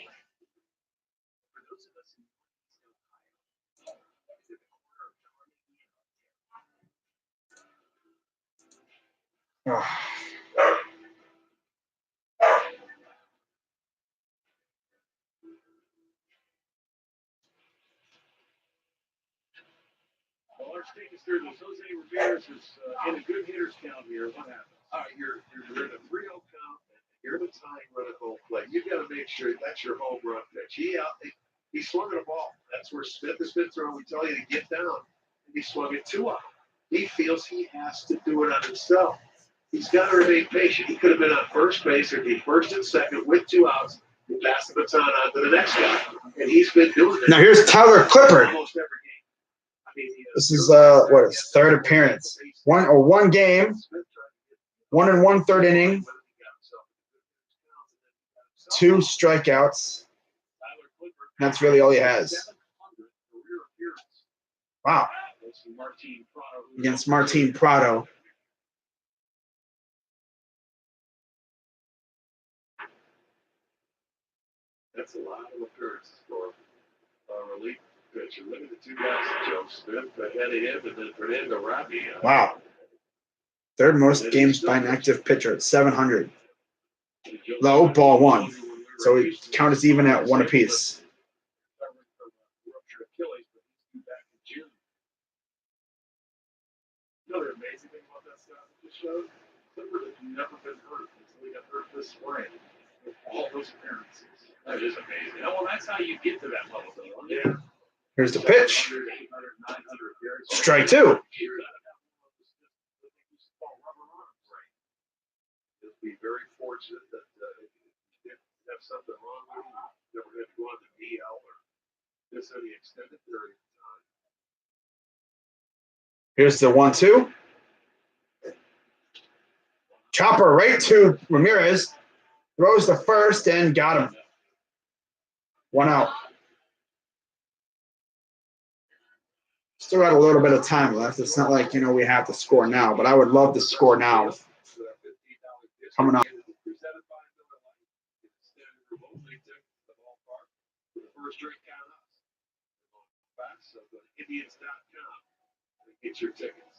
Well, let's take us through this. Jose Ramirez is in a good hitter's count here. What happens? You're in a 3-0 count. You're the tying run at home plate. You've got to make sure that's your home run pitch. He swung at a ball. That's where Smith has been throwing. We tell you to get down. He swung it 2 out. He feels he has to do it on himself. He's got to remain patient. He could have been on first base or be first and second with 2 outs and pass the baton on to the next guy. And he's been doing it. Now here's Tyler Clippard. Almost every game. This is his 3rd appearance. One game, 1 1/3 inning, 2 strikeouts. That's really all he has. Wow. Against Martin Prado. That's a lot of appearances for a relief pitcher. Look at the 2 guys, Joe Smith ahead of him, and then Fernando Robbie. Wow. 3rd most games by an active pitcher at 700. Low, ball 1. So we count as even at 1 apiece. Another amazing thing about that stuff that showed, Clippard has never been hurt until he got hurt this spring with all those appearances. That is amazing. Well, that's how you get to that level, though. Yeah. Here's the pitch. Strike 2. be very fortunate that you didn't have something wrong with you. Never had to go on the DL or miss any extended period of time. Here's the 1-2. Chopper right to Ramirez. Throws the first and got him. 1 out. Still got a little bit of time left. It's not like, we have to score now, but I would love to score now. Coming up. First drink count us. So go to Indians.com and get your tickets.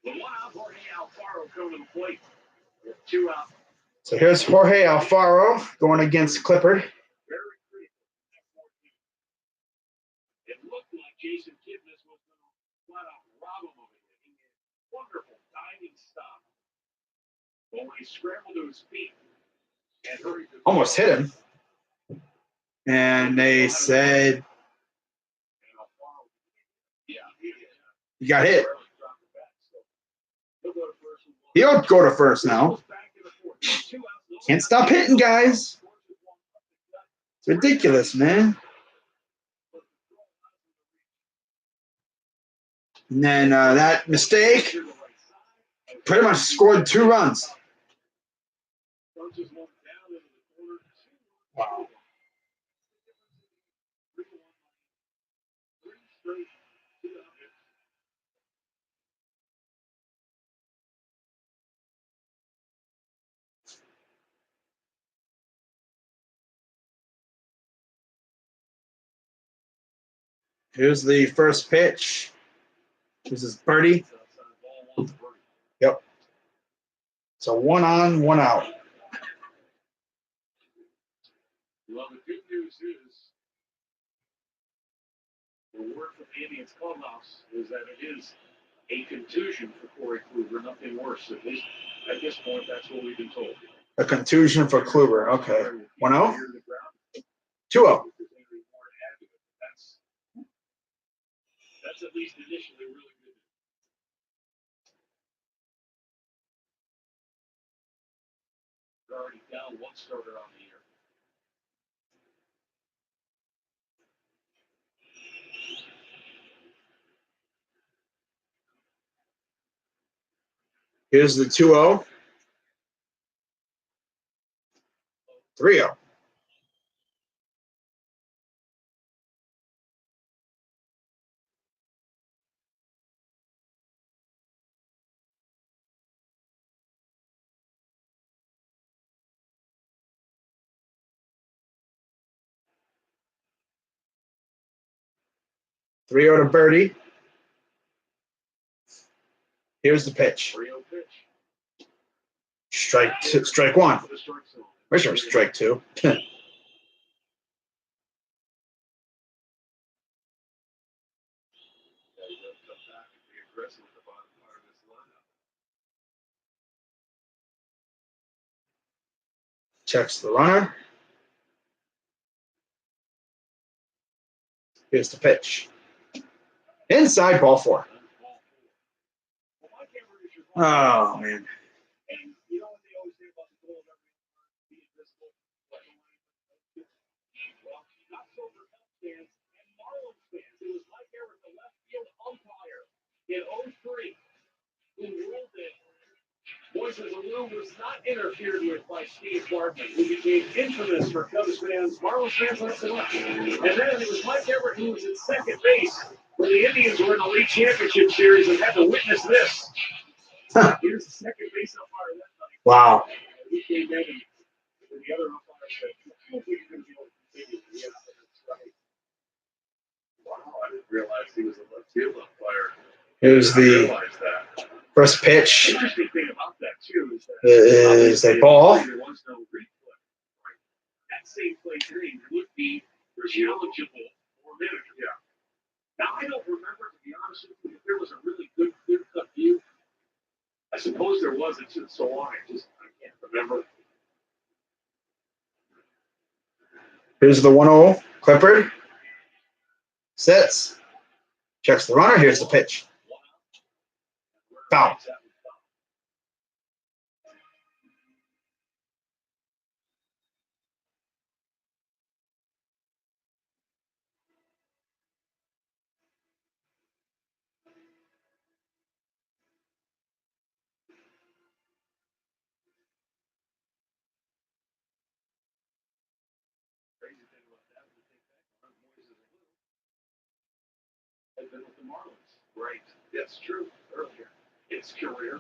The 1 out, Jorge Alfaro coming to the plate. 2 out. So here's Jorge Alfaro going against Clippard. Very critical. It looked like Jason Kipnis was going to flat out rob him of it. He had a wonderful diving stop. But when he scrambled to his feet and hurried to Almost hit him. And they said he got hit. He'll go to first now. Can't stop hitting, guys. It's ridiculous, man. And then that mistake pretty much scored 2 runs. Wow. Here's the first pitch. This is Birdie. Yep. So 1 on, 1 out. Well, the good news is the word from the Indians clubhouse is that it is a contusion for Corey Kluber, nothing worse. At this point, that's what we've been told. A contusion for Kluber. Okay. 1-0? 2-0. That's at least initially really good. They're already down 1 starter on the year. Here's the 2-0. 3-0. To Birdie. Here's the pitch. 3-0 pitch. Strike 1. Wish it was strike 2. Checks the runner. Here's the pitch. Inside, ball 4. Oh, man. And you know what they always say about the goal of being invisible? Well, not so for Cubs fans and Marlins fans. It was Mike Everett, the left field umpire in 03, who ruled that Moises Alou was not interfered with by Steve Bartman, who became infamous for Cubs fans, Marlins fans, and then it was Mike Everett who was at second base when the Indians were in the league championship series and had to witness this. Here's the second base umpire that night. Wow. He came in and the other umpire said, I don't think you're going to be able to continue. Yeah, that's right. Wow, I didn't realize he was a left field umpire. Here's the first pitch. Interesting thing about that, too, Is a ball. There was no replay. That same play today would be eligible for manager. Yeah. Now, I don't remember, to be honest with you, if there was a really good clear-cut view. I suppose there was. It's been so long, I can't remember. Here's the 1-0. Clippard. Sits. Checks the runner. Here's the pitch. Foul. Right. That's true. Earlier. His career.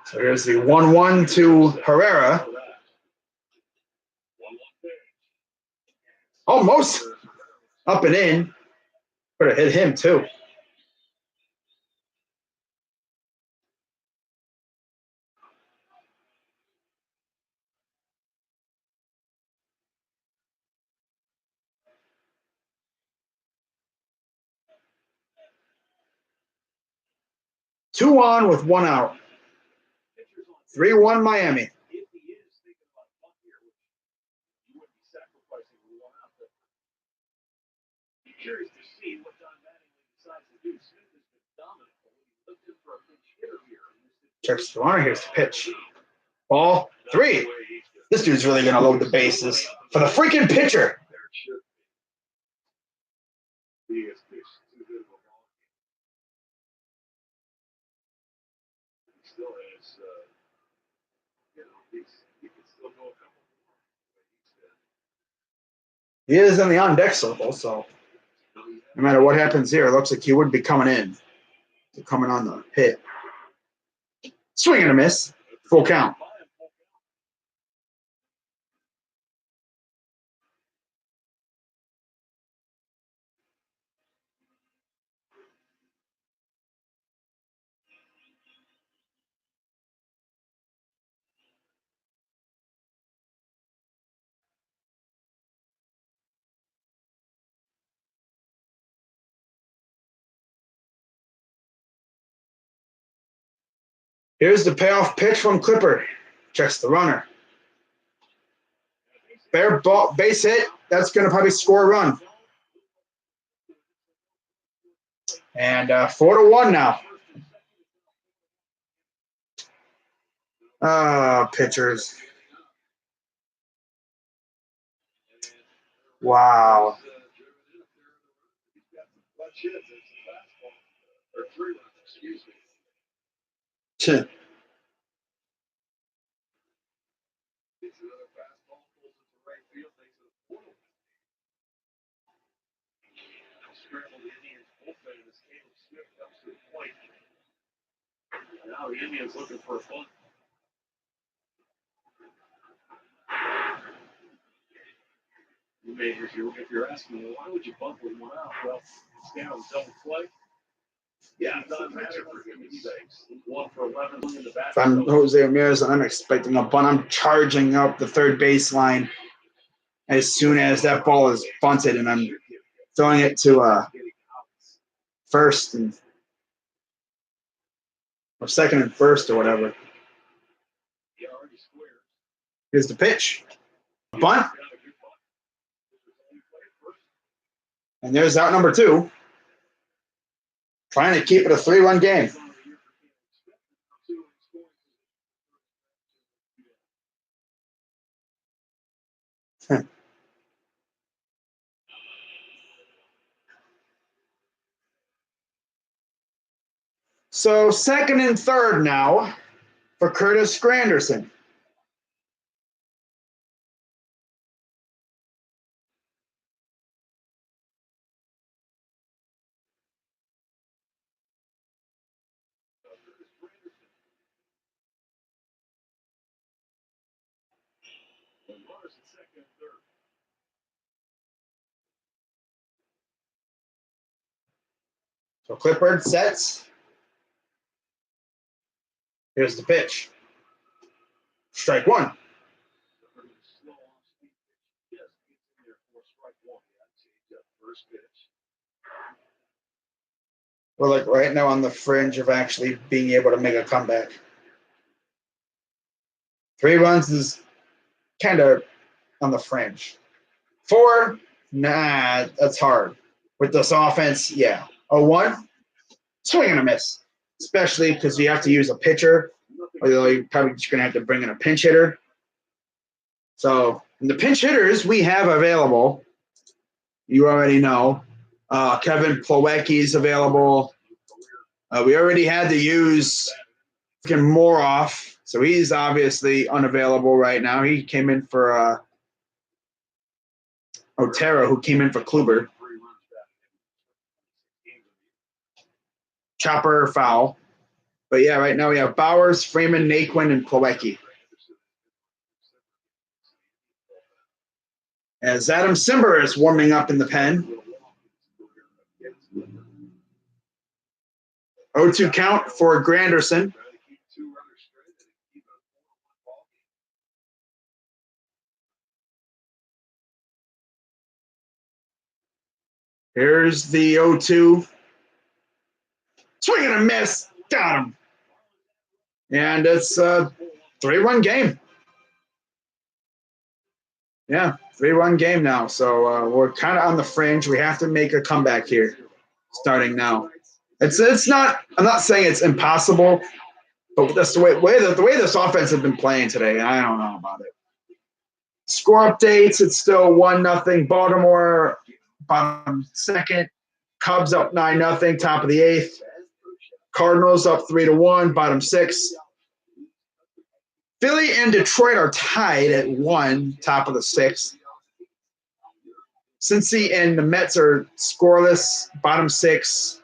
So here's the 1-1 to Herrera. Almost up and in. Could have hit him too. Two on with one out. 3-1 Miami. If he is thinking about bunt here, which you wouldn't be sacrificing the one out, but be curious to see what Don Mattingly decides to do. Smith has been dominant, but when he looked in for a pinch hitter here, Checks the runner. Here's the pitch. Ball 3. This dude's really going to load the bases for the freaking pitcher. there should be. He is too good of a ball. He still has, he can still go a couple more. He is in the on-deck circle, so no matter what happens here, it looks like he would be coming in. Coming on the hit. Swing and a miss. Full count. Here's the payoff pitch from Clipper. Checks the runner. Bare ball, base hit. That's going to probably score a run. And 4-1 now. Pitchers. Wow. Cheh. Now the Indians looking for a bunt. If you're asking, well, why would you bunt with one out? Well, stay on double play. Yeah, it doesn't matter for him. He's 1 for 11 in the back. If I'm Jose Ramirez and I'm expecting a bunt, I'm charging up the third baseline as soon as that ball is bunted, and I'm throwing it to first and or second and first or whatever. Here's the pitch. Bunt. And there's out number 2. Trying to keep it a 3-run game. So second and third now for Curtis Granderson. So Clippard sets. Here's the pitch. Strike 1. We're like right now on the fringe of actually being able to make a comeback. 3 runs is kind of on the fringe. 4, nah, that's hard. With this offense, yeah. 0-1, swing and a miss. Especially because you have to use a pitcher, or you're probably just going to have to bring in a pinch hitter. So the pinch hitters we have available, you already know. Kevin Plawecki is available. We already had to use Moroff, so he's obviously unavailable right now. He came in for Otero, who came in for Kluber. chopper foul. But yeah, right now we have Bowers, Freeman, Naquin, and Plawecki. As Adam Simber is warming up in the pen. 0-2 count for Granderson. Here's the 0-2. Swing and a miss. Got him. And it's a 3-1 game. Yeah, 3-1 game now. So we're kind of on the fringe. We have to make a comeback here starting now. It's not – I'm not saying it's impossible, but that's the way this offense has been playing today. I don't know about it. Score updates, it's still 1-0 Baltimore, bottom second. Cubs up 9-0, top of the eighth. Cardinals up 3-1, bottom six. Philly and Detroit are tied at 1, top of the sixth. Cincy and the Mets are scoreless, bottom six.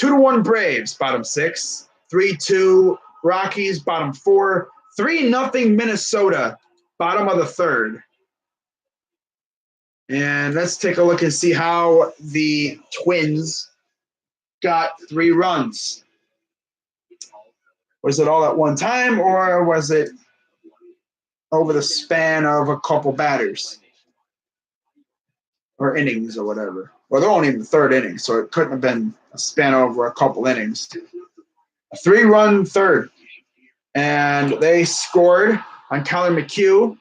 2-1 Braves, bottom six. 3-2 Rockies, bottom four. 3-0 Minnesota, bottom of the third. And let's take a look and see how the Twins got 3 runs. Was it all at one time, or was it over the span of a couple batters? Or innings or whatever. Well, they're only in the third inning, so it couldn't have been a span over a couple innings. A 3-run third. And they scored on Kyler McHugh.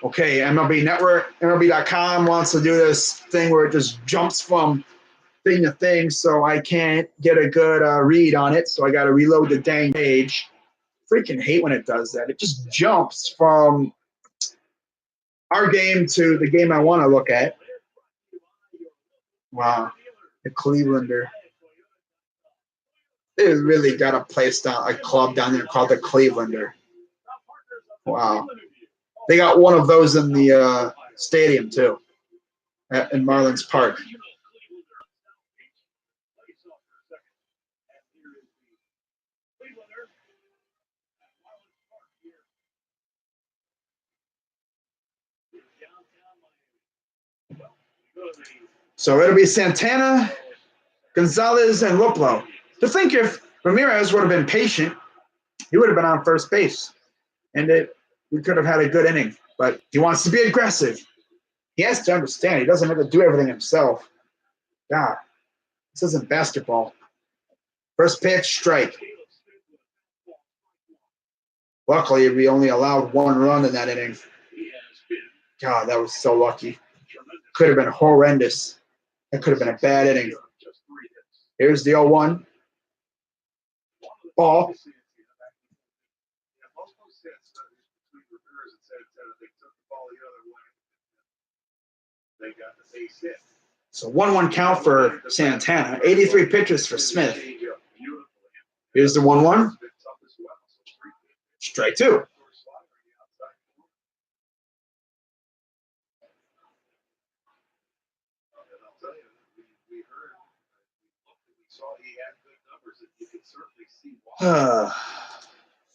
Okay, MLB Network, MLB.com wants to do this thing where it just jumps from thing to thing, so I can't get a good read on it, so I got to reload the dang page. Freaking hate when it does that. It just jumps from our game to the game I want to look at. Wow, the Clevelander. They really got a club down there called the Clevelander. Wow. They got one of those in the stadium, too, in Marlins Park. So it'll be Santana, Gonzalez, and Luplow. To think if Ramirez would have been patient, he would have been on first base. And we could have had a good inning. But he wants to be aggressive. He has to understand he doesn't have to do everything himself. God, this isn't basketball. First pitch, strike. Luckily, we only allowed 1 run in that inning. God, that was so lucky. Could have been horrendous. That could have been a bad inning. Here's the 0-1. Ball. So 1-1 count for Santana. 83 pitches for Smith. Here's the 1-1. Strike 2.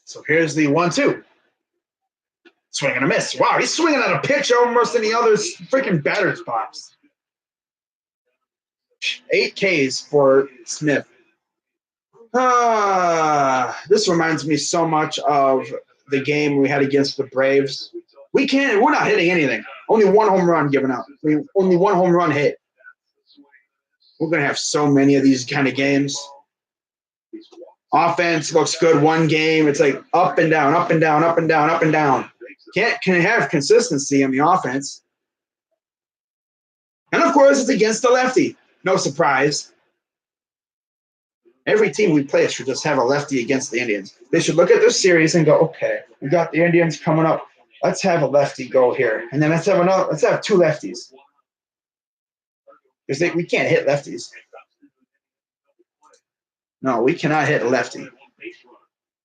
So here's the 1-2. Swing and a miss. Wow, he's swinging at a pitch almost in the other freaking batter's box. 8 Ks for Smith. This reminds me so much of the game we had against the Braves. We're not hitting anything. Only 1 home run given up. Only 1 home run hit. We're going to have so many of these kind of games. Offense looks good one game. It's like up and down, up and down, up and down, up and down. Can have consistency in the offense. And, of course, it's against the lefty. No surprise. Every team we play should just have a lefty against the Indians. They should look at this series and go, okay, we got the Indians coming up. Let's have a lefty go here. And then let's have 2 lefties. Because we can't hit lefties. No, we cannot hit a lefty.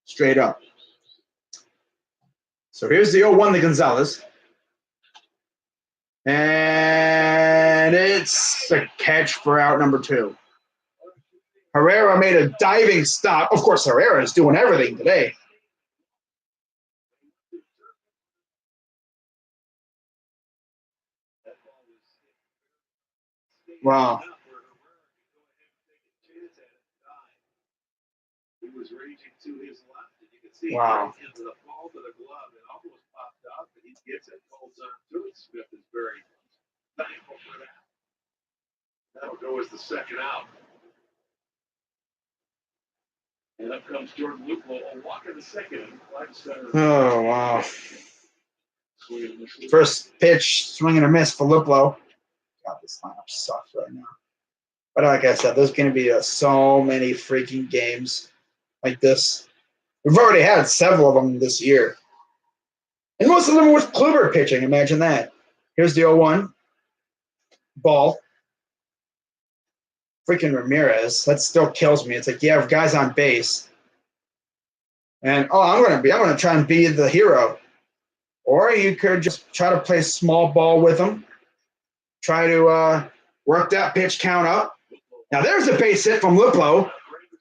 Straight up. So here's the 0-1 to Gonzalez. And it's a catch for out number 2. Herrera made a diving stop. Of course, Herrera is doing everything today. Wow. He was raging to his left, and you can see Wow. into the palm of the glove. It almost popped up, and he gets it, holds on to it. Smith is very thankful for that. That'll go as the second out. And up comes Jordan Luplow. A walk in the second. Oh, wow. First pitch, swing and a miss for Luplow. God, this lineup sucks right now. But like I said, there's going to be so many freaking games like this. We've already had several of them this year. And most of them with Kluber pitching. Imagine that. Here's the 0-1. Ball. Freaking Ramirez. That still kills me. It's like, yeah, guys on base. And, I'm going to try and be the hero. Or you could just try to play small ball with them. Try to work that pitch count up. Now, there's a base hit from Luplow.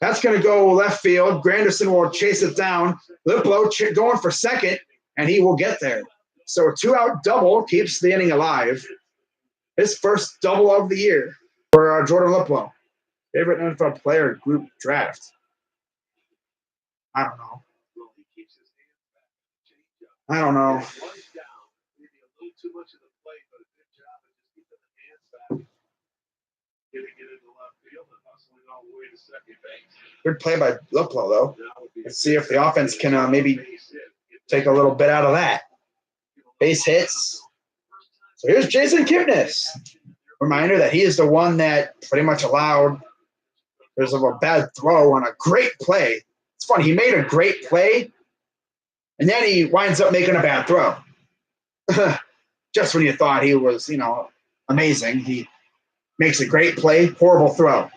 That's going to go left field. Granderson will chase it down. Luplow going for second, and he will get there. So a 2-out double keeps the inning alive. His first double of the year for Jordan Luplow. Favorite NFL player group draft. I don't know. Good play by Luplow, though. Let's see if the offense can maybe take a little bit out of that. Base hits. So here's Jason Kipnis. Reminder that he is the one that pretty much allowed there's a bad throw on a great play. It's funny. He made a great play, and then he winds up making a bad throw. Just when you thought he was, amazing, he makes a great play, horrible throw.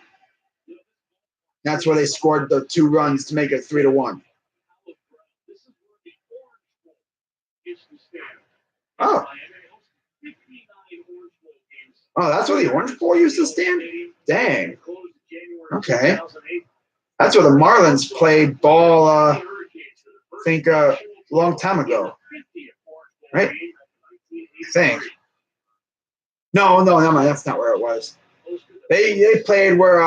That's where they scored the 2 runs to make it 3-1. Oh, that's where the Orange Bowl used to stand? Dang. Okay. That's where the Marlins played ball, I think, a long time ago. Right? I think. No, that's not where it was. They played where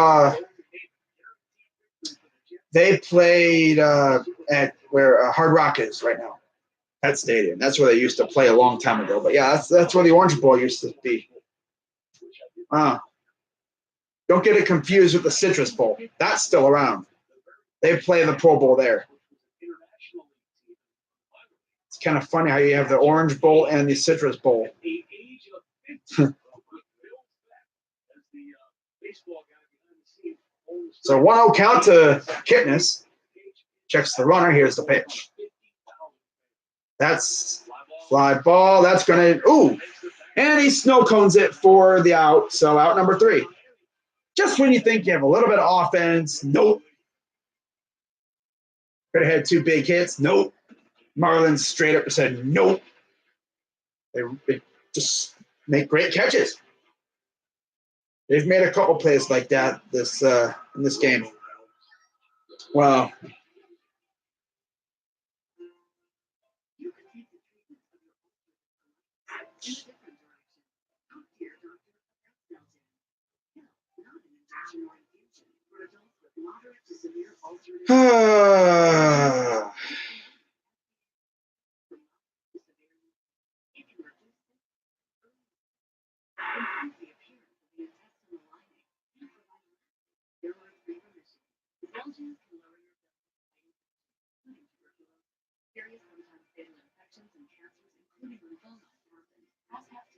at where Hard Rock is right now. That stadium. That's where they used to play a long time ago. But yeah, that's where the Orange Bowl used to be. Don't get it confused with the Citrus Bowl. That's still around. They play the Pro Bowl there. It's kind of funny how you have the Orange Bowl and the Citrus Bowl. So 1-0 count to Kipnis. Checks the runner. Here's the pitch. That's fly ball. That's going to – and he snow cones it for the out. So out number 3. Just when you think you have a little bit of offense, nope. Could have had 2 big hits, nope. Marlins straight up said nope. They just make great catches. They've made a couple plays like that in this game. Wow.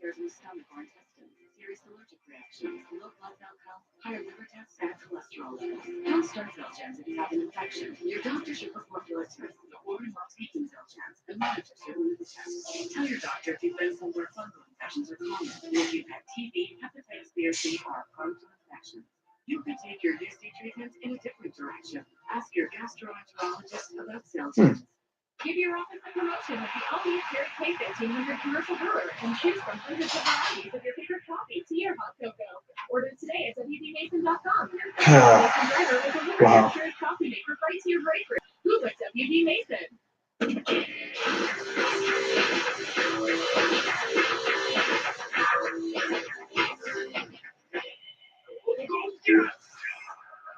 Tears in the stomach or intestines, serious allergic reactions, low blood cell count, higher liver tests, bad cholesterol levels. Don't start cell chance if you have an infection. Your doctor should perform blood tests before and while taking cell chance and monitor your liver tests. Tell your doctor if you've been somewhere fungal infections are common, or if you've had TB, hepatitis B or C, or prone to infections. You could take your UC treatment in a different direction. Ask your gastroenterologist about cell chance. Give your office a promotion with the all-new Cherry K1500 commercial brewer and choose from hundreds of varieties of your favorite coffee, tea, or hot cocoa. Order today at wdmason.com. Mason driver will deliver Wow. your Cherry coffee maker right to your break room. Who but WD Mason?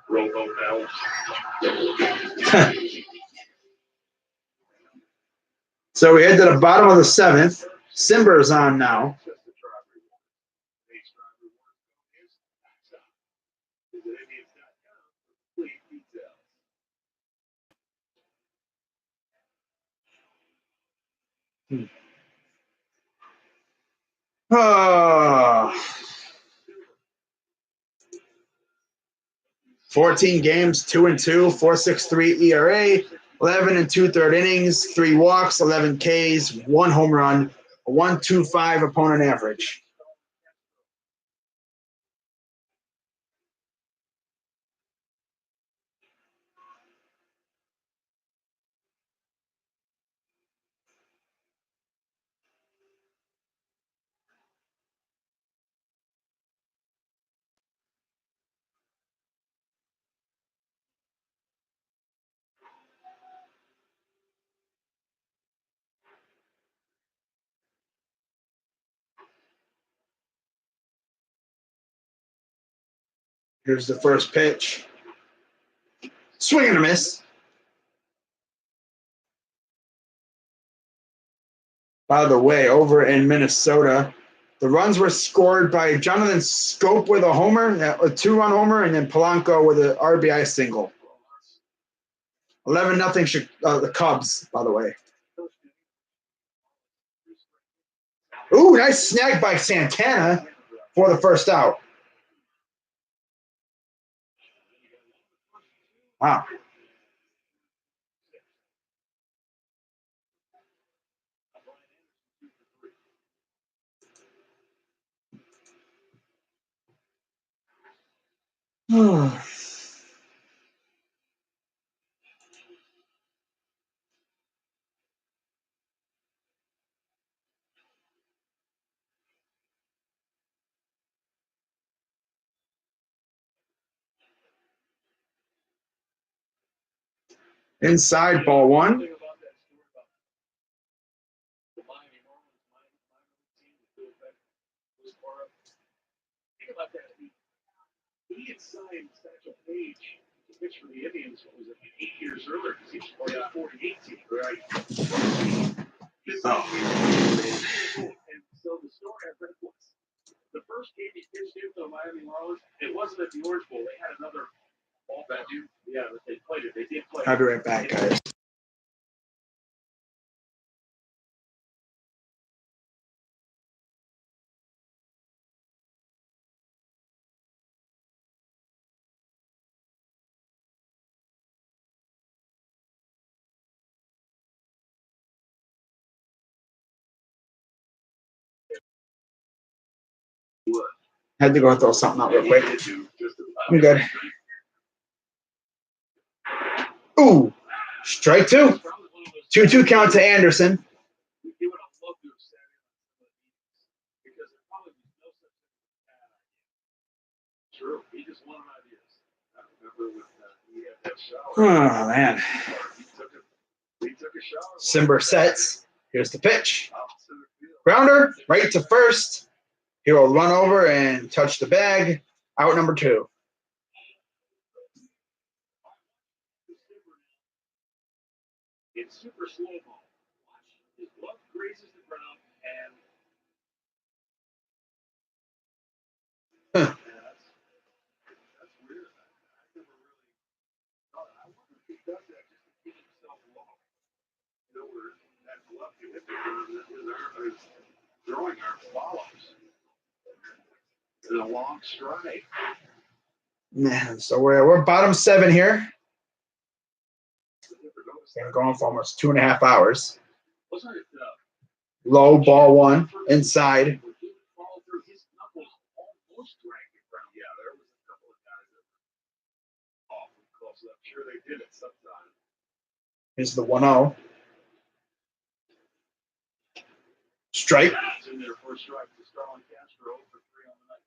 Robo Bell. So we head to the bottom of the seventh. Simber's on now. Oh. 14 games, 2-2, 4.63 ERA, 11 and 2/3 innings, 3 walks, 11 Ks, 1 home run, a 1.25 opponent average. Here's the first pitch. Swing and a miss. By the way, over in Minnesota, the runs were scored by Jonathan Scope with a homer, a 2-run homer, and then Polanco with an RBI single. 11-0 the Cubs, by the way. Ooh, nice snag by Santana for the first out. Wow. Inside, ball 1. He had signed Satchel Paige to pitch for the Indians. What was it, 8 years earlier? Because he was playing on 40-18, right? And so the story I read was the first game he pitched in for the Miami Marlins, it wasn't at the Orange Bowl. They had another ball venue. Yeah, but they played it. They did play it. I'll be right back, guys. Had to go throw something out real quick. I'm good. Ooh, strike 2. 2-2 count to Anderson. He would have loved to have sat in on some of the meetings because there probably was no such thing as a bad idea. True, he just wanted ideas. I remember when he had that shower. Oh, man. He took a shower. Simber sets. Here's the pitch. Grounder, right to first. He will run over and touch the bag. Out number 2. It's super slow mo. His glove grazes the ground and Huh. yeah, that's weird. I never really thought. I wonder if he does that just to keep himself low. You know, where that glove can hit the ground and his throwing arm follows in a long stride. Man, so we're bottom 7 here. Been going for almost 2.5 hours. Wasn't it Low, ball 1, inside. his knuckles almost dragged the ground? Yeah, there was a couple of guys that were awfully close. I'm sure they did it sometime. Here's the 1-0. Strike. That's in their first strike to Starlin Castro for 3 on the night.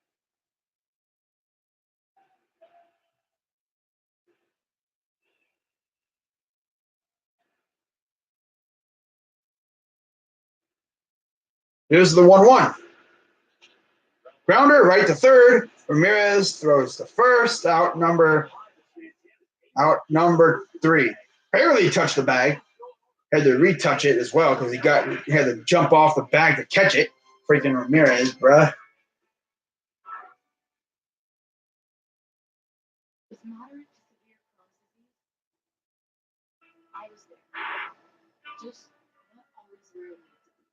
Here's the 1-1. Grounder right to third. Ramirez throws to first. Out number 3. Barely touched the bag. Had to retouch it as well because he had to jump off the bag to catch it. Freaking Ramirez, bruh. With moderate to severe Crohn's disease, I was there. Just not always where I needed to be.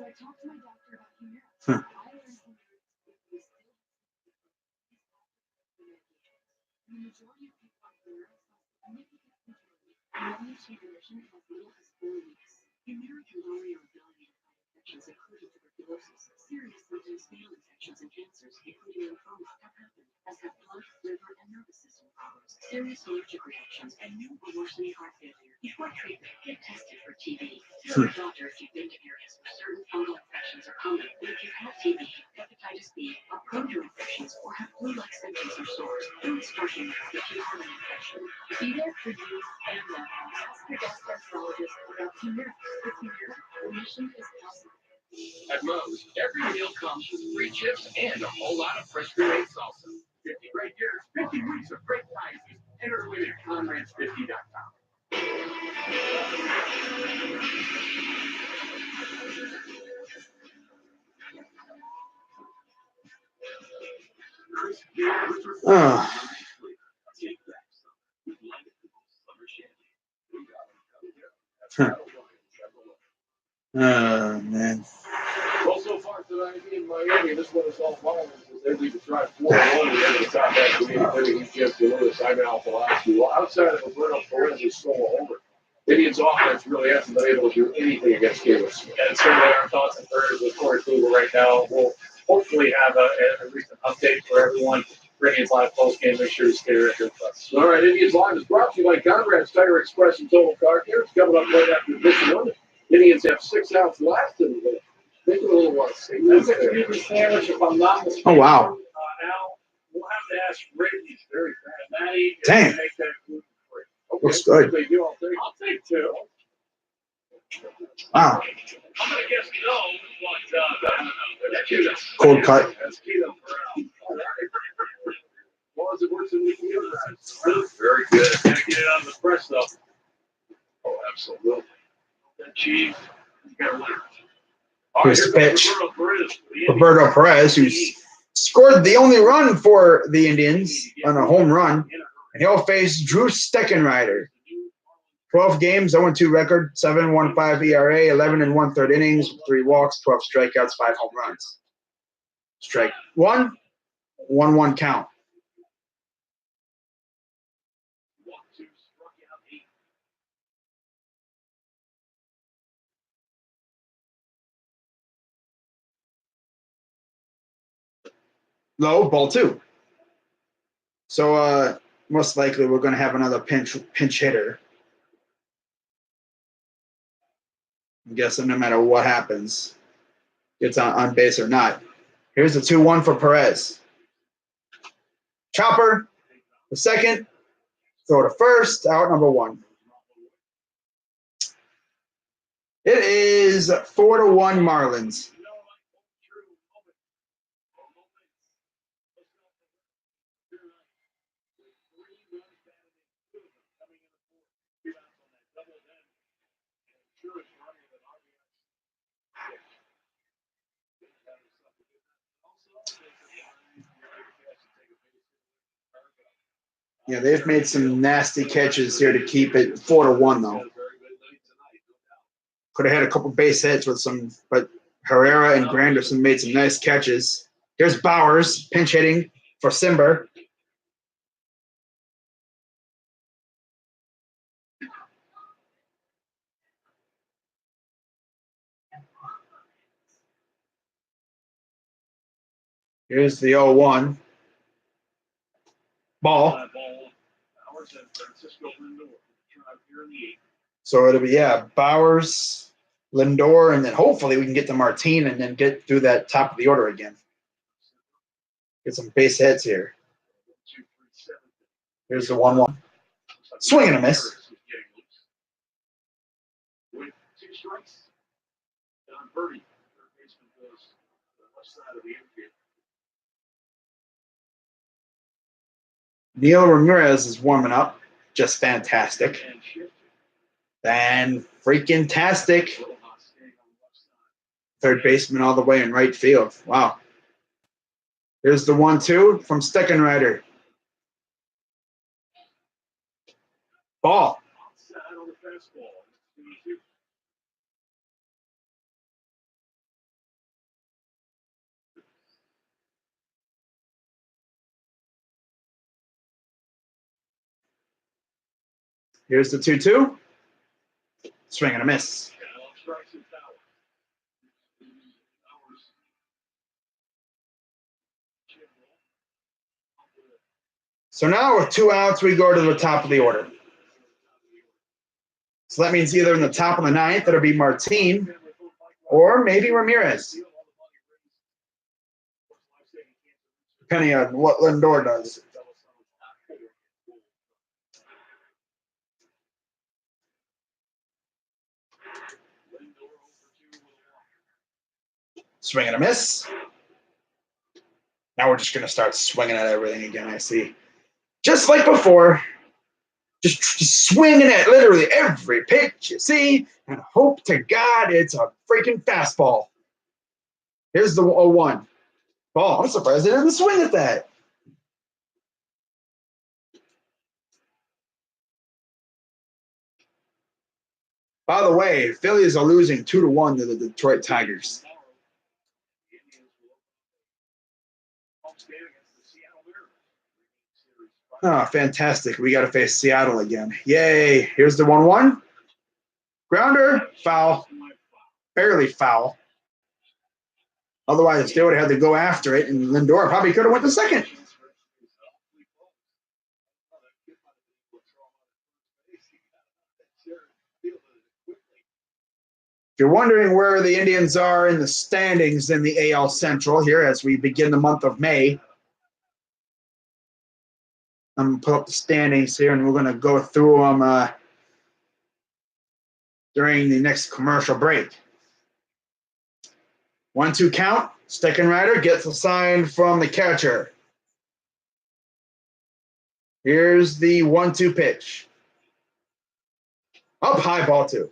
So I talked to my doctor about Humira. Huh. I learned Humira is still the majority of people on Humira have significant fertility, and many achieve remission in as little as 4 weeks. Humira can lower your ability to fight infections, including tuberculosis. Serious symptoms, fatal infections, and cancers, including lymphomas, have happened, as have blood, liver, and nervous system problems, serious allergic reactions, and new or worsening heart failure. Before treatment, get tested for TB. Tell your doctor if you've been to areas where certain fungal infections are common, and if you've had TB, hepatitis B, are prone to infections, or have flu-like symptoms or sores. Don't start Humira if you have an infection. Be there for you and them. Ask your gastroenterologist about Humira. With Humira, remission is possible. At Moe's, every meal comes with free chips and a whole lot of fresh made salsa. 50 great years, 50 weeks of great prizes. Enter win at Conrads50.com. Oh. Oh, man. Well, so far tonight in Miami, this one is all Marlins as they lead to try 4-1 at the end of the top half of the game. Hitting Jeff Lewis, I'm Al Pulaski. Well, outside of Roberto Perez, who stole a homer, Indians offense really hasn't been able to do anything against Gables. And certainly our thoughts and prayers with Corey Kluber right now. We'll hopefully have at least an update for everyone. Indians Live post game. Make sure to stay right here with us. All right, Indians Live is brought to you by Conrad's Tire Express and Total Car Care. It's coming up right after this one. Indians have 6 outs left in the game. Make it a little less. Sandwich, if I'm not mistaken. Oh, wow. Al, we'll have to ask Brittany very fast. Maddie, Dang. make that gluten-free. Okay. Looks good. They do, I'll take 2. Wow. I'm going to guess no, but that's keto. Cold cut. That's keto for Al. All right. Well, as it works in the keto, very good. Gotta get it on the press, though. Oh, absolutely. That cheese, you got to learn. Here's the pitch. Roberto Perez, who's scored the only run for the Indians on a home run, and he'll face Drew Steckenrider. 12 games, 0-2 record, 7.15 ERA, 11 1/3 innings, 3 walks, 12 strikeouts, 5 home runs. Strike 1, 1-1 count. Low, ball 2. So most likely we're going to have another pinch hitter. I'm guessing no matter what happens, gets on base or not. Here's the 2-1 for Perez. Chopper, the second, throw to first, out number 1. It is 4-1 Marlins. Yeah, they've made some nasty catches here to keep it 4-1 though. Could have had a couple base hits with some, but Herrera and Granderson made some nice catches. Here's Bowers pinch hitting for Simber. Here's the 0-1. Ball. So it'll be, Bowers Lindor, and then hopefully we can get to Martin and then get through that top of the order again. Get some base hits here. Here's the 1-1. Swing and a miss. With 2 strikes, Don Purdy, third baseman, goes to the left side of the infield. Neil Ramirez is warming up. Just fantastic. And shifted. And freaking tastic. Third baseman all the way in right field. Wow. Here's the 1-2 from Steckenrider. Ball. Outside on the fastball. 2-2. Here's the 2-2. Swing and a miss. Strikes and foul. So now with 2 outs, we go to the top of the order. So that means either in the top of the 9th, it'll be Martin or maybe Ramirez, depending on what Lindor does. Swing and a miss. Now we're just going to start swinging at everything again, I see. Just like before, just swinging at literally every pitch you see, and hope to God it's a freaking fastball. Here's the 0-1. Ball. I'm surprised they didn't swing at that. By the way, Phillies are losing 2-1 to the Detroit Tigers. Oh, fantastic. We got to face Seattle again. Yay. Here's the 1-1. Grounder. Foul. Barely foul. Otherwise, they would have had to go after it, and Lindor probably could have went to second. If you're wondering where the Indians are in the standings in the AL Central here as we begin the month of May, I'm going to pull up the standings here, and we're going to go through them during the next commercial break. 1-2 count. Steckenrider gets a sign from the catcher. Here's the 1-2 pitch. Up high, ball 2.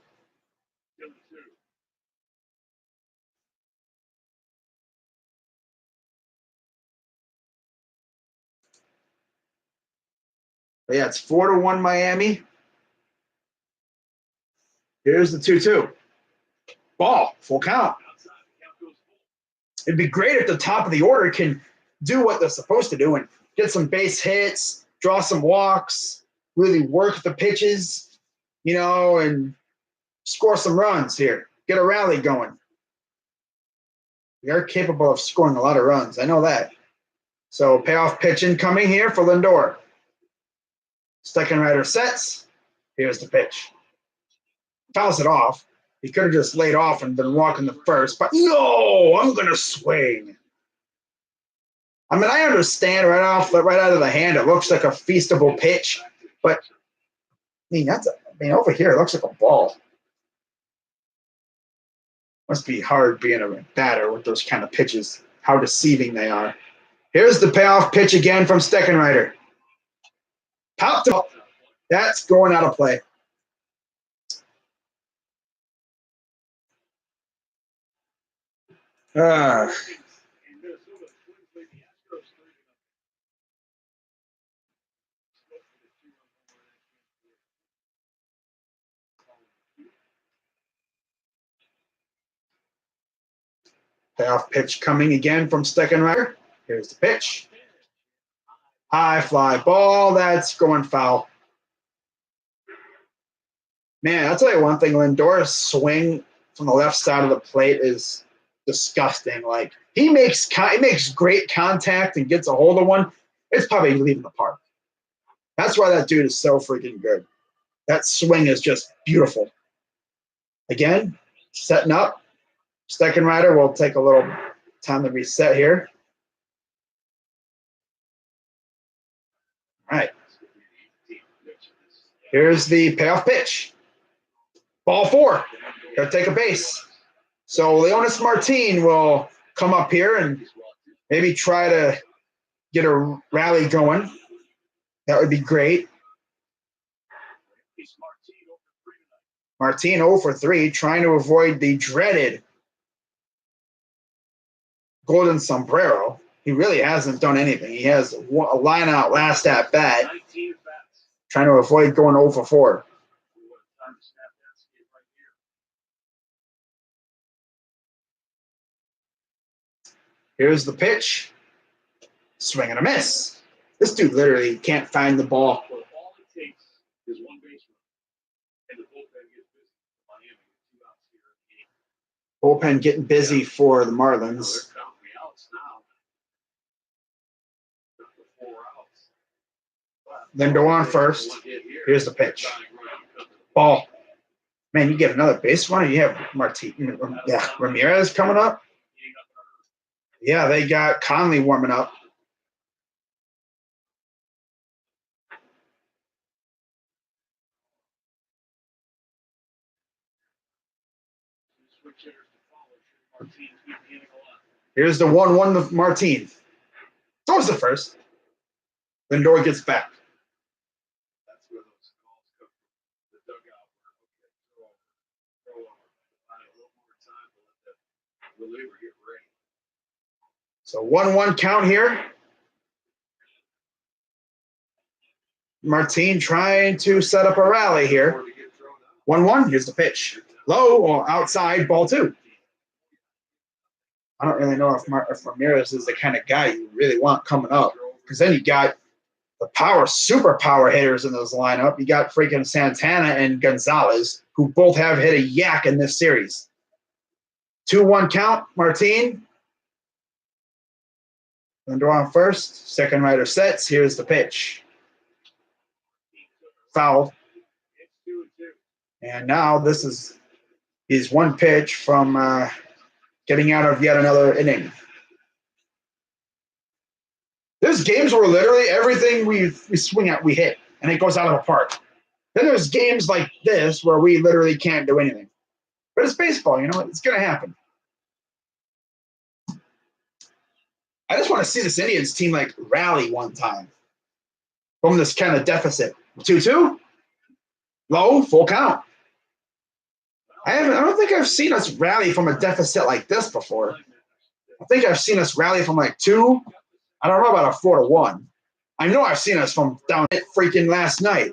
But yeah, it's 4-1 Miami. Here's the 2-2. Ball, full count. It'd be great if the top of the order can do what they're supposed to do and get some base hits, draw some walks, really work the pitches, and score some runs here. Get a rally going. We are capable of scoring a lot of runs. I know that. So payoff pitch incoming here for Lindor. Steckenrider sets. Here's the pitch. Fouls it off. He could have just laid off and been walking the first, but no, I'm going to swing. I mean, I understand right out of the hand, it looks like a feastable pitch, but over here, it looks like a ball. Must be hard being a batter with those kind of pitches, how deceiving they are. Here's the payoff pitch again from Steckenrider. Popped up. That's going out of play. Payoff pitch coming again from Steckenrider. Here's the pitch. High fly ball. That's going foul. Man, I'll tell you one thing. Lindor's swing from the left side of the plate is disgusting. Like, he makes great contact and gets a hold of one. It's probably leaving the park. That's why that dude is so freaking good. That swing is just beautiful. Again, Setting up. Second rider will take a little time to reset here. All right. Here's the payoff pitch. Ball 4. Got to take a base. So Leonis Martin will come up here and maybe try to get a rally going. That would be great. Martin 0 for 3, trying to avoid the dreaded golden sombrero. He really hasn't done anything. He has a line out last at bat, trying to avoid going 0 for 4. Here's the pitch. Swing and a miss. This dude literally can't find the ball. Well, all it takes is one base run, and the bullpen gets busy. Miami, 2 outs here in the game. Bullpen getting busy for the Marlins. They're counting the outs now. The 4 outs. Lindor on first. Here's the pitch. Ball. Man, you get another base runner. You have Ramirez coming up. Yeah, they got Conley warming up. Here's the 1-1 of Martin. Throws the first. Lindor gets back. That's where those calls come from. The dugout. Throw over. A little more time to let that reliever get ready. So 1-1 count here. Martin trying to set up a rally here. 1-1. Here's the pitch. Low or outside, ball 2. I don't really know if Ramirez is the kind of guy you really want coming up, because then you got the super power hitters in those lineup. You got freaking Santana and Gonzalez, who both have hit a yak in this series. 2-1 count, Martin. Lindor on first. Second rider sets. Here's the pitch. Foul. And now this is he's one pitch from getting out of yet another inning. There's games where literally everything we swing at, we hit, and it goes out of the park. Then there's games like this where we literally can't do anything. But it's baseball, it's going to happen. I just want to see this Indians team rally one time from this kind of deficit. 2-2, low, full count. I don't think I've seen us rally from a deficit like this before. I think I've seen us rally from 2. I don't know about a 4-1. I know I've seen us from down it freaking last night.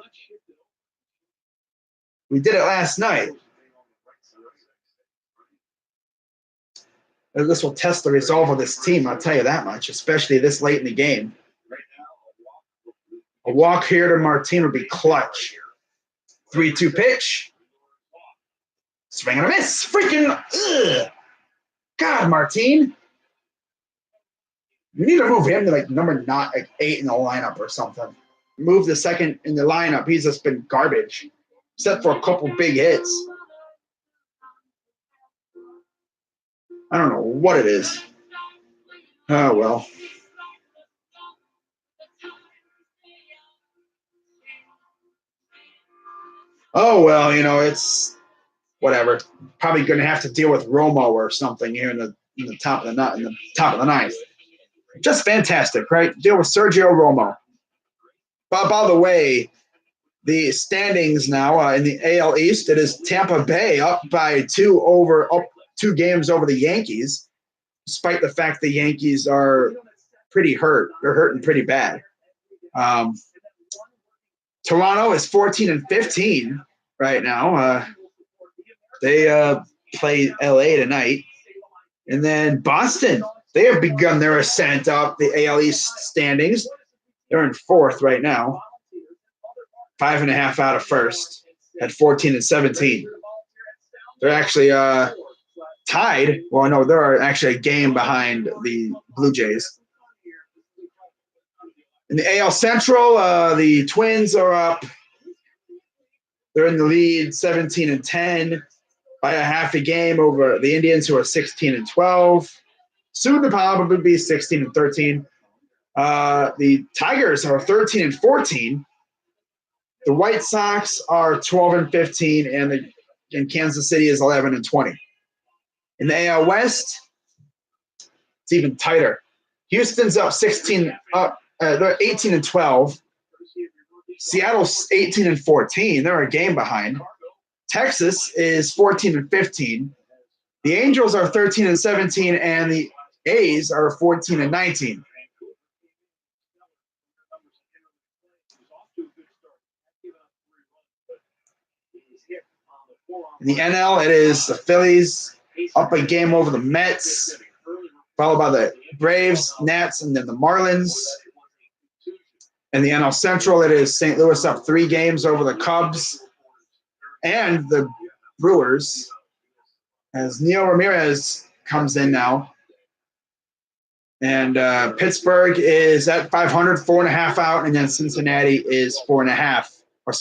We did it last night. This will test the resolve of this team, I'll tell you that much, especially this late in the game. A walk here to Martin would be clutch. 3-2 pitch. Swing and a miss. Freaking, ugh. God, Martin. You need to move him to number 8 in the lineup or something. Move the second in the lineup. He's just been garbage, except for a couple big hits. I don't know what it is. Oh, well. Oh, well, it's whatever. Probably going to have to deal with Romo or something here in the top of the ninth. Just fantastic, right? Deal with Sergio Romo. But by the way, the standings now in the AL East, it is Tampa Bay up by 2 games over the Yankees, despite the fact the Yankees are pretty hurt. They're hurting pretty bad. Toronto is 14-15 right now. They play LA tonight. And then Boston, they have begun their ascent up the AL East standings. They're in 4th right now. 5.5 out of first at 14-17. They're actually tied. Well, no, they're actually a game behind the Blue Jays. In the AL Central, the Twins are up. They're in the lead, 17-10. by a half a game over the Indians, who are 16-12. Soon to probably be 16-13. The Tigers are 13-14. The White Sox are 12-15, and Kansas City is 11-20. In the AL West, it's even tighter. Houston's up 16, they're 18-12. Seattle's 18-14. They're a game behind. Texas is 14-15. The Angels are 13-17, and the A's are 14-19. In the NL, it is the Phillies up a game over the Mets, followed by the Braves, Nats, and then the Marlins. In the NL Central, it is St. Louis up 3 games over the Cubs and the Brewers, as Neil Ramirez comes in now. And Pittsburgh is at 500, 4.5 out, and then Cincinnati is 4.5 or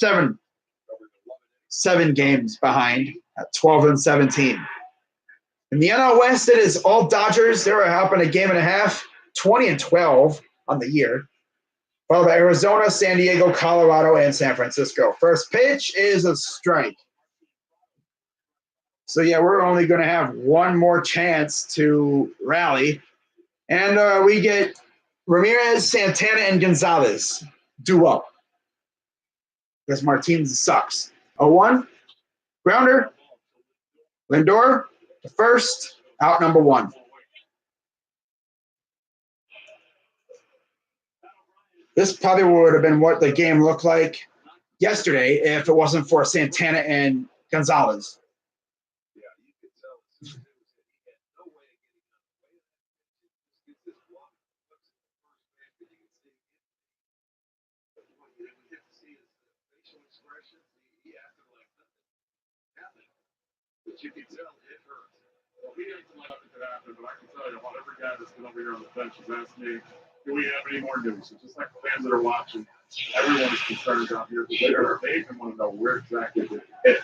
7 games behind at 12-17. In the NL West, it is all Dodgers. They're up in a game and a half, 20-12 on the year. Followed by Arizona, San Diego, Colorado, and San Francisco. First pitch is a strike. So, yeah, we're only going to have one more chance to rally. And we get Ramirez, Santana, and Gonzalez due up. Because Martinez sucks. 0-1, grounder, Lindor, the first, out number 1. This probably would have been what the game looked like yesterday if it wasn't for Santana and Gonzalez. But you can tell it hurts. Well, he didn't like it to happen, but I can tell you, every guy that's been over here on the bench has asked me, do we have any more news? So just like the fans that are watching, everyone is concerned out here. They even want to know where exactly they hit.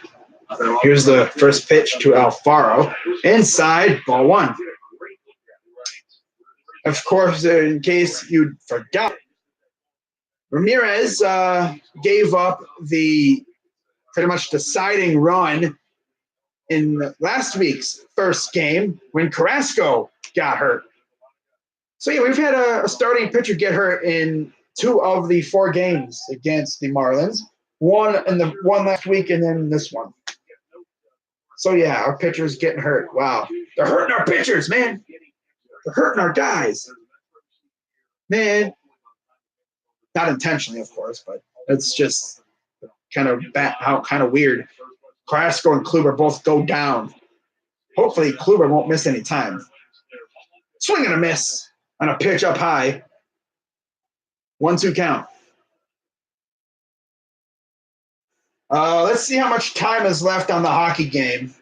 Here's the first pitch to Alfaro. Inside, ball 1. Of course, in case you forgot, Ramirez gave up the pretty much deciding run in last week's first game when Carrasco got hurt. So, yeah, we've had a starting pitcher get hurt in 2 of the 4 games against the Marlins. One last week and then this one. So, yeah, our pitcher's getting hurt. Wow. They're hurting our pitchers, man. They're hurting our guys. Man. Not intentionally, of course, but it's just kind of weird. Carrasco and Kluber both go down. Hopefully, Kluber won't miss any time. Swing and a miss on a pitch up high. 1-2 count. Let's see how much time is left on the hockey game.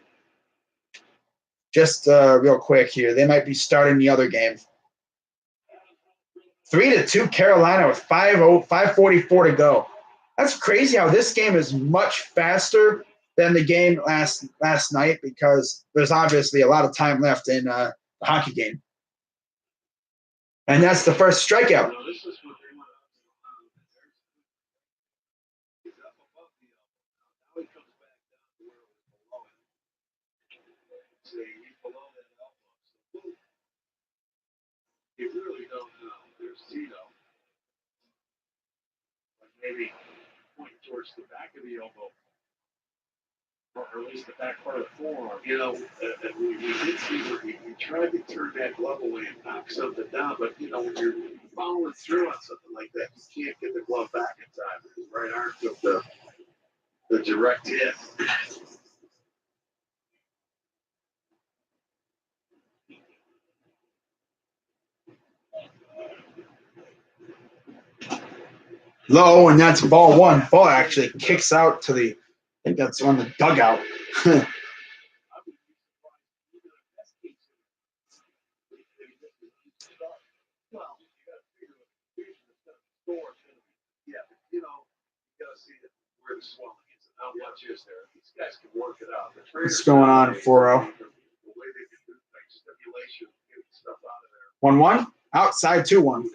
Just real quick here. They might be starting the other game. 3-2 Carolina with 5:44 to go. That's crazy how this game is much faster than the game last night, because there's obviously a lot of time left in the hockey game. And that's the first strikeout. You really don't know. There's Tito. Maybe point towards the back of the elbow, or at least the back part of the forearm. You know, we did see where he tried to turn that glove away and knock something down, but, you know, when you're following through on something like that, you can't get the glove back in time. His right arm took the direct hit. Low, and that's ball 1. Ball actually kicks out to I think that's on the dugout. Where the swelling is, and how much is there. These guys can work it out. What's going on, 4-0? 1-1. Outside 2-1.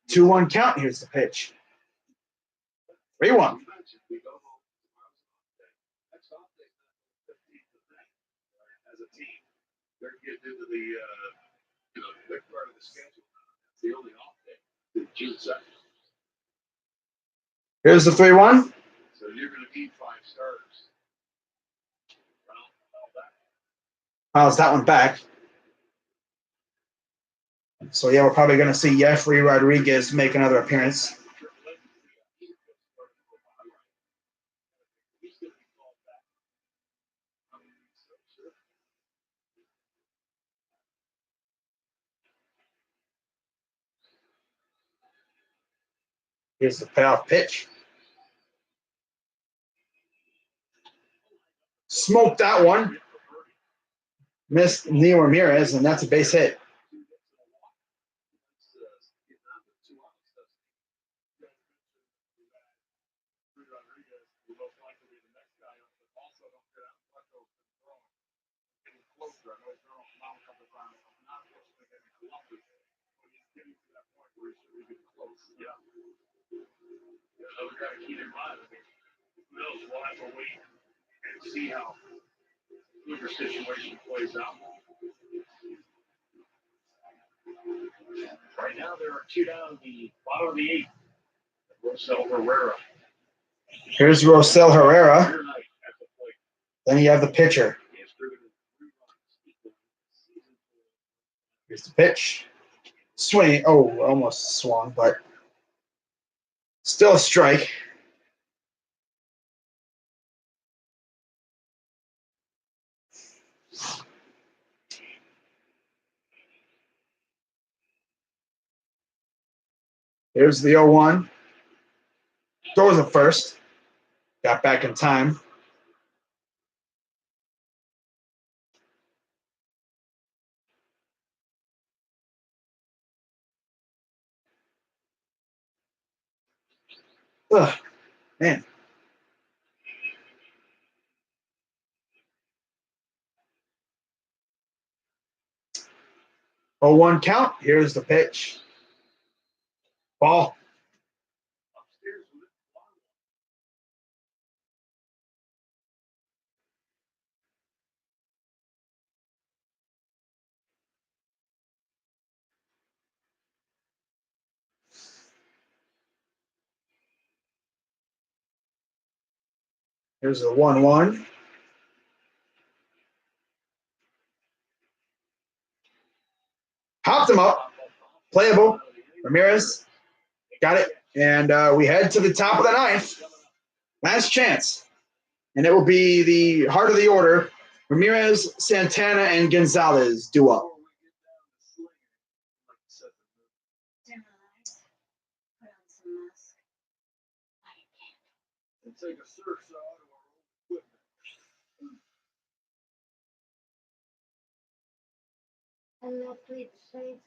Two 1 count. Here's the pitch. 3-1. As a team, they're getting into the big part of the schedule. It's the only off day. June 2nd. Here's the 3-1. So you're going to need 5 starters. Fouls that one back. So, yeah, we're probably going to see Jeffrey Rodriguez make another appearance. Here's the payoff pitch. Smoked that one. Missed Neil Ramirez, and that's a base hit. We've got to keep in mind. Who knows? We'll have to wait and see how Kluger's situation plays out. Right now, there are 2 down the bottom of the 8th. Rosell Herrera. Here's Rosell Herrera. Then you have the pitcher. Here's the pitch. Swing. Oh, almost swung, but still a strike. Here's the 0-1. Throws it first. Got back in time. Ugh, man. Oh, 1 count. Here's the pitch. Ball. Here's the 1-1. Popped him up. Playable. Ramirez got it. And we head to the top of the 9th. Last chance. And it will be the heart of the order. Ramirez, Santana, and Gonzalez do up. And take a search out of our own equipment. And they'll plead the shades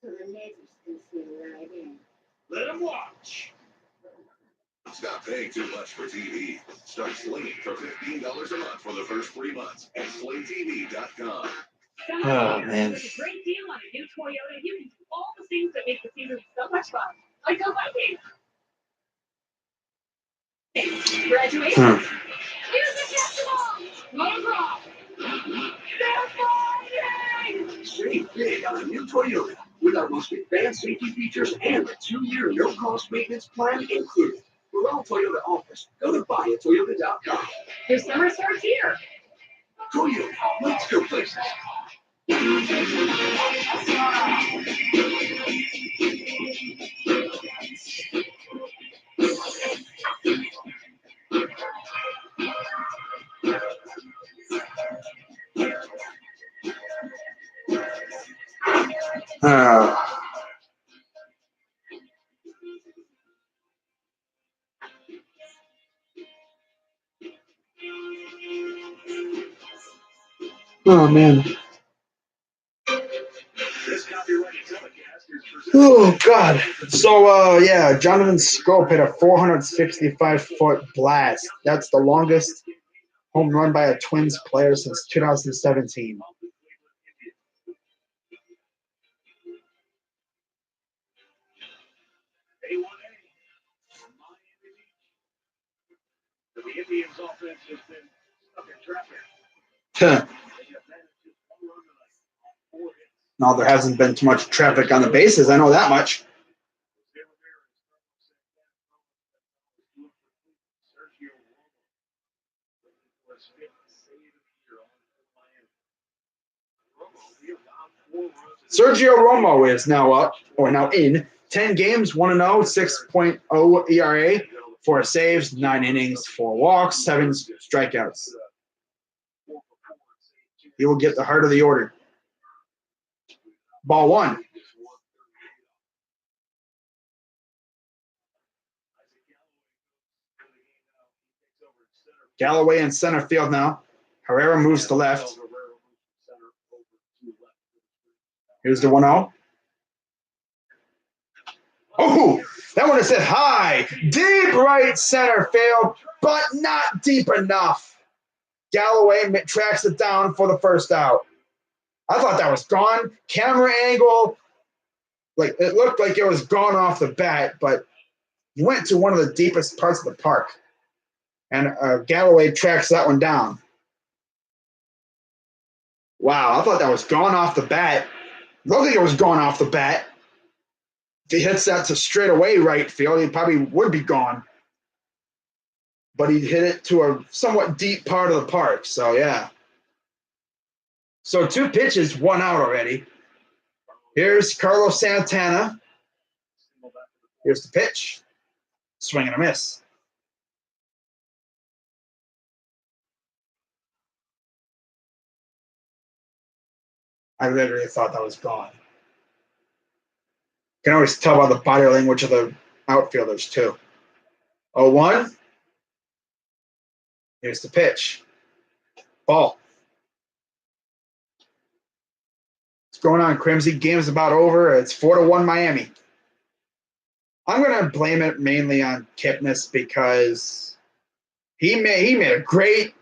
so the neighbors can see right in. Let them watch. Stop paying too much for TV. Start slinging for $15 a month for the first 3 months at slaytv.com. Oh, man. With a great deal on a new Toyota, you can do all the things that make the season so much fun. Like go biking. Graduation. Music festival. Motocross. They're flying! Save big on a new Toyota with our most advanced safety features and a 2-year no-cost maintenance plan included. For all Toyota offers, go to buyatoyota.com. Your summer starts here. Toyota, let's go places. Oh, man. This copyrighted telecast is presented Oh, God. So, yeah, Jonathan Scope hit a 465-foot blast. That's the longest home run by a Twins player since 2017. The Indians' offense has been stuck in traffic. Huh. They have managed just one run tonight on 4 hits. No, there hasn't been too much traffic on the bases. I know that much. Sergio Romo was fifth save of the year on Miami. Romo, he allowed 4 runs. Sergio Romo is now up, or now in 10 games, 1-0, 6.0 ERA, 4 saves, 9 innings, 4 walks, 7 strikeouts. He will get the heart of the order. Ball 1. Galloway in center field now. Herrera moves to left. Here's the 1-0. Oh, that one is hit high. Deep right center field, but not deep enough. Galloway tracks it down for the first out. I thought that was gone. Camera angle, like it looked like it was gone off the bat, but he went to one of the deepest parts of the park. And Galloway tracks that one down. Wow, I thought that was gone off the bat. Looked like it was gone off the bat. If he hits that to straightaway right field, he probably would be gone. But he hit it to a somewhat deep part of the park. So, yeah. So, 2 pitches, 1 out already. Here's Carlos Santana. Here's the pitch. Swing and a miss. I literally thought that was gone. You can always tell by the body language of the outfielders, too. 0-1. Here's the pitch. Ball. What's going on, Crimsy? Game's about over. It's 4-1 Miami. I'm going to blame it mainly on Kipnis because he made a great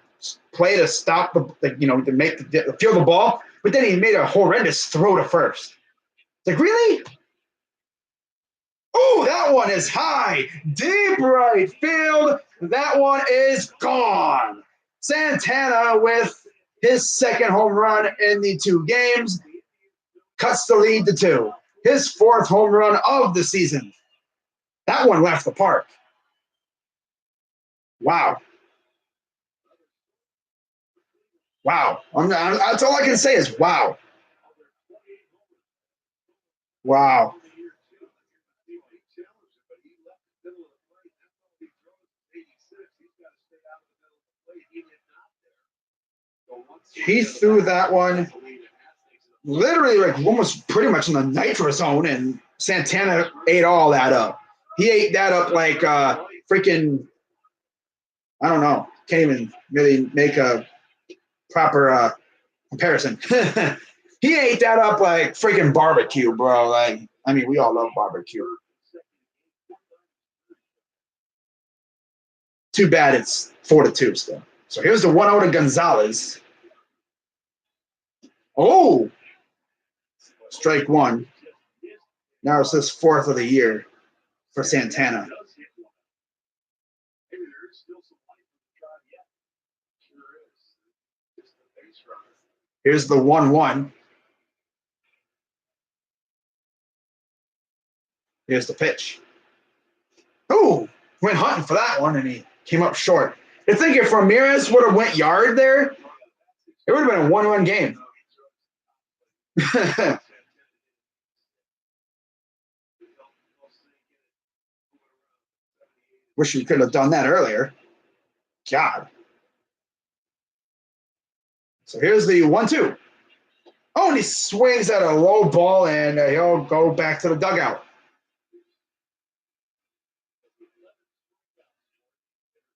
play to stop to make the field the ball, but then he made a horrendous throw to first. It's like, really? Oh, that one is high. Deep right field. That one is gone. Santana with his second home run in the 2 games cuts the lead to 2. His 4th home run of the season. That one left the park. Wow. Wow. That's all I can say is wow. Wow. He threw that one literally like almost pretty much in the nitro zone, and Santana ate all that up. He ate that up like freaking, I don't know. Can't even really make a proper comparison. He ate that up like freaking barbecue, bro. Like, I mean, we all love barbecue. Too bad it's 4-2 still. So here's the 1-0 to Gonzalez. Oh, strike 1. Now it's his 4th of the year for Santana. Here's the 1-1. Here's the pitch. Oh, went hunting for that one, and he came up short. I think if Ramirez would have went yard there, it would have been a 1-1 game. Wish we could have done that earlier. God. So here's the 1-2. Oh, and he swings at a low ball, and he'll go back to the dugout.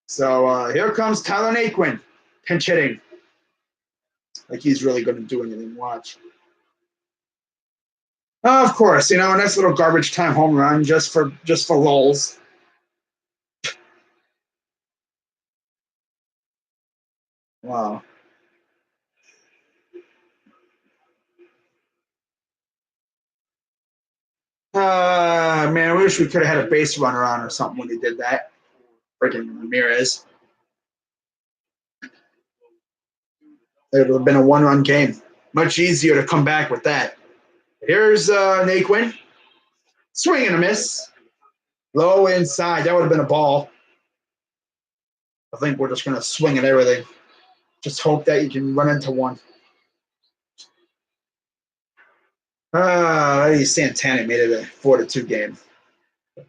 So here comes Tyler Naquin, pinch hitting. Like he's really going to do anything. Watch. Of course, a nice little garbage time home run just for lulz. Wow. Man, I wish we could have had a base runner on or something when he did that. Freaking Ramirez. It would have been a one-run game. Much easier to come back with that. Here's Naquin. Swing and a miss. Low inside. That would have been a ball. I think we're just going to swing at everything. Just hope that you can run into one. Santana made it a 4-2 game.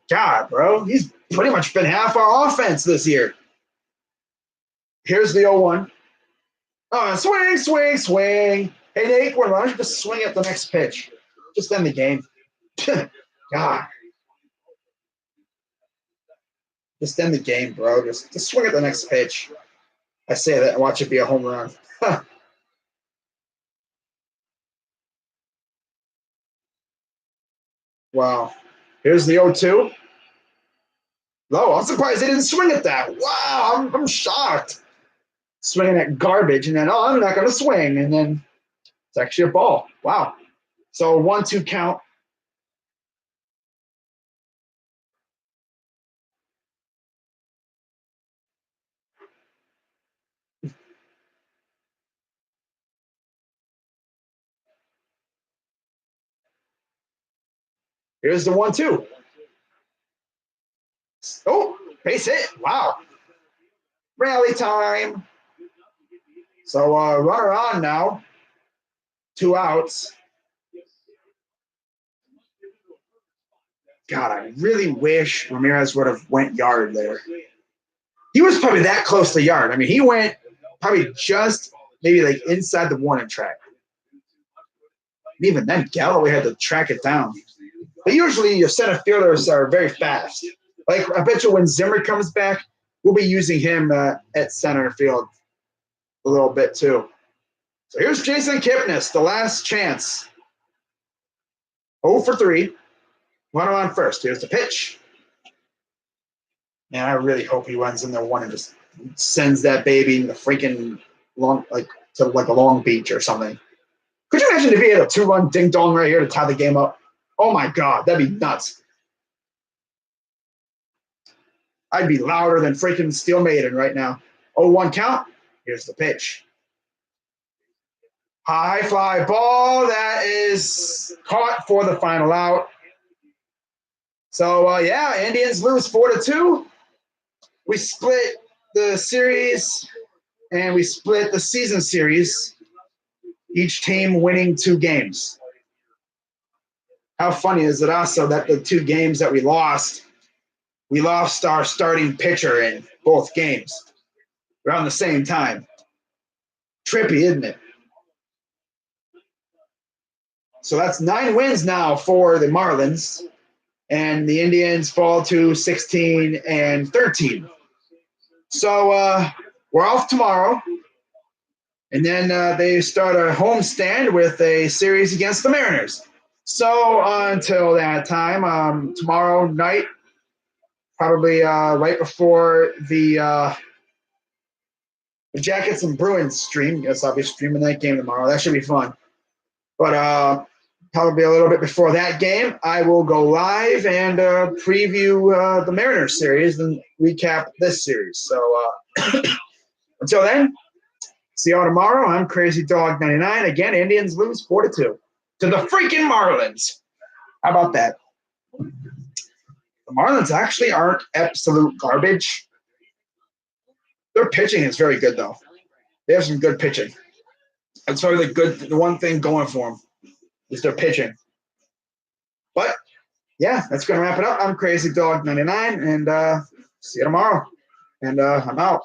God, bro. He's pretty much been half our offense this year. Here's the 0-1. Swing, swing, swing. Hey, Nate, why don't you just swing at the next pitch? Just end the game. God. Just end the game, bro. Just swing at the next pitch. I say that and watch it be a home run. Wow. Here's the 0-2. Low. I'm surprised they didn't swing at that. Wow. I'm shocked. Swinging at garbage, and then, I'm not going to swing. And then it's actually a ball. Wow. So 1-2 count. Here's the 1-2. Oh, base hit. Wow. Rally time. So runner on now. 2 outs. God, I really wish Ramirez would have went yard there. He was probably that close to yard. I mean, he went probably just maybe like inside the warning track. And even then, Galloway had to track it down. But usually your center fielders are very fast. Like, I bet you when Zimmer comes back, we'll be using him at center field a little bit too. So here's Jason Kipnis, the last chance. 0-for-3. Runner on first. Here's the pitch. Man, I really hope he runs in there one and just sends that baby in the freaking to a Long Beach or something. Could you imagine if he had a 2-run ding dong right here to tie the game up? Oh my God, that'd be nuts. I'd be louder than freaking Steel Maiden right now. 0-1 count. Here's the pitch. High fly ball. That is caught for the final out. So, Indians lose 4-2. We split the series, and we split the season series, each team winning 2 games. How funny is it also that the 2 games that we lost our starting pitcher in both games around the same time. Trippy, isn't it? So that's 9 wins now for the Marlins, and the Indians fall to 16-13. So we're off tomorrow, and then they start a homestand with a series against the Mariners. So until that time, tomorrow night, probably right before the Jackets and Bruins stream. Yes, I'll be streaming that game tomorrow. That should be fun. But probably a little bit before that game, I will go live and preview the Mariners series and recap this series. So until then, see y'all tomorrow. I'm Crazy Dog 99. Again, Indians lose 4-2 to the freaking Marlins. How about that? The Marlins actually aren't absolute garbage. Their pitching is very good, though. They have some good pitching. That's probably the one thing going for them is their pitching. But, yeah, that's going to wrap it up. I'm Crazy Dog 99, and see you tomorrow. And I'm out.